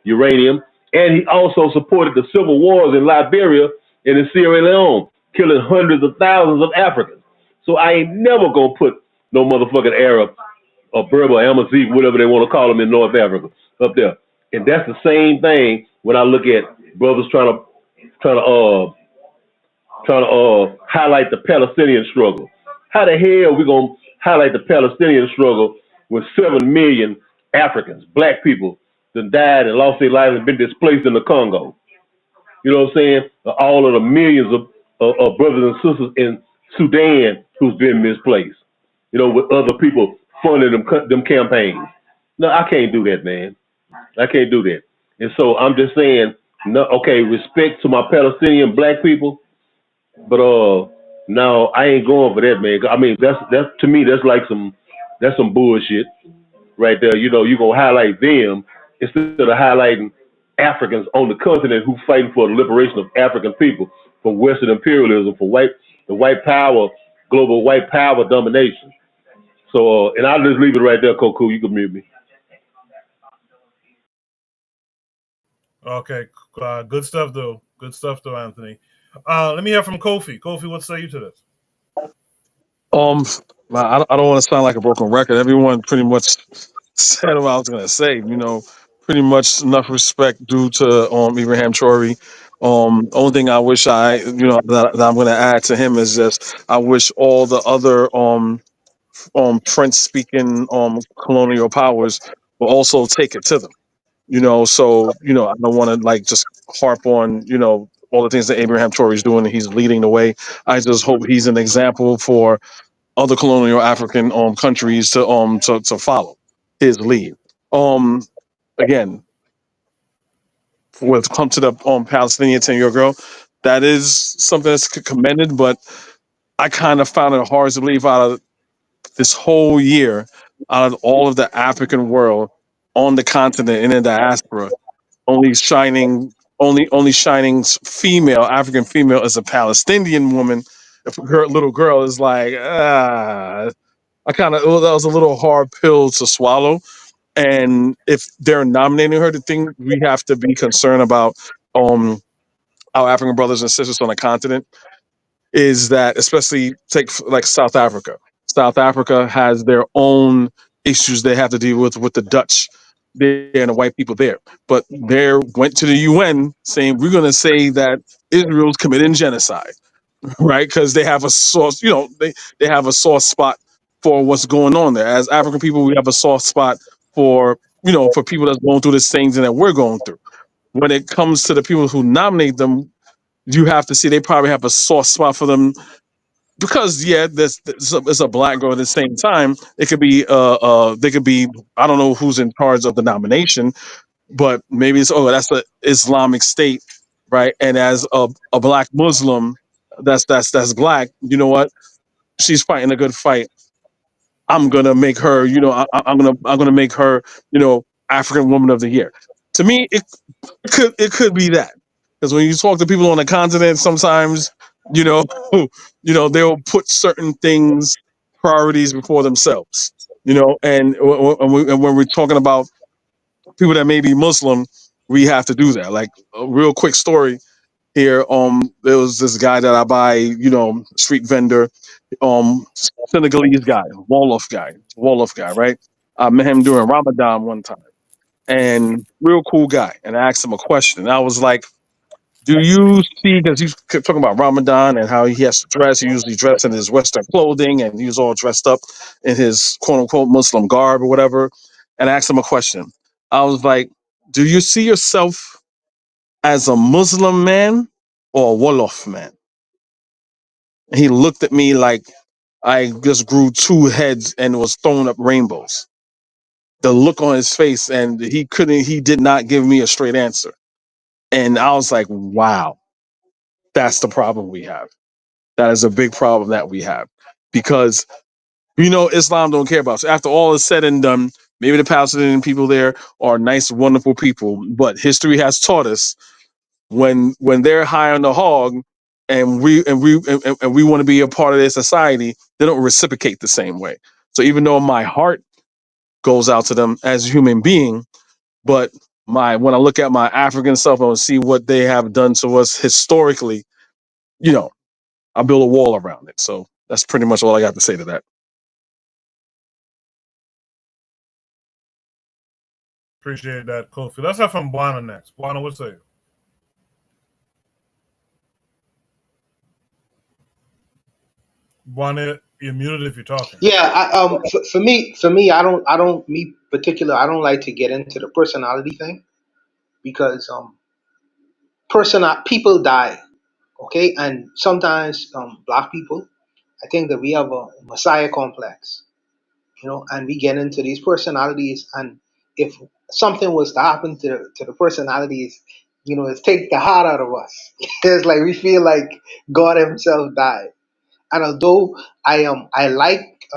S21: uranium. And he also supported the civil wars in Liberia and in Sierra Leone, killing hundreds of thousands of Africans. So I ain't never gonna put no motherfucking Arab or Berber, Amazigh, whatever they want to call them in North Africa, up there. And that's the same thing when I look at brothers trying to highlight the Palestinian struggle. How the hell we gonna highlight the Palestinian struggle when 7 million Africans, black people, that died and lost their lives and been displaced in the Congo? You know what I'm saying? All of the millions of brothers and sisters in Sudan who's been misplaced. You know, with other people funding them campaigns. No, I can't do that, man. I can't do that. And so I'm just saying, no, okay, respect to my Palestinian black people, but no, I ain't going for that, man. I mean, that's to me, that's some bullshit right there. You know, you gonna highlight them instead of highlighting Africans on the continent who fighting for the liberation of African people from Western imperialism, for the white power, global white power domination. So, and I'll just leave it right there, Koku. You can mute me.
S1: Okay, good stuff though. Good stuff though, Anthony. Let me hear from Kofi. Kofi, what say you to this?
S20: I don't want to sound like a broken record. Everyone pretty much said what I was gonna say. You know, pretty much enough respect due to Ibrahim Traore. Only thing I wish that I'm gonna add to him is just I wish all the other French speaking colonial powers will also take it to them. You know, so I don't want to like just harp on all the things that Abraham Traore is doing. He's leading the way. I just hope he's an example for other colonial African countries to follow his lead. Um Again, with come to the Palestinian 10-year girl, that is something that's commended, but I kind of found it hard to believe out of this whole year, out of all of the African world on the continent and in the diaspora, only shining female, African female is a Palestinian woman. If a little girl is like, that was a little hard pill to swallow. And if they're nominating her, the thing we have to be concerned about, our African brothers and sisters on the continent, is that especially take like South Africa. South Africa has their own issues they have to deal with the Dutch there and the white people there. But they went to the UN saying we're going to say that Israel's committing genocide, right? Because they have a source, they have a soft spot for what's going on there. As African people, we have a soft spot for for people that's going through the same thing that we're going through. When it comes to the people who nominate them, you have to see they probably have a soft spot for them because it's a black girl. At the same time, it could be they could be, I don't know who's in charge of the nomination, but maybe it's that's the Islamic State, right? And as a black Muslim, that's black. You know what? She's fighting a good fight. I'm gonna make her. I'm gonna make her. African Woman of the Year. To me, it could be that, because when you talk to people on the continent, sometimes you know they'll put certain things priorities before themselves. And when we're talking about people that may be Muslim, we have to do that. Like a real quick story here. There was this guy that I buy, street vendor, Senegalese guy, Wolof guy, right? I met him during Ramadan one time, and real cool guy. And I asked him a question. I was like, do you see, because he's talking about Ramadan and how he has to dress. He usually dressed in his Western clothing and he was all dressed up in his quote unquote Muslim garb or whatever. And I asked him a question. I was like, do you see yourself as a Muslim man or a Wolof man? And he looked at me like I just grew two heads and was throwing up rainbows. The look on his face, and he did not give me a straight answer. And I was like, wow, that's the problem we have. That is a big problem that we have, because Islam don't care about us. After all is said and done, maybe the Palestinian people there are nice, wonderful people, but history has taught us when they're high on the hog, and we want to be a part of their society, they don't reciprocate the same way. So even though my heart goes out to them as a human being, but when I look at my African self and see what they have done to us historically, I build a wall around it. So that's pretty much all I got to say to that.
S1: Appreciate that, Kofi. Let's have from Buana next. Buana, what's say? Buana, you're muted if you're talking.
S13: Yeah, for me, I don't, me particular, I don't like to get into the personality thing because people die, okay, and sometimes black people, I think that we have a messiah complex, and we get into these personalities, and if something was to happen to the personalities, it's take the heart out of us. It's like we feel like God Himself died. And although I like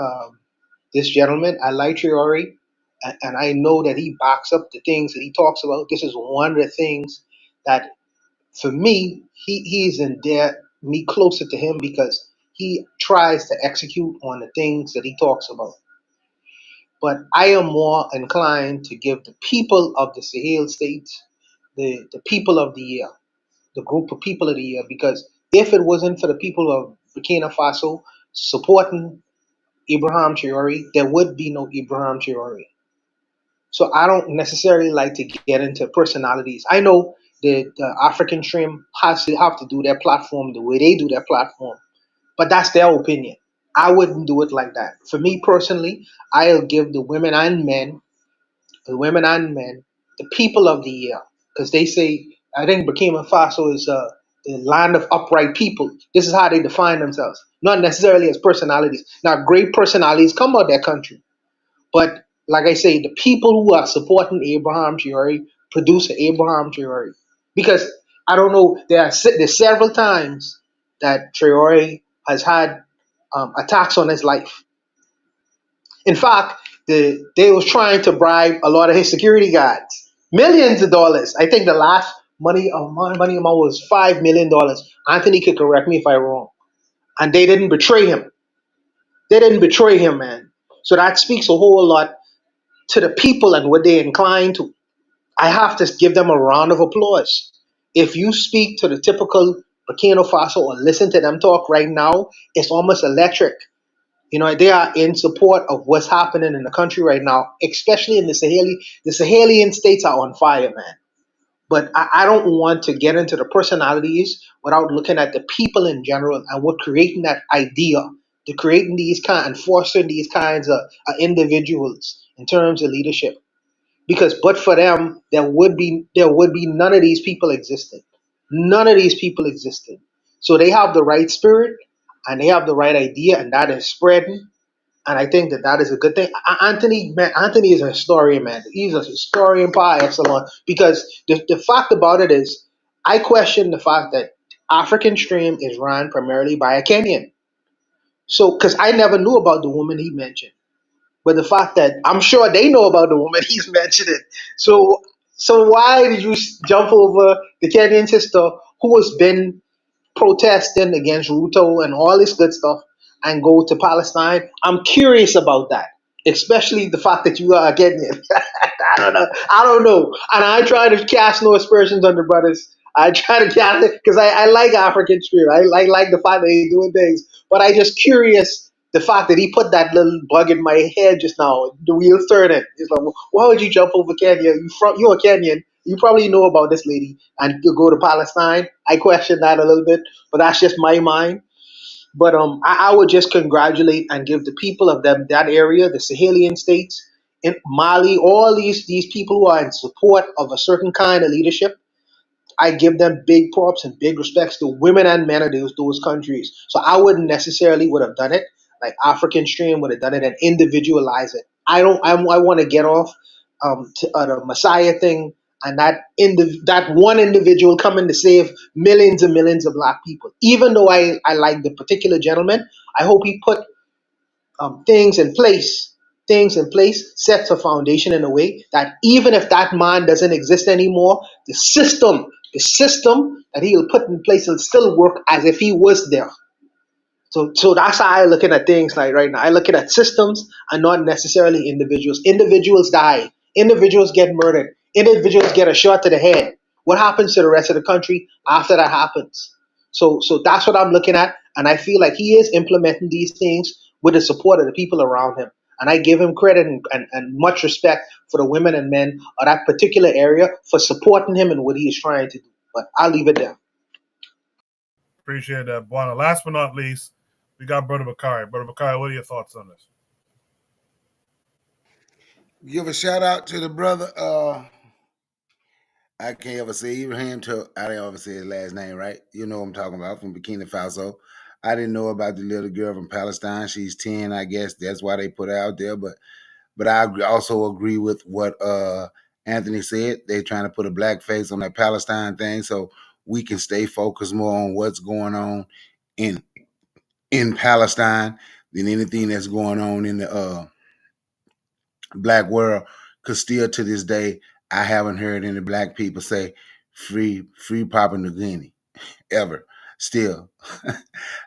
S13: this gentleman, I like Triori, and I know that he backs up the things that he talks about. This is one of the things that, for me, he's in there, me closer to him because he tries to execute on the things that he talks about. But I am more inclined to give the people of the Sahel states the people of the year, the group of people of the year, because if it wasn't for the people of Burkina Faso supporting Ibrahim Traore, there would be no Ibrahim Traore. So I don't necessarily like to get into personalities. I know that the African Stream has to have to do their platform the way they do their platform, but that's their opinion. I wouldn't do it like that. For me personally, I'll give the women and men, the people of the year, because they say, I think Burkina Faso is the land of upright people. This is how they define themselves, not necessarily as personalities. Now, great personalities come out of their country, but like I say, the people who are supporting Abraham Traore produce Abraham Traore. Because I don't know, there's several times that Traore has had attacks on his life. In fact, they was trying to bribe a lot of his security guards, millions of dollars. I think the last money amount was $5 million. Anthony could correct me if I'm wrong. And they didn't betray him. They didn't betray him, man. So that speaks a whole lot to the people and what they're inclined to. I have to give them a round of applause. If you speak to the typical Burkina Faso or listen to them talk right now, it's almost electric. They are in support of what's happening in the country right now, especially in the Saheli. The Sahelian states are on fire, man. But I don't want to get into the personalities without looking at the people in general and what creating that idea, to creating these kind and fostering these kinds of individuals in terms of leadership. Because but for them, there would be none of these people existed. None of these people existed. So they have the right spirit and they have the right idea, and that is spreading. And I think that is a good thing. Anthony is a historian, man. He's a historian par excellence. Because the fact about it is, I question the fact that African Stream is run primarily by a Kenyan. So, because I never knew about the woman he mentioned. But the fact that I'm sure they know about the woman he's mentioning. So why did you jump over the Kenyan sister who has been protesting against Ruto and all this good stuff and go to Palestine? I'm curious about that, especially the fact that you are a Kenyan. I don't know. And I try to cast no aspersions on the brothers. I try to cast it because I like African spirit. I like the fact that he's doing things. But I just curious the fact that he put that little bug in my head just now. The wheels turning. It's like, why would you jump over Kenya? You're a Kenyan. You probably know about this lady and you go to Palestine. I question that a little bit, but that's just my mind. But I would just congratulate and give the people of that area, the Sahelian states, in Mali, all these people who are in support of a certain kind of leadership. I give them big props and big respects to women and men of those countries. So I wouldn't necessarily would have done it like African Stream would have done it and individualize it. I want to get off to the Messiah thing and that one individual coming to save millions and millions of black people. Even though I like the particular gentleman, I hope he put things in place, sets a foundation in a way that even if that man doesn't exist anymore, the system that he'll put in place will still work as if he was there. So that's how I looking at things like right now. I looking at systems and not necessarily individuals. Individuals die. Individuals get murdered. Individuals get a shot to the head. What happens to the rest of the country after that happens? So that's what I'm looking at, and I feel like he is implementing these things with the support of the people around him. And I give him credit and much respect for the women and men of that particular area for supporting him and what he is trying to do. But I'll leave it there.
S1: Appreciate that, Buana. Last but not least, we got Brother Bakari. Brother Bakari, what are your thoughts on this?
S16: Give a shout out to the brother. I can't ever say Ibrahim till I didn't ever say his last name right. You know what I'm talking about, from Burkina Faso. I didn't know about the little girl from Palestine. She's 10, I guess. That's why they put her out there. But I also agree with what Anthony said. They're trying to put a black face on that Palestine thing so we can stay focused more on what's going on in Palestine than anything that's going on in the black world. Because still to this day, I haven't heard any black people say free Papua New Guinea ever. Still,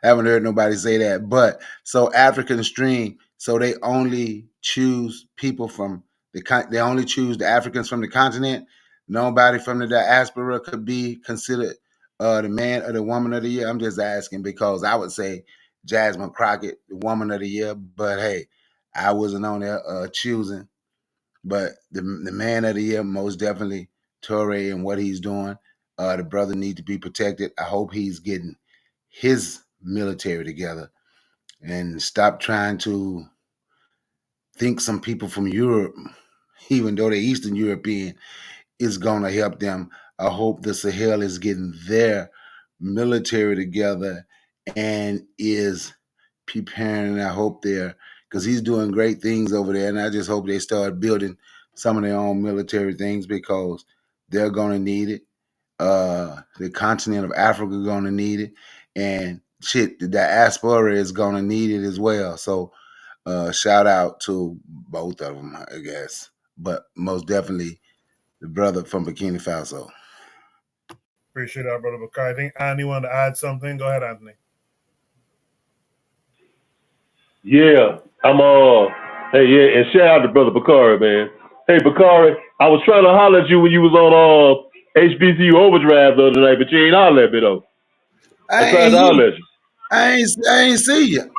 S16: haven't heard nobody say that. But so African Stream, so they only choose people from they only choose the Africans from the continent. Nobody from the diaspora could be considered the man or the woman of the year. I'm just asking because I would say Jasmine Crockett, the woman of the year. But hey, I wasn't on there choosing. But the man of the year, most definitely Toure and what he's doing. The brother need to be protected. I hope he's getting his military together and stop trying to think some people from Europe, even though they're Eastern European, is going to help them. I hope the Sahel is getting their military together and is preparing. I hope because he's doing great things over there, and I just hope they start building some of their own military things because they're going to need it. The continent of Africa is going to need it, and the diaspora is going to need it as well. So shout out to both of them, I guess, but most definitely the brother from Burkina Faso.
S1: Appreciate that, Brother Bakari. I think Anthony wanted to add something. Go ahead, Anthony.
S21: Yeah, and shout out to Brother Bakari, man. Hey, Bakari, I was trying to holler at you when you was on HBCU Overdrive the other night, but you ain't holler at me though. I tried to holler at you.
S16: I ain't see you.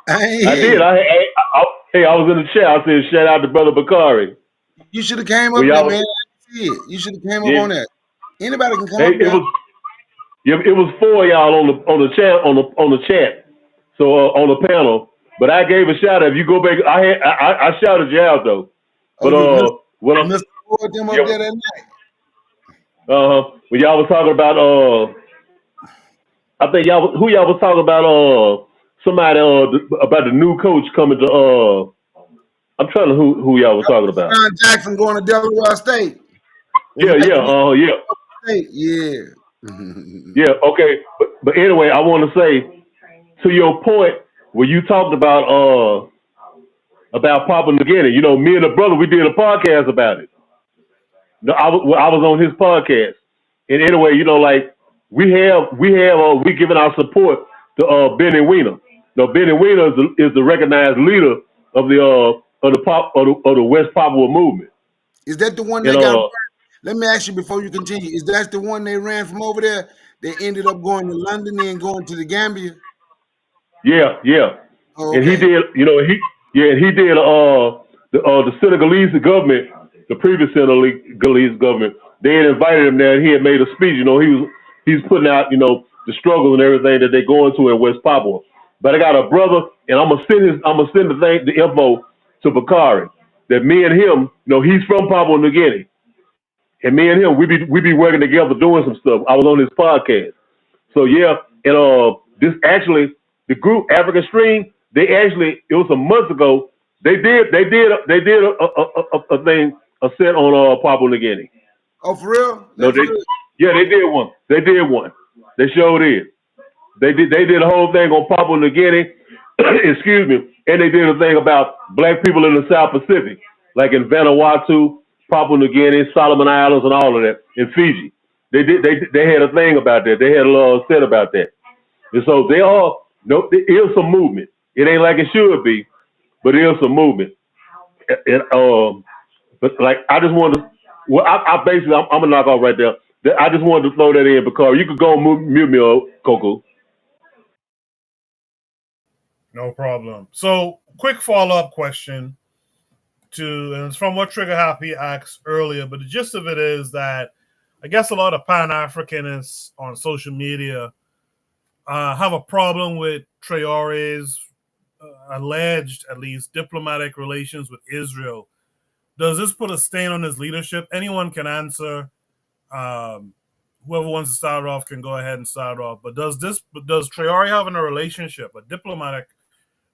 S21: I did. I was in the chat. I said shout out to Brother Bakari.
S16: You should have came up there, man. You should have came up on that. Anybody can come up there.
S21: It was 4 of y'all on the chat. So on the panel. But I gave a shout out. If you go back, I shouted you out though. But when I'm
S16: Mr. Ford them up there that night.
S21: When y'all was talking about I think who y'all was talking about somebody about the new coach coming to I'm trying to who y'all was talking about.
S16: John Jackson going to Delaware State.
S21: Yeah. Yeah, okay. But anyway, I want to say to your point where you talked about Papua New Guinea. You know, me and the brother, we did a podcast about it. I was on his podcast, and anyway, you know, like we giving our support to Benny Weiner. Now, Benny Weiner is the recognized leader of the West Papua movement.
S16: Is that the one that got? Let me ask you before you continue. Is that the one they ran from over there? They ended up going to London and going to the Gambia.
S21: Yeah.
S16: Oh, okay.
S21: And he did. You know, he did. The Senegalese government, the previous Senegalese government, they had invited him there, and he had made a speech. You know, he's putting out, you know, the struggles and everything that they're going through in West Papua. But I got a brother, and I'm gonna send the info to Bakari. That me and him, you know, he's from Papua New Guinea, and me and him, we be working together doing some stuff. I was on his podcast. So yeah, and this actually, the group African Stream, it was some months ago. They did a thing, a set on Papua New Guinea.
S16: Oh, for real?
S21: No, they did one. They sure did. They did a whole thing on Papua New Guinea. Excuse me, and they did a thing about black people in the South Pacific, like in Vanuatu, Papua New Guinea, Solomon Islands, and all of that, in Fiji. They had a thing about that. They had a little set about that. And so there is some movement. It ain't like it should be, but there is some movement. And but like I just wanted to, I'm gonna knock off right there. I just wanted to throw that in because you could go and mute me, Coco.
S1: No problem. So, quick follow up question and it's from what Trigger Happy asked earlier, but the gist of it is that I guess a lot of Pan Africanists on social media have a problem with Traore's alleged, at least, diplomatic relations with Israel. Does this put a stain on his leadership? Anyone can answer. Whoever wants to start off can go ahead and start off. But does Traore having a relationship, a diplomatic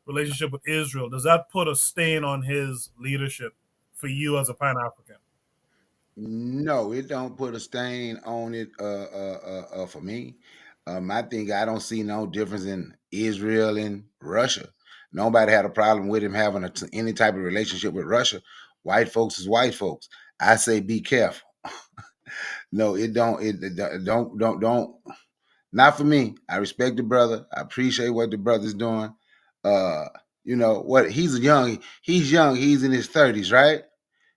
S1: relationship with Israel, does that put a stain on his leadership for you as a Pan African?
S16: No, it don't put a stain on it for me. I think I don't see no difference in Israel and Russia. Nobody had a problem with him having any type of relationship with Russia. White folks is white folks. I say be careful. No, it don't. Don't. Not for me. I respect the brother. I appreciate what the brother's doing. Uh, what he's young. He's young. He's in his 30s, right?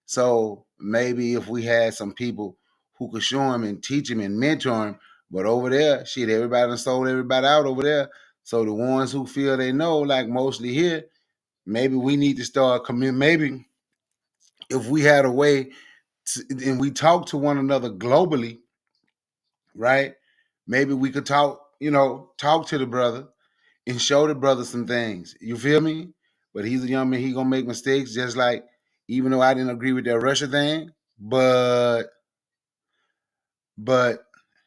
S16: So maybe if we had some people who could show him and teach him and mentor him, but over there, shit, everybody done sold everybody out over there. So the ones who feel they know, like mostly here, maybe we need to start maybe if we had a way and we talk to one another globally, right? Maybe we could talk to the brother and show the brother some things. You feel me? But he's a young man. He gonna make mistakes, just like even though I didn't agree with that Russia thing, but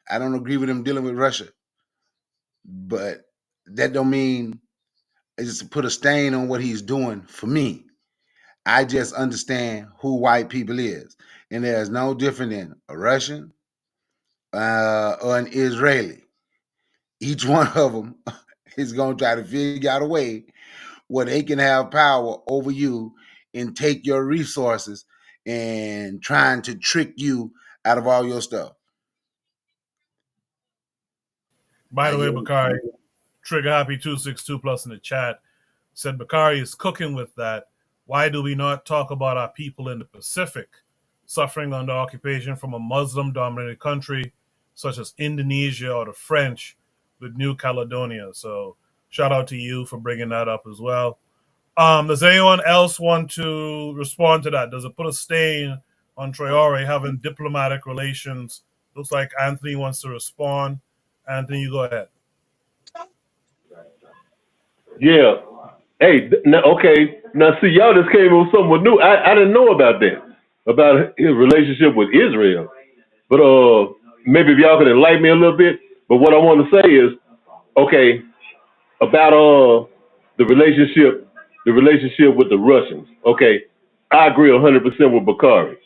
S16: I don't agree with him dealing with Russia. But that don't mean it's to put a stain on what he's doing for me. I just understand who white people is, and there's no different than a Russian or an Israeli. Each one of them is gonna try to figure out a way where they can have power over you and take your resources and trying to trick you out of all your stuff.
S1: By the way, Bakari, Trigger Happy 262 plus in the chat said Bakari is cooking with that. Why do we not talk about our people in the Pacific suffering under occupation from a Muslim-dominated country such as Indonesia or the French with New Caledonia? So shout out to you for bringing that up as well. Does anyone else want to respond to that? Does it put a stain on Traore having diplomatic relations? Looks like Anthony wants to respond. Anthony, you go ahead.
S21: Yeah. Hey, okay. Now, see, y'all just came with someone new. I didn't know about that, about his relationship with Israel. But maybe if y'all could enlighten me a little bit. But what I want to say is, okay, about the relationship with the Russians. Okay, I agree 100% with Bakari.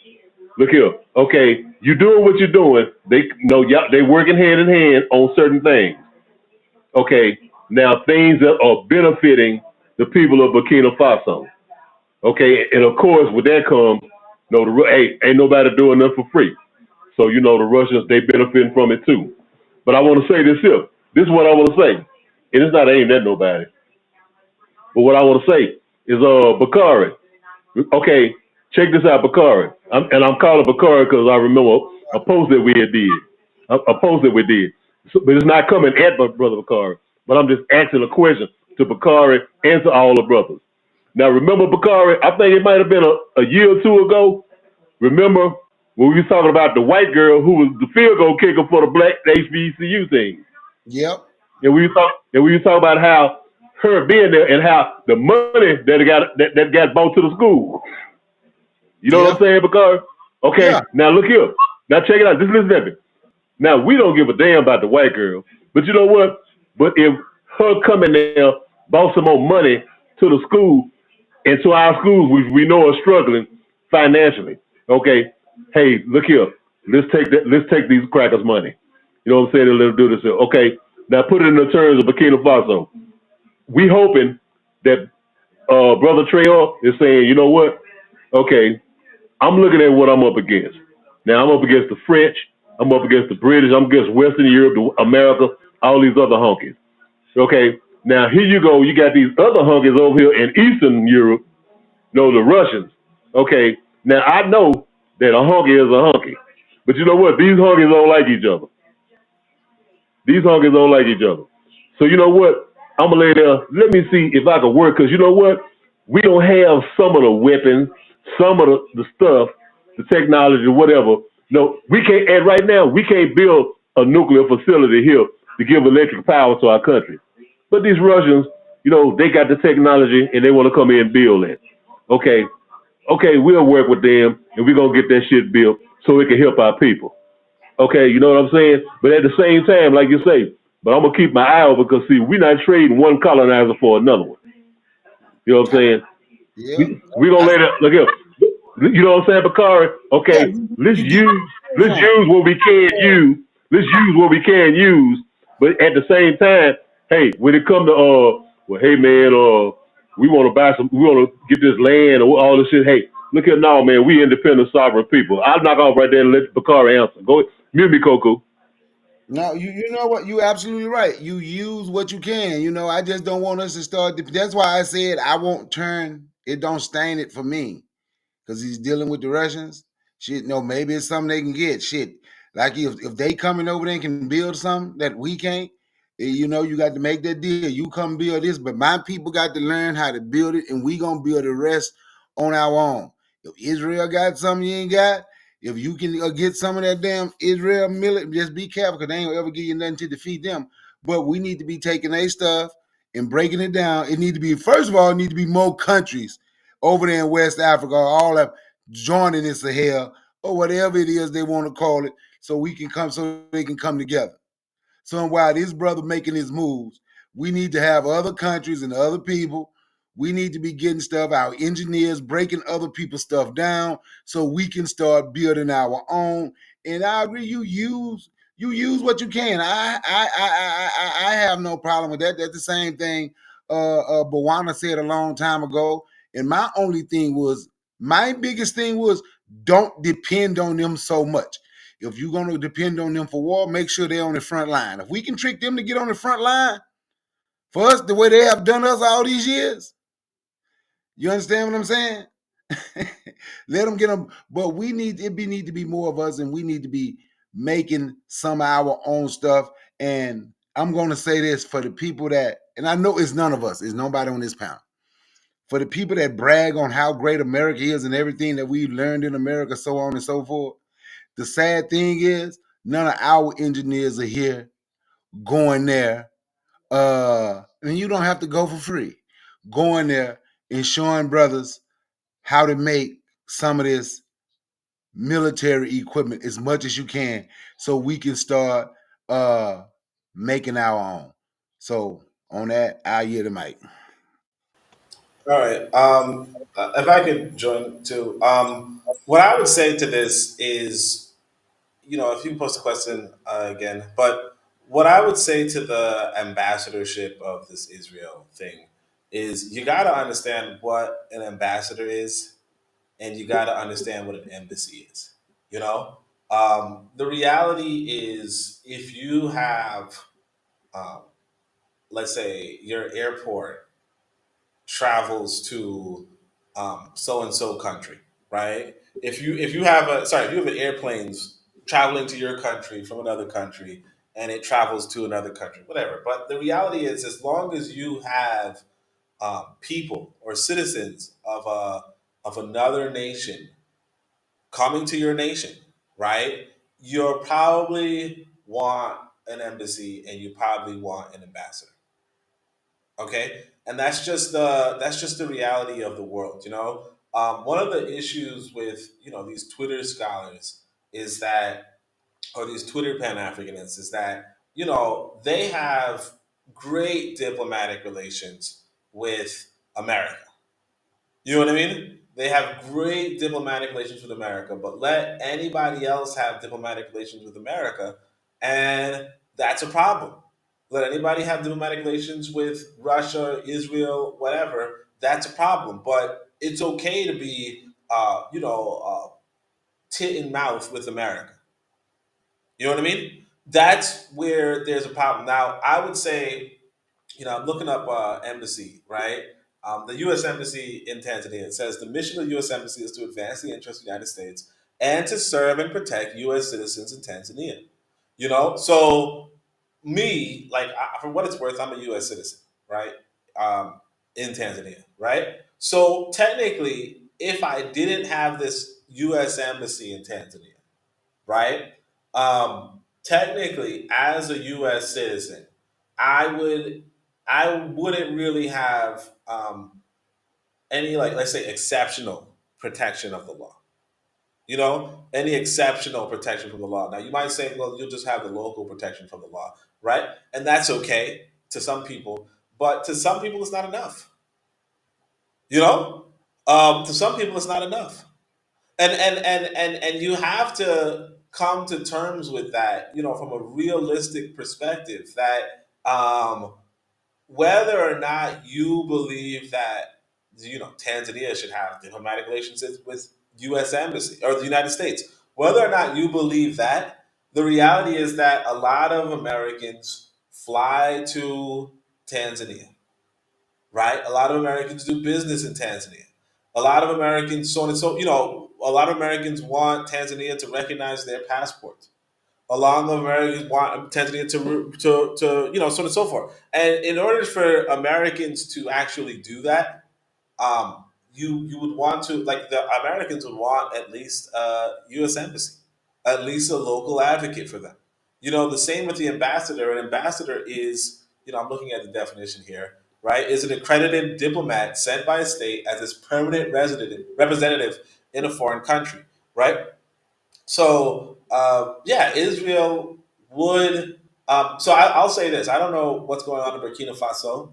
S21: Look here. Okay, you doing what you're doing. They working hand in hand on certain things. Okay, now things that are benefiting the people of Burkina Faso. Okay, and of course with that comes, ain't nobody doing nothing for free. So the Russians, they benefiting from it too. But I want to say this here. This is what I want to say, and it's not aimed at nobody. But what I want to say is, Bakari. Okay, check this out, Bakari. I'm calling Bakari because I remember a post that we did. So, but it's not coming at my brother Bakari. But I'm just asking a question to Bakari and to all the brothers. Now, remember, Bakari, I think it might have been a year or two ago. Remember when we was talking about the white girl who was the field goal kicker for the black HBCU team?
S16: Yep.
S21: And we was talking about how her being there and how the money that got bought to the school. You know what I'm saying, Bakari? Okay, Now look here. Now check it out. Just listen to me. Now, we don't give a damn about the white girl. But you know what? But if her coming there bought some more money to the school and to our schools, which we know are struggling financially, okay, hey, look here. Let's take these crackers' money. You know what I'm saying? And let them do this here. Okay, now put it in the terms of Burkina Faso. We hoping that Brother Traore is saying, you know what? Okay, I'm looking at what I'm up against. Now, I'm up against the French. I'm up against the British. I'm against Western Europe, America, all these other honkies. Okay, now here you go. You got these other honkies over here in Eastern Europe. No, the Russians. Okay, now I know that a honky is a honky. But you know what? These honkies don't like each other. So you know what? I'm gonna lay there. Let me see if I can work. Cause you know what? We don't have some of the weapons, some of the stuff, the technology, whatever. No, we can't. And right now, we can't build a nuclear facility here to give electric power to our country. But these Russians, they got the technology and they want to come in and build it. Okay, we'll work with them and we're gonna get that shit built so it can help our people. Okay, you know what I'm saying? But at the same time, like you say, but I'm gonna keep my eye open because see, we're not trading one colonizer for another one. You know what I'm saying?
S16: Yep.
S21: We gonna let it look here. You know what I'm saying, Bakari?
S16: Yeah,
S21: Okay, let's
S16: you get
S21: use what we can use. Let's use what we can use. But at the same time, hey, when it come to well, hey man, we want to buy some, we want to get this land or all this shit. Hey, look here now, man. We independent, sovereign people. I'll knock off right there and let Bakari answer. Go mute me, Coco.
S16: No, you know what? You absolutely right. You use what you can. I just don't want us to start. That's why I said I won't turn. It don't stain it for me because he's dealing with the Russians. Shit, no, maybe it's something they can get. Shit, like if they coming over there and can build something that we can't, you got to make that deal. You come build this, but my people got to learn how to build it, and we gonna build the rest on our own. If Israel got something you ain't got, if you can get some of that damn Israel millet, just be careful because they ain't gonna ever give you nothing to defeat them. But we need to be taking their stuff and breaking it down. It need to be, first of all, it need to be more countries over there in West Africa, all of joining this Sahel or whatever it is they want to call it, so they can come together. So while this brother making his moves, we need to have other countries and other people. We need to be getting stuff, our engineers breaking other people's stuff down so we can start building our own. And I agree, you use what you can. I have no problem with that. That's the same thing Bawana said a long time ago. And my biggest thing was don't depend on them so much. If you're going to depend on them for war, make sure they're on the front line. If we can trick them to get on the front line for us the way they have done us all these years, you understand what I'm saying? Let them get them. But need to be more of us, and we need to be making some of our own stuff. And I'm going to say this for the people that, and I know it's none of us, it's nobody on this panel. For the people that brag on how great America is and everything that we've learned in America, so on and so forth, the sad thing is none of our engineers are here going there. And you don't have to go for free. Going there and showing brothers how to make some of this military equipment as much as you can so we can start making our own. So on that, I yield the mic.
S9: All right. If I could join too, what I would say to this is, if you post a question again, but what I would say to the ambassadorship of this Israel thing is you got to understand what an ambassador is, and you got to understand what an embassy is. The reality is if you have, um, let's say, your airport travels to so and so country, right? If you have an airplanes traveling to your country from another country, and it travels to another country, whatever. But the reality is, as long as you have people or citizens of another nation coming to your nation, right? You'll probably want an embassy and you probably want an ambassador. Okay, and that's just the reality of the world. One of the issues with these Twitter scholars is that, or these Twitter Pan Africanists, is that they have great diplomatic relations with America. You know what I mean? They have great diplomatic relations with America, but let anybody else have diplomatic relations with America, and that's a problem. Let anybody have diplomatic relations with Russia, Israel, whatever, that's a problem. But it's okay to be, tit and mouth with America. You know what I mean? That's where there's a problem. Now, I would say, I'm looking up embassy, right? The U.S. Embassy in Tanzania. It says the mission of the U.S. Embassy is to advance the interests of the United States and to serve and protect U.S. citizens in Tanzania. So me, like, for what it's worth, I'm a U.S. citizen. right? In Tanzania, right? So technically, if I didn't have this U.S. embassy in Tanzania, right? Technically, as a U.S. citizen, I would I wouldn't really have any, like, let's say, exceptional protection of the law. Any exceptional protection from the law. Now you might say, well, you'll just have the local protection from the law, right? And that's okay to some people, but to some people it's not enough. To some people it's not enough, and you have to come to terms with that, from a realistic perspective, that whether or not you believe that Tanzania should have diplomatic relations with U.S. embassy or the United States, whether or not you believe that, the reality is that a lot of Americans fly to Tanzania, right? A lot of Americans do business in Tanzania. A lot of Americans, so on and so, a lot of Americans want Tanzania to recognize their passports. A lot of Americans want Tanzania to so on and so forth. And in order for Americans to actually do that, you would want to, like, the Americans would want at least a U.S. embassy, at least a local advocate for them. The same with the ambassador. An ambassador is, I'm looking at the definition here, right? Is an accredited diplomat sent by a state as its permanent representative in a foreign country, right? So yeah, Israel would. So I'll say this: I don't know what's going on in Burkina Faso.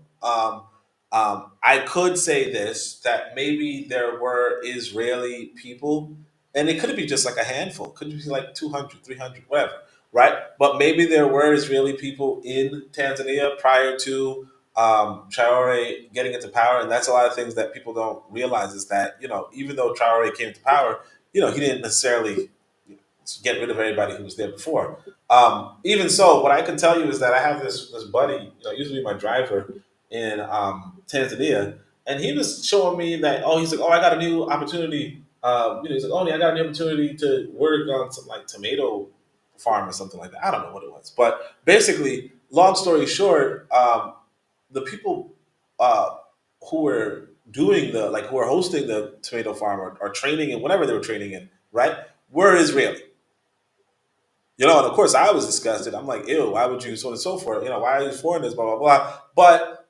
S9: I could say this, that maybe there were Israeli people, and it could be just like a handful, could be like 200, 300, whatever, right? But maybe there were Israeli people in Tanzania prior to Traore getting into power, and that's a lot of things that people don't realize, is that even though Traore came to power, he didn't necessarily get rid of everybody who was there before. Even so, what I can tell you is that I have this buddy, usually my driver in Tanzania, and he was showing me that, he's like, I got a new opportunity. He's like, I got a new opportunity to work on some, like, tomato farm or something like that. I don't know what it was, but basically, long story short, the people who were doing who were hosting the tomato farm, or training in whatever they were training in, right, were Israeli. And of course I was disgusted. I'm like, ew, why would you, so on and so forth? Why are these foreigners, blah, blah, blah. But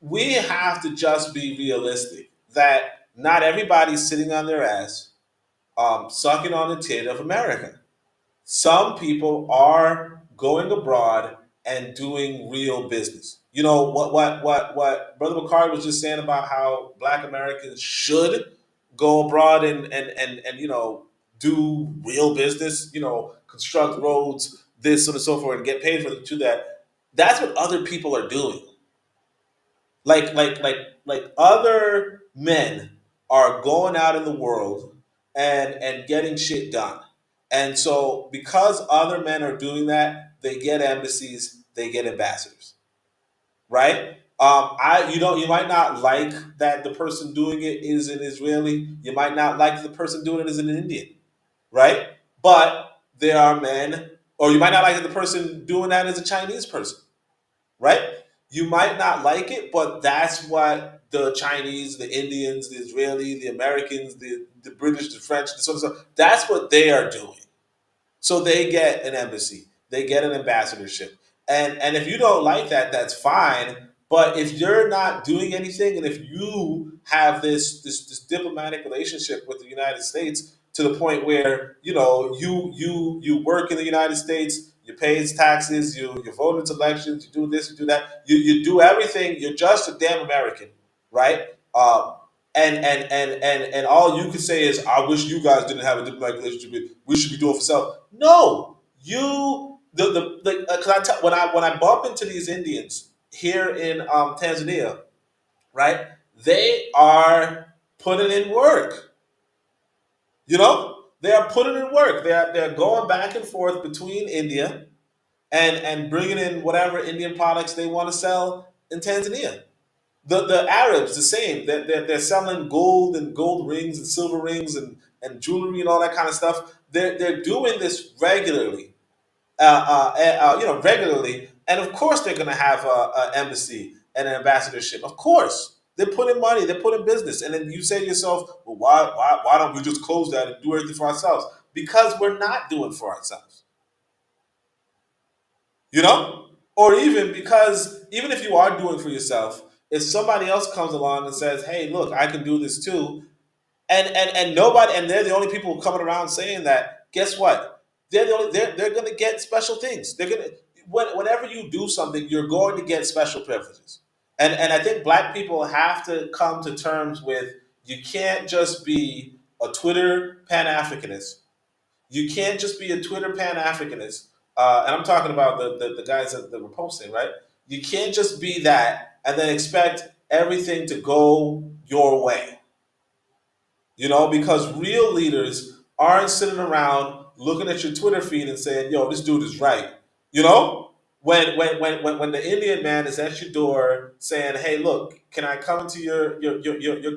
S9: we have to just be realistic that not everybody's sitting on their ass, sucking on the tit of America. Some people are going abroad and doing real business. What Brother Bakari was just saying about how Black Americans should go abroad and do real business, construct roads, this, so on and so forth, and get paid for to that. That's what other people are doing. Like other men are going out in the world and getting shit done. And so because other men are doing that, they get embassies, they get ambassadors, right? You might not like that the person doing it is an Israeli. You might not like the person doing it is an Indian, right? But there are men, or you might not like that the person doing that is a Chinese person, right? You might not like it, but that's what the Chinese, the Indians, the Israeli, the Americans, the British, the French, the so that's what they are doing. So they get an embassy, they get an ambassadorship. And if you don't like that, that's fine. But if you're not doing anything, and if you have this diplomatic relationship with the United States to the point where you work in the United States, you pay its taxes, you vote in its elections, you do this, you do that, you do everything, you're just a damn American, right? And all you can say is, I wish you guys didn't have a diplomatic relationship. We should be doing for self. No, because when I bump into these Indians here in Tanzania, right? They are putting in work. They are putting in work. They're going back and forth between India and bringing in whatever Indian products they want to sell in Tanzania. The Arabs, the same. They're selling gold and gold rings and silver rings and jewelry and all that kind of stuff. They're doing this regularly, regularly. And of course, they're going to have an embassy and an ambassadorship. Of course, they're putting money, they're putting business, and then you say to yourself, well, why don't we just close that and do everything for ourselves? Because we're not doing for ourselves, you know? Or even because even if you are doing for yourself, if somebody else comes along and says, hey, look, I can do this too, and nobody, and they're the only people coming around saying that, guess what? They're gonna get special things. They're gonna whenever you do something, you're going to get special privileges. And I think black people have to come to terms with, you can't just be a Twitter Pan-Africanist. You can't just be a Twitter Pan-Africanist. And I'm talking about the guys that were posting, right? You can't just be that and then expect everything to go your way. You know, because real leaders aren't sitting around looking at your Twitter feed and saying, yo, this dude is right. You know? When the Indian man is at your door saying, hey, look, can I come into your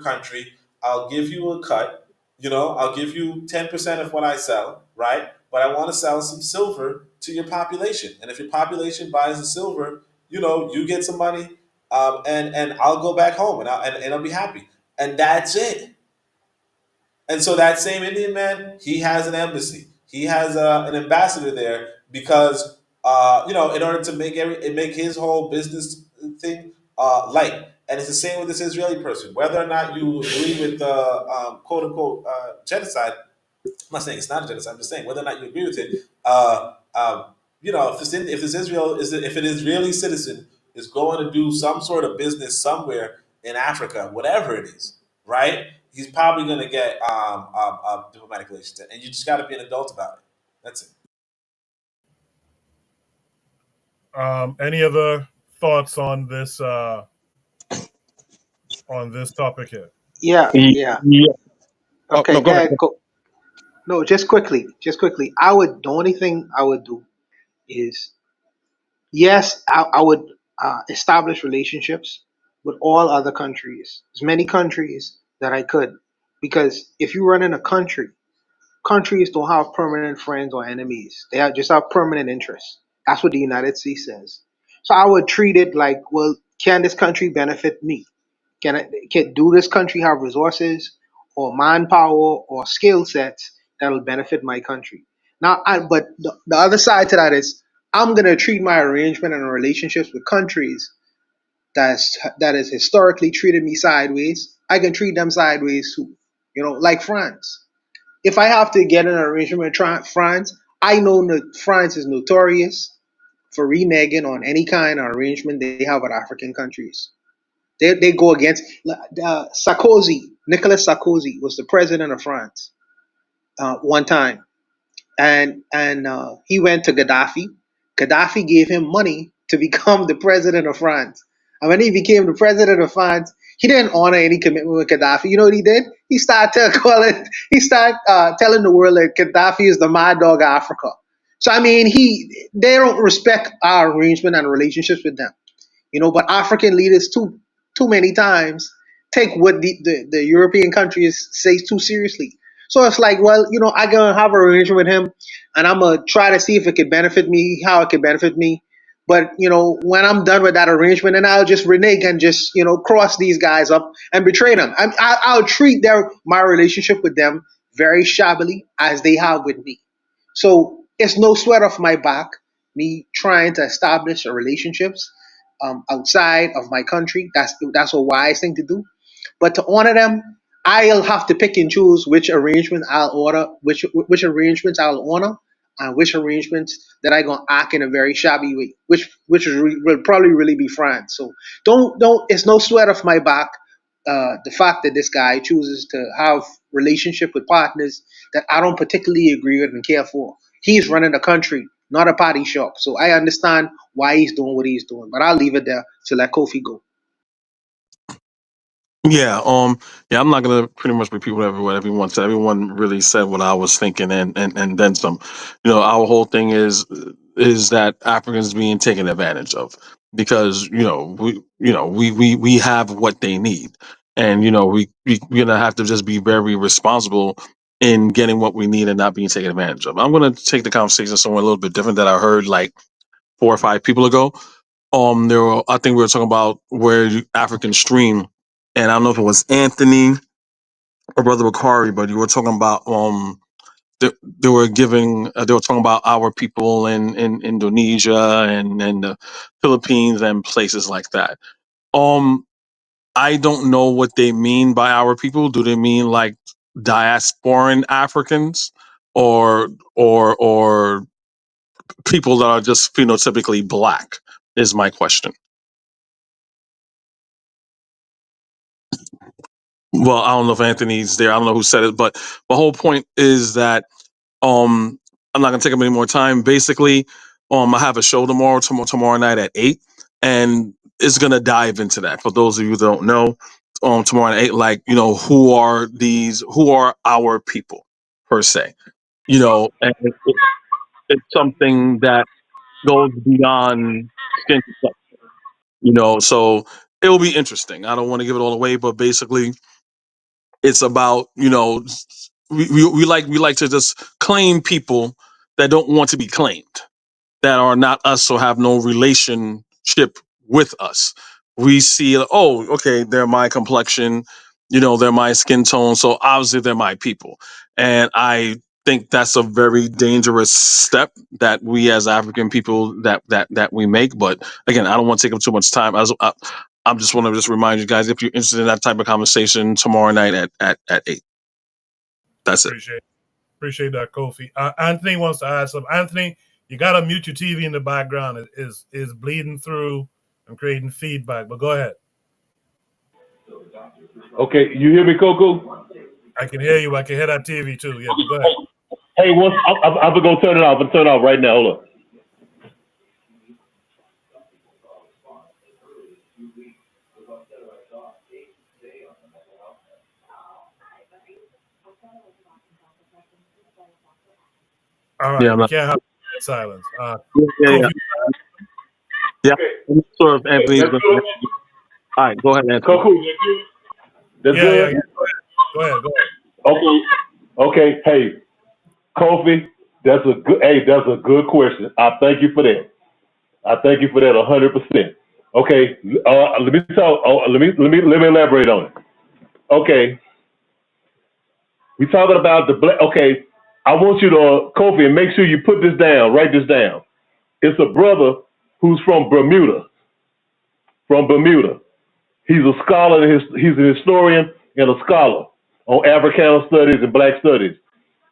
S9: country? I'll give you a cut. You know, I'll give you 10% of what I sell, right? But I want to sell some silver to your population. And if your population buys the silver, you know, you get some money, and I'll go back home and I'll be happy. And that's it. And so that same Indian man, he has an embassy. He has an ambassador there because you know, in order to make his whole business thing light. And it's the same with this Israeli person. Whether or not you agree with the quote unquote genocide, I'm not saying it's not a genocide. I'm just saying whether or not you agree with it. You know, if an Israeli citizen is going to do some sort of business somewhere in Africa, whatever it is, right? He's probably going to get diplomatic relations, and you just got to be an adult about it. That's it.
S1: Any other thoughts on this topic here?
S13: Yeah. Okay,
S20: No, go
S13: go
S20: ahead.
S13: ahead. Go. No, just quickly. The only thing I would do is, yes, I would establish relationships with all other countries, as many countries that I could, because if you run in a country, countries don't have permanent friends or enemies. Just have permanent interests. That's what the United States says. So I would treat it like, well, can this country benefit me? Do this country have resources or manpower or skill sets that'll benefit my country? But the other side to that is, I'm gonna treat my arrangement and relationships with countries that has historically treated me sideways. I can treat them sideways too. You know, like France. If I have to get an arrangement with France, I know that France is notorious for reneging on any kind of arrangement they have with African countries. They go against Sarkozy. Nicolas Sarkozy was the president of France one time, and he went to Gaddafi. Gaddafi gave him money to become the president of France. And when he became the president of France, he didn't honor any commitment with Gaddafi. You know what he did? He started telling the world that Gaddafi is the mad dog of Africa. So I mean, they don't respect our arrangement and relationships with them. You know, but African leaders too many times take what the European countries say too seriously. So it's like, well, you know, I gonna have an arrangement with him, and I'm gonna try to see if it could benefit me, how it could benefit me. But you know, when I'm done with that arrangement, then I'll just renege and just cross these guys up and betray them. I'll treat my relationship with them very shabbily as they have with me. So it's no sweat off my back, me trying to establish a relationships outside of my country. That's a wise thing to do. But to honor them, I'll have to pick and choose which arrangements I'll order, which arrangements I'll honor, and which arrangements that I gonna act in a very shabby way, will probably really be France. So don't. It's no sweat off my back. The fact that this guy chooses to have relationship with partners that I don't particularly agree with and care for. He's running a country, not a party shop. So I understand why he's doing what he's doing. But I'll leave it there to let Kofi go.
S20: Yeah, I'm not gonna pretty much repeat what everyone said. Everyone really said what I was thinking and then some. You know, our whole thing is that Africans being taken advantage of because we have what they need, and we're gonna have to just be very responsible in getting what we need and not being taken advantage of. I'm gonna take the conversation somewhere a little bit different that I heard like 4 or 5 people ago. I think we were talking about African Stream, and I don't know if it was Anthony or Brother Bakari, but you were talking about they were talking about our people in Indonesia and the Philippines and places like that. I don't know what they mean by our people. Do they mean like diasporan Africans or people that are just phenotypically black? Is my question. Well, I don't know if Anthony's there. I don't know who said it, but the whole point is that I'm not gonna take up any more time. Basically, I have a show tomorrow night at 8, and it's gonna dive into that. For those of you that don't know, tomorrow at 8, like, who are our people per se, and it's something that goes beyond skin color, so it'll be interesting. I don't want to give it all away, but basically it's about, we like to just claim people that don't want to be claimed, that are not us or have no relationship with us. We see, oh, okay, they're my complexion, they're my skin tone, so obviously they're my people. And I think that's a very dangerous step that we as African people that we make. But again, I don't want to take up too much time. I just want to just remind you guys, if you're interested in that type of conversation, tomorrow night at 8. That's it.
S1: Appreciate that, Kofi. Anthony wants to add something. Anthony, you got to mute your TV in the background. It is bleeding through and creating feedback. But go ahead.
S21: Okay, you hear me, Coco?
S1: I can hear you. I can hear that TV too. Yeah, but go ahead.
S21: Hey, I'm gonna turn it off. I'm gonna turn it off right now. Hold on.
S1: All right, we can't have silence.
S20: Yeah. I'm not sure if Anthony's been. All right, go ahead, Anthony.
S21: Coco, that's good?
S1: Yeah. Go ahead.
S21: Okay. Hey, Kofi, that's a good question. I thank you for that. 100%. Okay, let me talk. Let me elaborate on it. Okay, we talking about the black. Okay, I want you to, Kofi, and make sure you put this down. Write this down. It's a brother who's from Bermuda. He's a scholar. He's a historian and a scholar on Africana studies and black studies.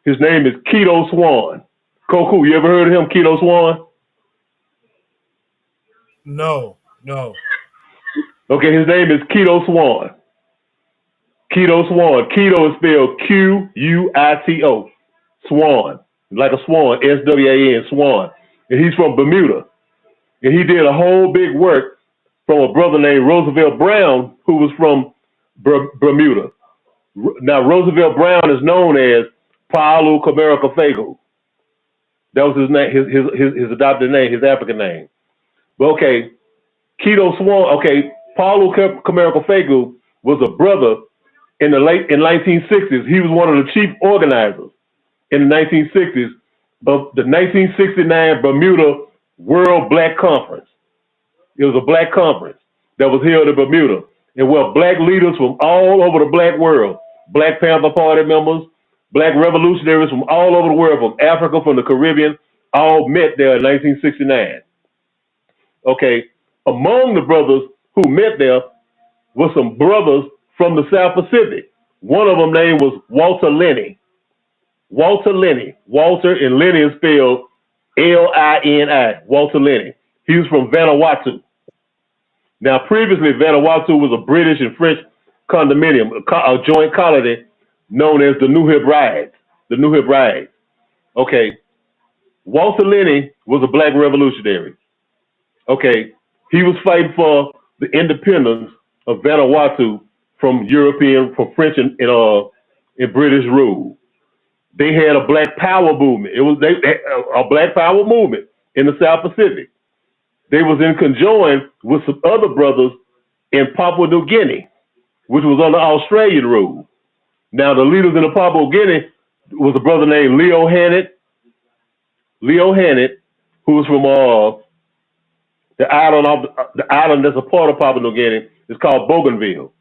S21: His name is Keto Swan. Koku, you ever heard of him, Keto Swan?
S1: No.
S21: Okay, his name is Keto Swan. Keto is spelled Quito. Swan, like a swan, SWAN, Swan. And he's from Bermuda. And he did a whole big work from a brother named Roosevelt Brown, who was from Bermuda. Now, Roosevelt Brown is known as Paulo Kamara Fego. That was his name, his adopted name, his African name. But okay, Keto Swan, okay, Paulo Kamara Fego was a brother in 1960s. He was one of the chief organizers in the 1960s of the 1969 Bermuda World Black Conference. It was a black conference that was held in Bermuda, and where black leaders from all over the black world, Black Panther Party members, black revolutionaries from all over the world, from Africa, from the Caribbean, all met there in 1969. Okay, among the brothers who met there were some brothers from the South Pacific. One of them name was Walter Lenny. Walter and Lenny is spelled Lini. Walter Lenny. He was from Vanuatu. Now, previously, Vanuatu was a British and French condominium, a joint colony known as the New Hebrides. Okay. Walter Lenny was a black revolutionary. Okay. He was fighting for the independence of Vanuatu from French and British rule. They had a Black Power movement. It was a Black Power movement in the South Pacific. They was in conjoined with some other brothers in Papua New Guinea, which was under Australian rule. Now, the leaders in the Papua New Guinea was a brother named Leo Hannet, who was The island that's a part of Papua New Guinea is called Bougainville.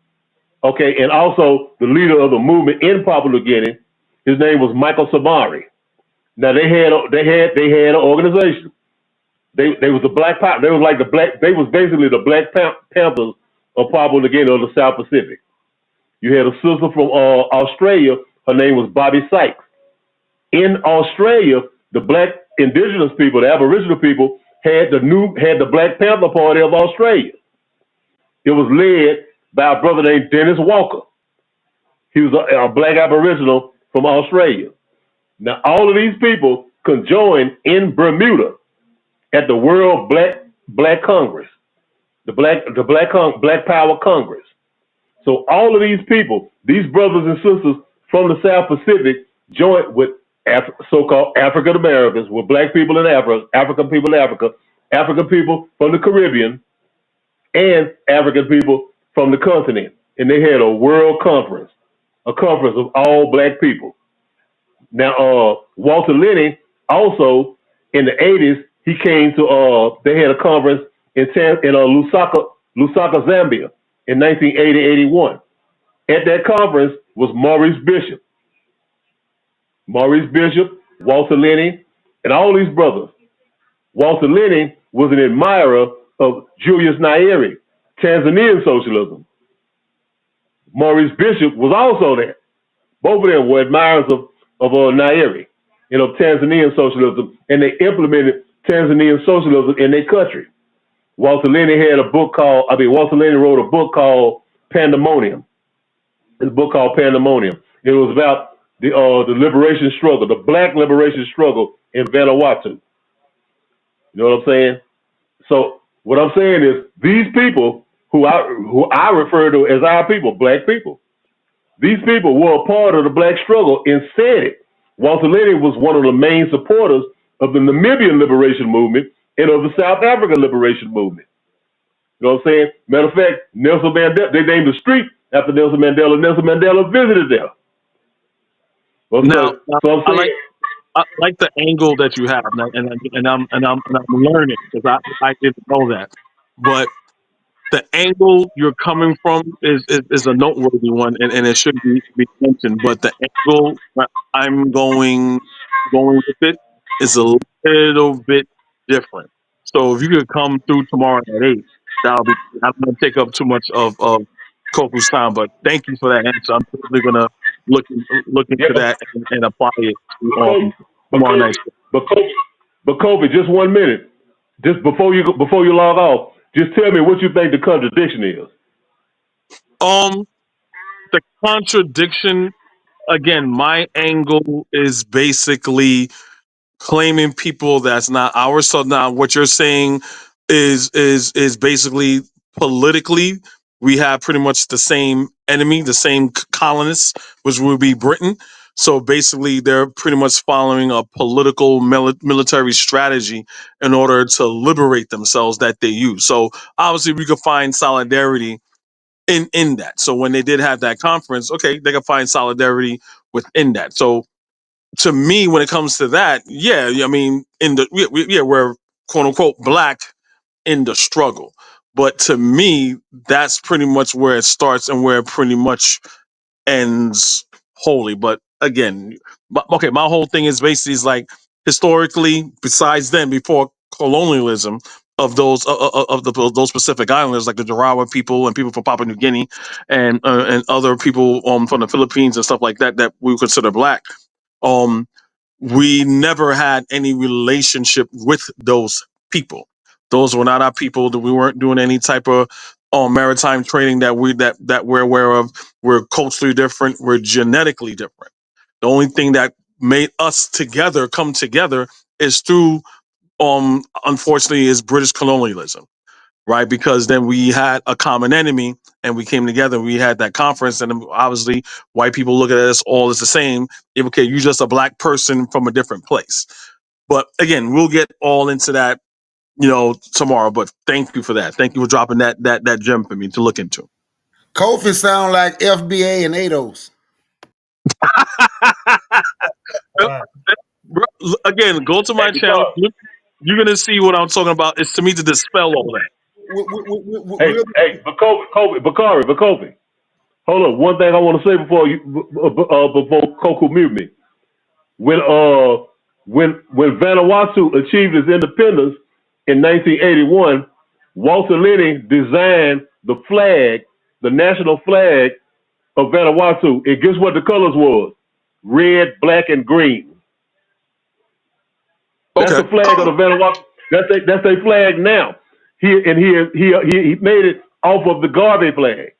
S21: Okay, and also the leader of the movement in Papua New Guinea, his name was Michael Samari. Now they had an organization. They was the Black Power. They was like the black. They was basically the Black Panthers of Papua New Guinea or the South Pacific. You had a sister from Australia. Her name was Bobby Sykes. In Australia, the Black indigenous people, the Aboriginal people, had the Black Panther Party of Australia. It was led by a brother named Dennis Walker. He was a Black Aboriginal from Australia. Now, all of these people conjoined in Bermuda at the World Black Congress, the Black Power Congress. So all of these people, these brothers and sisters from the South Pacific, joined with so-called African Americans, with Black people in Africa, African people in Africa, African people from the Caribbean, and African people from the continent. And they had a world conference, a conference of all Black people. Now, Walter Lenny also in the 80s, he came to, they had a conference in Lusaka, Zambia in 1980-81. At that conference was Maurice Bishop, Walter Lenny, and all these brothers. Walter Lenny was an admirer of Julius Nyerere, Tanzanian socialism. Maurice Bishop was also there. Both of them were admirers of Nyerere, of Tanzanian socialism, and they implemented Tanzanian socialism in their country. Walter Lenny wrote a book called Pandemonium. It's a book called Pandemonium. It was about the liberation struggle, the Black liberation struggle in Vanuatu. You know what I'm saying? So what I'm saying is these people who I refer to as our people, Black people, these people were a part of the Black struggle and said it. Walter Lenny was one of the main supporters of the Namibian liberation movement and of the South African liberation movement. You know what I'm saying? Matter of fact, Nelson Mandela, they named the street after Nelson Mandela. Nelson Mandela visited there. Well,
S20: Now,
S21: so I'm saying,
S20: I like the angle that you have, and I'm learning because I didn't know that, but the angle you're coming from is a noteworthy one, and it should be mentioned. But the angle that I'm going with it is a little bit different. So if you could come through tomorrow at 8, that'll be. I'm not gonna take up too much of Kofu's time, but thank you for that answer. I'm certainly gonna look into that and apply it to tomorrow night.
S21: but Kobe, just 1 minute, just before you log off, just tell me what you think the contradiction is.
S20: The contradiction, again, my angle is basically claiming people that's not ours. So now what you're saying is basically politically we have pretty much the same enemy, the same colonists, which would be Britain. So basically they're pretty much following a political military strategy in order to liberate themselves that they use. So obviously we could find solidarity in that. So when they did have that conference, okay, they can find solidarity within that. So to me, when it comes to that, yeah, I mean, we're quote unquote Black in the struggle, but to me, that's pretty much where it starts and where it pretty much ends wholly. But again, my whole thing is basically is like historically, besides then, before colonialism of those those Pacific Islanders, like the Jarawa people and people from Papua New Guinea and other people from the Philippines and stuff like that that we consider Black. We never had any relationship with those people. Those were not our people. That we weren't doing any type of maritime training that we're aware of. We're culturally different. We're genetically different. The only thing that made us come together is through unfortunately is British colonialism, right? Because then we had a common enemy and we came together. We had that conference, and obviously white people look at us all as the same. Okay, you're just a Black person from a different place. But again, we'll get all into that, tomorrow. But thank you for that. Thank you for dropping that gem for me to look into.
S16: Kofi sound like FBA and ADOS.
S20: Again, go to my channel. you're gonna see what I'm talking about. It's to me to dispel all that.
S21: Hey, Bakari. Hold on. One thing I want to say before Coco mute me. When Vanuatu achieved its independence in 1981, Walter Lenny designed the flag, the national flag of Vanuatu. And guess what the colors was? Red, black, and green. That's
S20: Okay.
S21: the flag of the Vanuatu. That's their flag now. He made it off of the Garvey flag.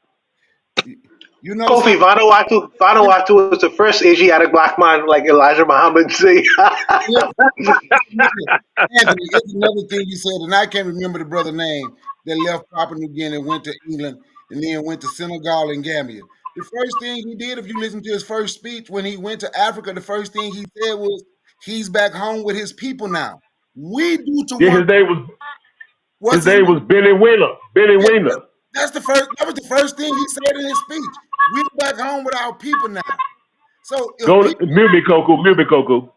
S16: You know,
S5: Kofi, Vanuatu is the first Asiatic black man, like Elijah Muhammad say.
S16: Anthony, it's another thing you said, and I can't remember the brother name that left Papua New Guinea and went to England and then went to Senegal and Gambia. The first thing he did, if you listen to his first speech when he went to Africa, the first thing he said was he's back home with his people now. We do to
S21: Yeah,
S16: one.
S21: his name was
S16: What's his name?
S21: Benny Wiener. Benny Wiener.
S16: That's the first. That was the first thing he said in his speech. We're back home with our people now. So
S21: Mute me, Coco.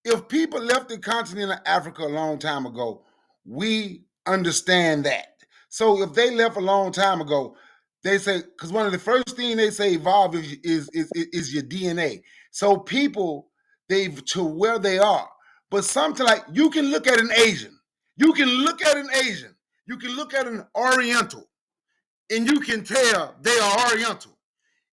S16: If people left the continent of Africa a long time ago, we understand that. So if they left a long time ago, they say, because one of the first things they say evolve is your DNA. So people, they've to where they are. But something like you can look at an Asian, you can look at an Oriental, and you can tell they are Oriental.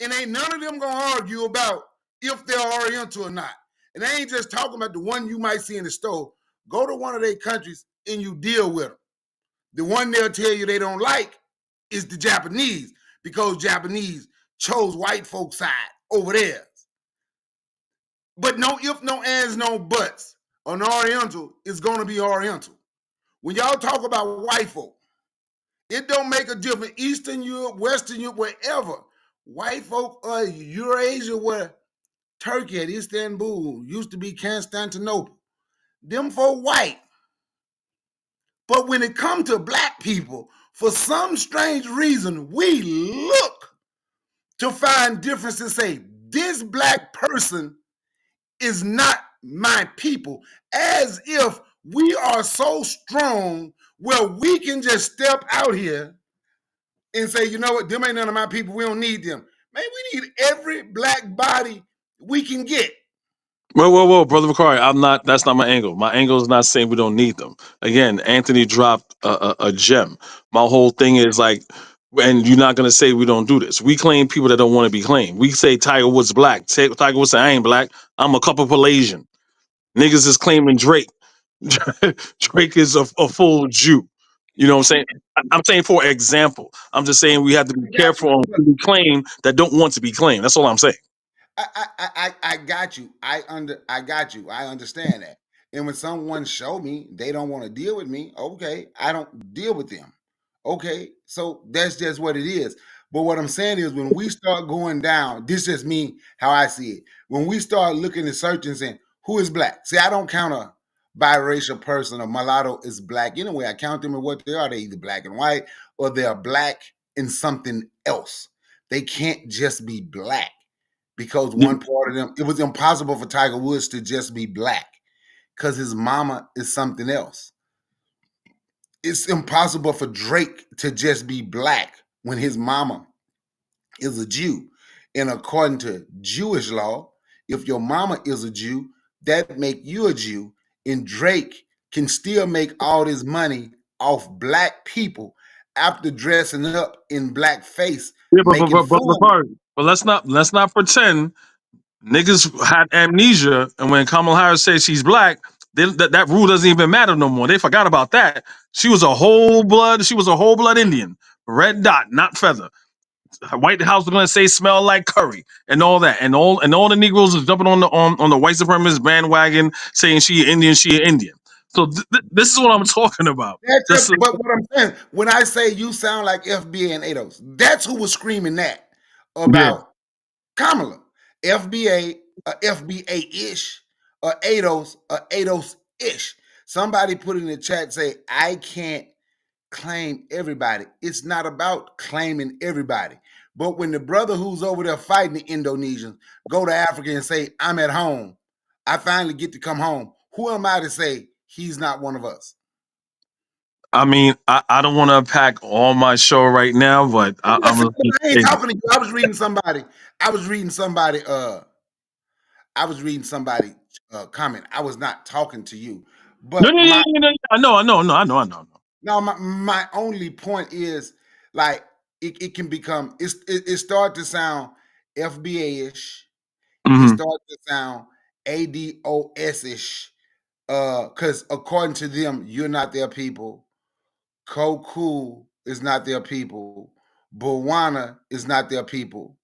S16: And ain't none of them gonna argue about if they're Oriental or not. And I ain't just talking about the one you might see in the store. Go to one of their countries and you deal with them. The one they'll tell you they don't like is the Japanese, because Japanese chose white folks' side over theirs. But no if, no ands, no buts. An Oriental is gonna be Oriental. When y'all talk about white folk, it don't make a difference. Eastern Europe, Western Europe, wherever. White folk are Eurasia, where Turkey at Istanbul used to be Constantinople. Them folk white. But when it comes to black people, for some strange reason, we look to find difference and say, this black person is not my people, as if we are so strong where we can just step out here and say, you know what, them ain't none of my people, we don't need them. Man, we need every black body we can get.
S20: Whoa, brother Bakari. That's not my angle. My angle is not saying we don't need them. Again, Anthony dropped a gem. My whole thing is like, and you're not gonna say we don't do this. We claim people that don't want to be claimed. We say Tiger Woods black. Tiger Woods say I ain't black. I'm a couple Malaysian. Niggas is claiming Drake. Drake is a full Jew. You know what I'm saying? I'm saying for example. I'm just saying we have to be careful on who we claim that don't want to be claimed. That's all I'm saying.
S16: I got you. I got you. I understand that. And when someone show me they don't want to deal with me, okay, I don't deal with them. Okay, so that's just what it is. But what I'm saying is when we start going down, this is me how I see it. When we start looking at searching and saying who is black, see, I don't count a biracial person or mulatto is black anyway. I count them in what they are. They're either black and white or they're black in something else. They can't just be black. Because one part of them, it was impossible for Tiger Woods to just be black because his mama is something else. It's impossible for Drake to just be black when his mama is a Jew. And according to Jewish law, if your mama is a Jew, that make you a Jew. And Drake can still make all his money off black people after dressing up in blackface,
S20: Yeah,
S16: making food.
S20: but let's not pretend niggas had amnesia, and when Kamala Harris says she's black, that rule doesn't even matter no more. They forgot about that. She was a whole blood Indian, red dot, not feather. White House was gonna say smell like curry and all that, and all the Negroes is jumping on the white supremacist bandwagon saying she an Indian. So this is what I'm talking about.
S16: But what I'm saying, when I say you sound like FBA and ADOS, that's who was screaming that about Kamala. FBA, FBA-ish, or ADOS-ish. Somebody put in the chat, say, I can't claim everybody. It's not about claiming everybody. But when the brother who's over there fighting the Indonesians go to Africa and say, I'm at home, I finally get to come home, who am I to say he's not one of us.
S20: I mean, I don't want to unpack all my show right now, but I'm
S16: I ain't
S20: saying,
S16: talking to you. I was reading somebody comment. I was not talking to you.
S20: no,
S16: But
S20: no, no, no, no, I know.
S16: no, my only point is like it can become it start to sound FBA-ish. It started to sound ADOS-ish. Because according to them, you're not their people. Koku is not their people. Bawana is not their people.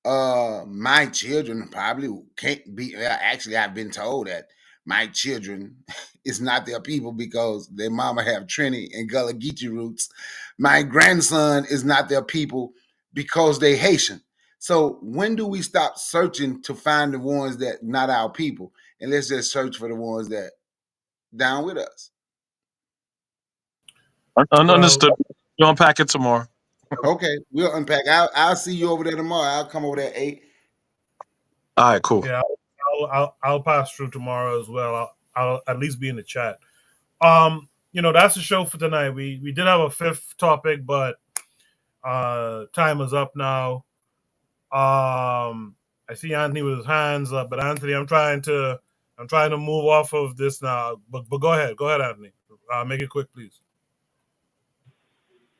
S16: My children probably can't be. Actually, I've been told that my children is not their people because their mama have Trini and Gullah Geechee roots. My grandson is not their people because they Haitian. So when do we stop searching to find the ones that not our people, and let's just search for the ones that down with us?
S20: Understood. You unpack it tomorrow.
S16: Okay, we'll unpack. I'll see you over there tomorrow. I'll come over there at 8.
S20: All right, cool.
S1: Yeah, I'll pass through tomorrow as well. I'll at least be in the chat. That's the show for tonight. We did have a fifth topic, but time is up now. I see Anthony with his hands up, but Anthony, I'm trying to move off of this now. But go ahead, Anthony. Make it quick, please.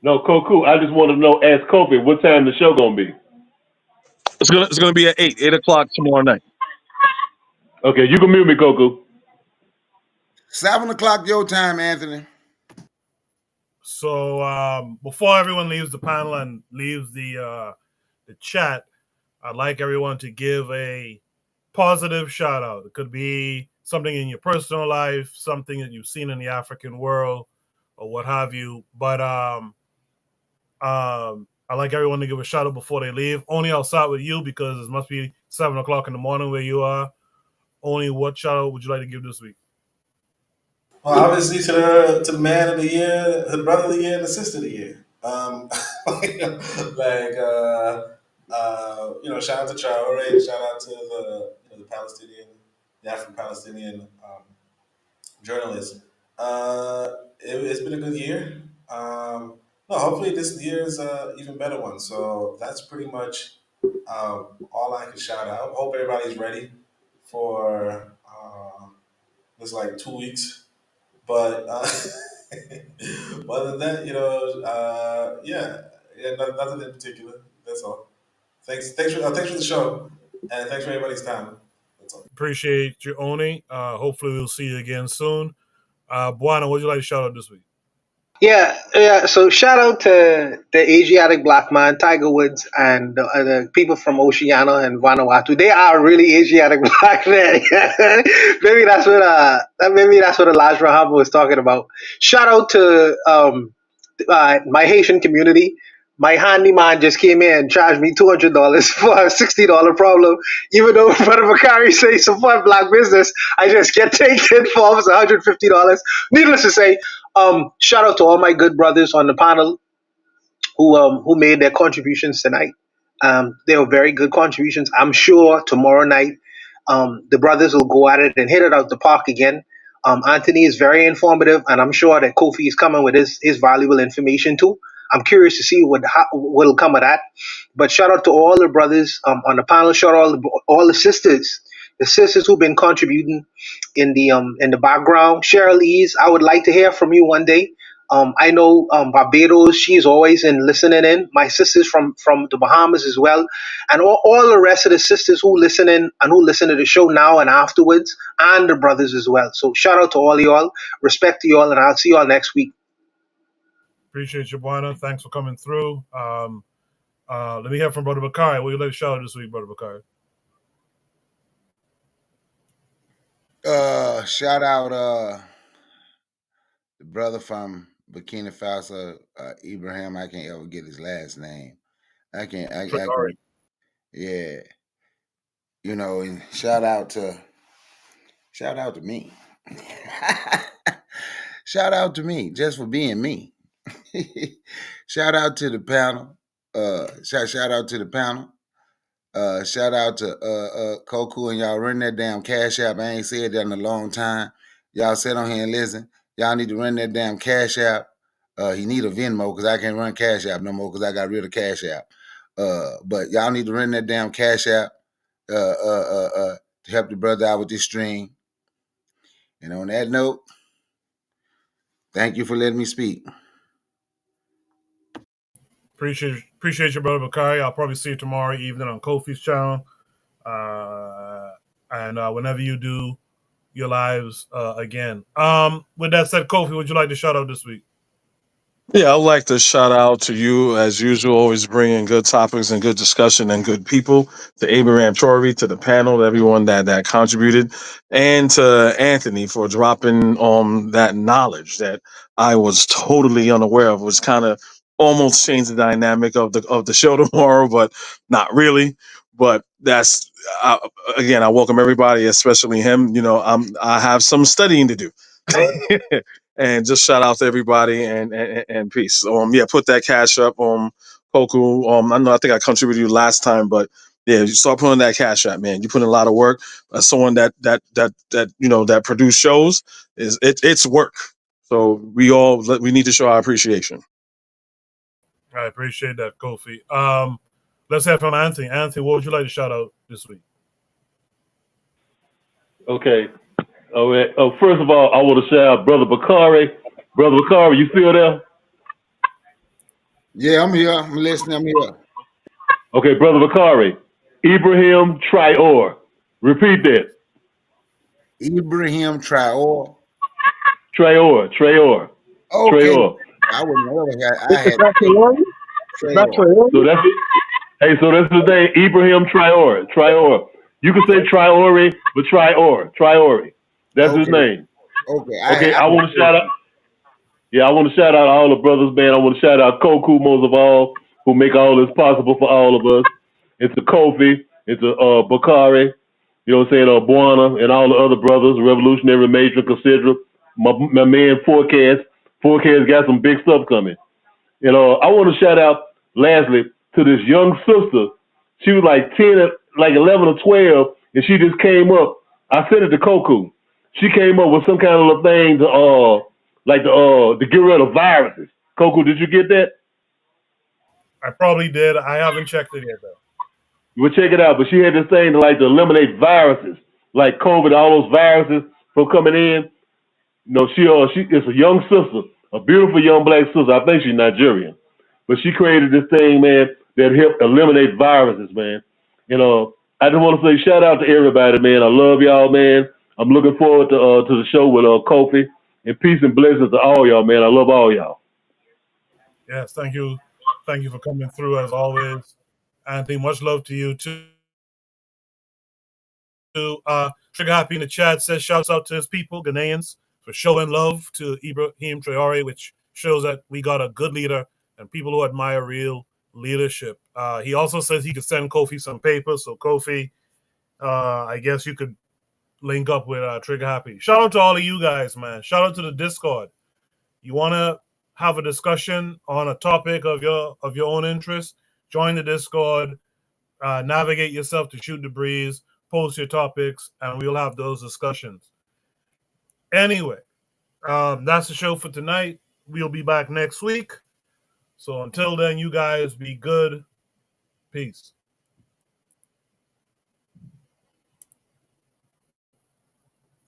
S21: No, cool. I just want to know, ask Kofi, what time the show gonna be?
S20: It's gonna be at 8 o'clock tomorrow night.
S21: Okay, you can mute me, Koku.
S16: 7 o'clock your time, Anthony.
S1: So before everyone leaves the panel and leaves the chat, I'd like everyone to give a positive shout out. It could be something in your personal life, something that you've seen in the African world, or what have you. But I'd like everyone to give a shout out before they leave. Only I'll start with you because it must be 7 o'clock in the morning where you are. Only, what shout out would you like to give this week?
S9: Well, obviously to the man of the year, the brother of the year, and the sister of the year. Shout out to Traore, shout out to the Palestinian, the Afro-Palestinian journalist. It's been a good year. No, hopefully this year is even better one. So that's pretty much all I can shout out. Hope everybody's ready for this 2 weeks. But other than that, nothing in particular. That's all. Thanks for the show, and thanks for everybody's time. That's all.
S1: Appreciate you, Oni. Hopefully we'll see you again soon. Buana, what would you like to shout out this week?
S13: Yeah. So shout out to the Asiatic black man, Tiger Woods, and the people from Oceania and Vanuatu. They are really Asiatic black men. maybe that's what Elijah Rahab was talking about. Shout out to my Haitian community. My handyman just came in and charged me $200 for a $60 problem. Even though Brother Bakari says support black business, I just get taken for almost $150. Needless to say, shout out to all my good brothers on the panel who made their contributions tonight. They were very good contributions. I'm sure tomorrow night the brothers will go at it and hit it out the park again. Anthony is very informative, and I'm sure that Kofi is coming with his valuable information too. I'm curious to see what'll come of that. But shout out to all the brothers on the panel. Shout out all the sisters who've been contributing in the background. Cheryl Ease, I would like to hear from you one day. I know Barbados, she's always listening in. My sisters from the Bahamas as well. And all the rest of the sisters who listen in and who listen to the show now and afterwards, and the brothers as well. So shout out to all y'all. Respect to y'all, and I'll see y'all next week.
S1: Appreciate you, Buana. Thanks for coming through. Let me hear from Brother Bakari. What would you like to shout out this week, Brother Bakari?
S16: Shout out the brother from Burkina Faso, Ibrahim. I can't ever get his last name. I can't. Yeah. And shout out to me. Shout out to me just for being me. Shout out to the panel. Shout out to the panel. Shout out to Koku and y'all running that damn Cash App. I ain't said that in a long time. Y'all sit on here and listen. Y'all need to run that damn Cash App. He need a Venmo because I can't run Cash App no more because I got rid of Cash App. But y'all need to run that damn Cash App to help the brother out with this stream. And on that note, thank you for letting me speak.
S1: Appreciate your brother Bakari. I'll probably see you tomorrow evening on Kofi's channel. And whenever you do your lives again. With that said, Kofi, would you like to shout out this week?
S20: Yeah, I'd like to shout out to you as usual, always bringing good topics and good discussion and good people. To Abraham Torrey, to the panel, to everyone that contributed, and to Anthony for dropping that knowledge that I was totally unaware of, which kind of almost changed the dynamic of the show tomorrow, but not really. But that's again, I welcome everybody, especially him. You know, I have some studying to do. And just shout out to everybody and peace. Yeah, put that cash up on Poku. I think I contributed you last time, but yeah, you start putting that cash up, man. You put in a lot of work. Someone that that produce shows it's work. So we need to show our appreciation.
S1: I appreciate that, Kofi. Let's have from Anthony. Anthony, what would you like to shout out this week?
S21: Okay. All right. First of all, I want to shout out Brother Bakari. Brother Bakari, you still there?
S16: Yeah, I'm here. I'm listening. I'm here.
S21: Okay, Brother Bakari. Ibrahim Traore. Repeat that.
S16: Ibrahim Traore.
S21: Traore.
S16: Okay.
S21: Traore.
S16: I wouldn't know that. I had
S21: Traore. So that's it. Hey, so that's his name, Ibrahim Traore. Traore. You can say Traore, but Traore. That's his name.
S16: Okay.
S21: I want to shout out. Yeah, I want to shout out all the brothers, man. I want to shout out Koku most of all, who make all this possible for all of us. It's a Kofi, it's a Bakari, you know what I'm saying, Buana, and all the other brothers, Revolutionary Major, Consider, my man Forecast. Forecast got some big stuff coming. You know, I want to shout out, lastly, to this young sister. She was like 10, like 11 or 12, and she just came up. I sent it to Koku. She came up with some kind of little thing to get rid of viruses. Koku, did you get that?
S1: I probably did. I haven't checked it yet, though.
S21: Well, check it out. But she had this thing to eliminate viruses, like COVID, all those viruses from coming in. You know, she is a young sister, a beautiful young black sister. I think she's Nigerian. But she created this thing, man, that helped eliminate viruses, man. You know, I just want to say shout out to everybody, man. I love y'all, man. I'm looking forward to the show with Kofi. And peace and blessings to all y'all, man. I love all y'all.
S1: Yes, thank you. Thank you for coming through as always. Anthony, much love to you too. Trigger Happy in the chat says shouts out to his people, Ghanaians, for showing love to Ibrahim Traore, which shows that we got a good leader and people who admire real leadership. He also says he could send Kofi some papers. So Kofi, I guess you could link up with Trigger Happy. Shout out to all of you guys, man. Shout out to the Discord. You want to have a discussion on a topic of your own interest? Join the Discord. Navigate yourself to Shoot the Breeze. Post your topics, and we'll have those discussions. Anyway, that's the show for tonight. We'll be back next week. So until then, you guys be good. Peace.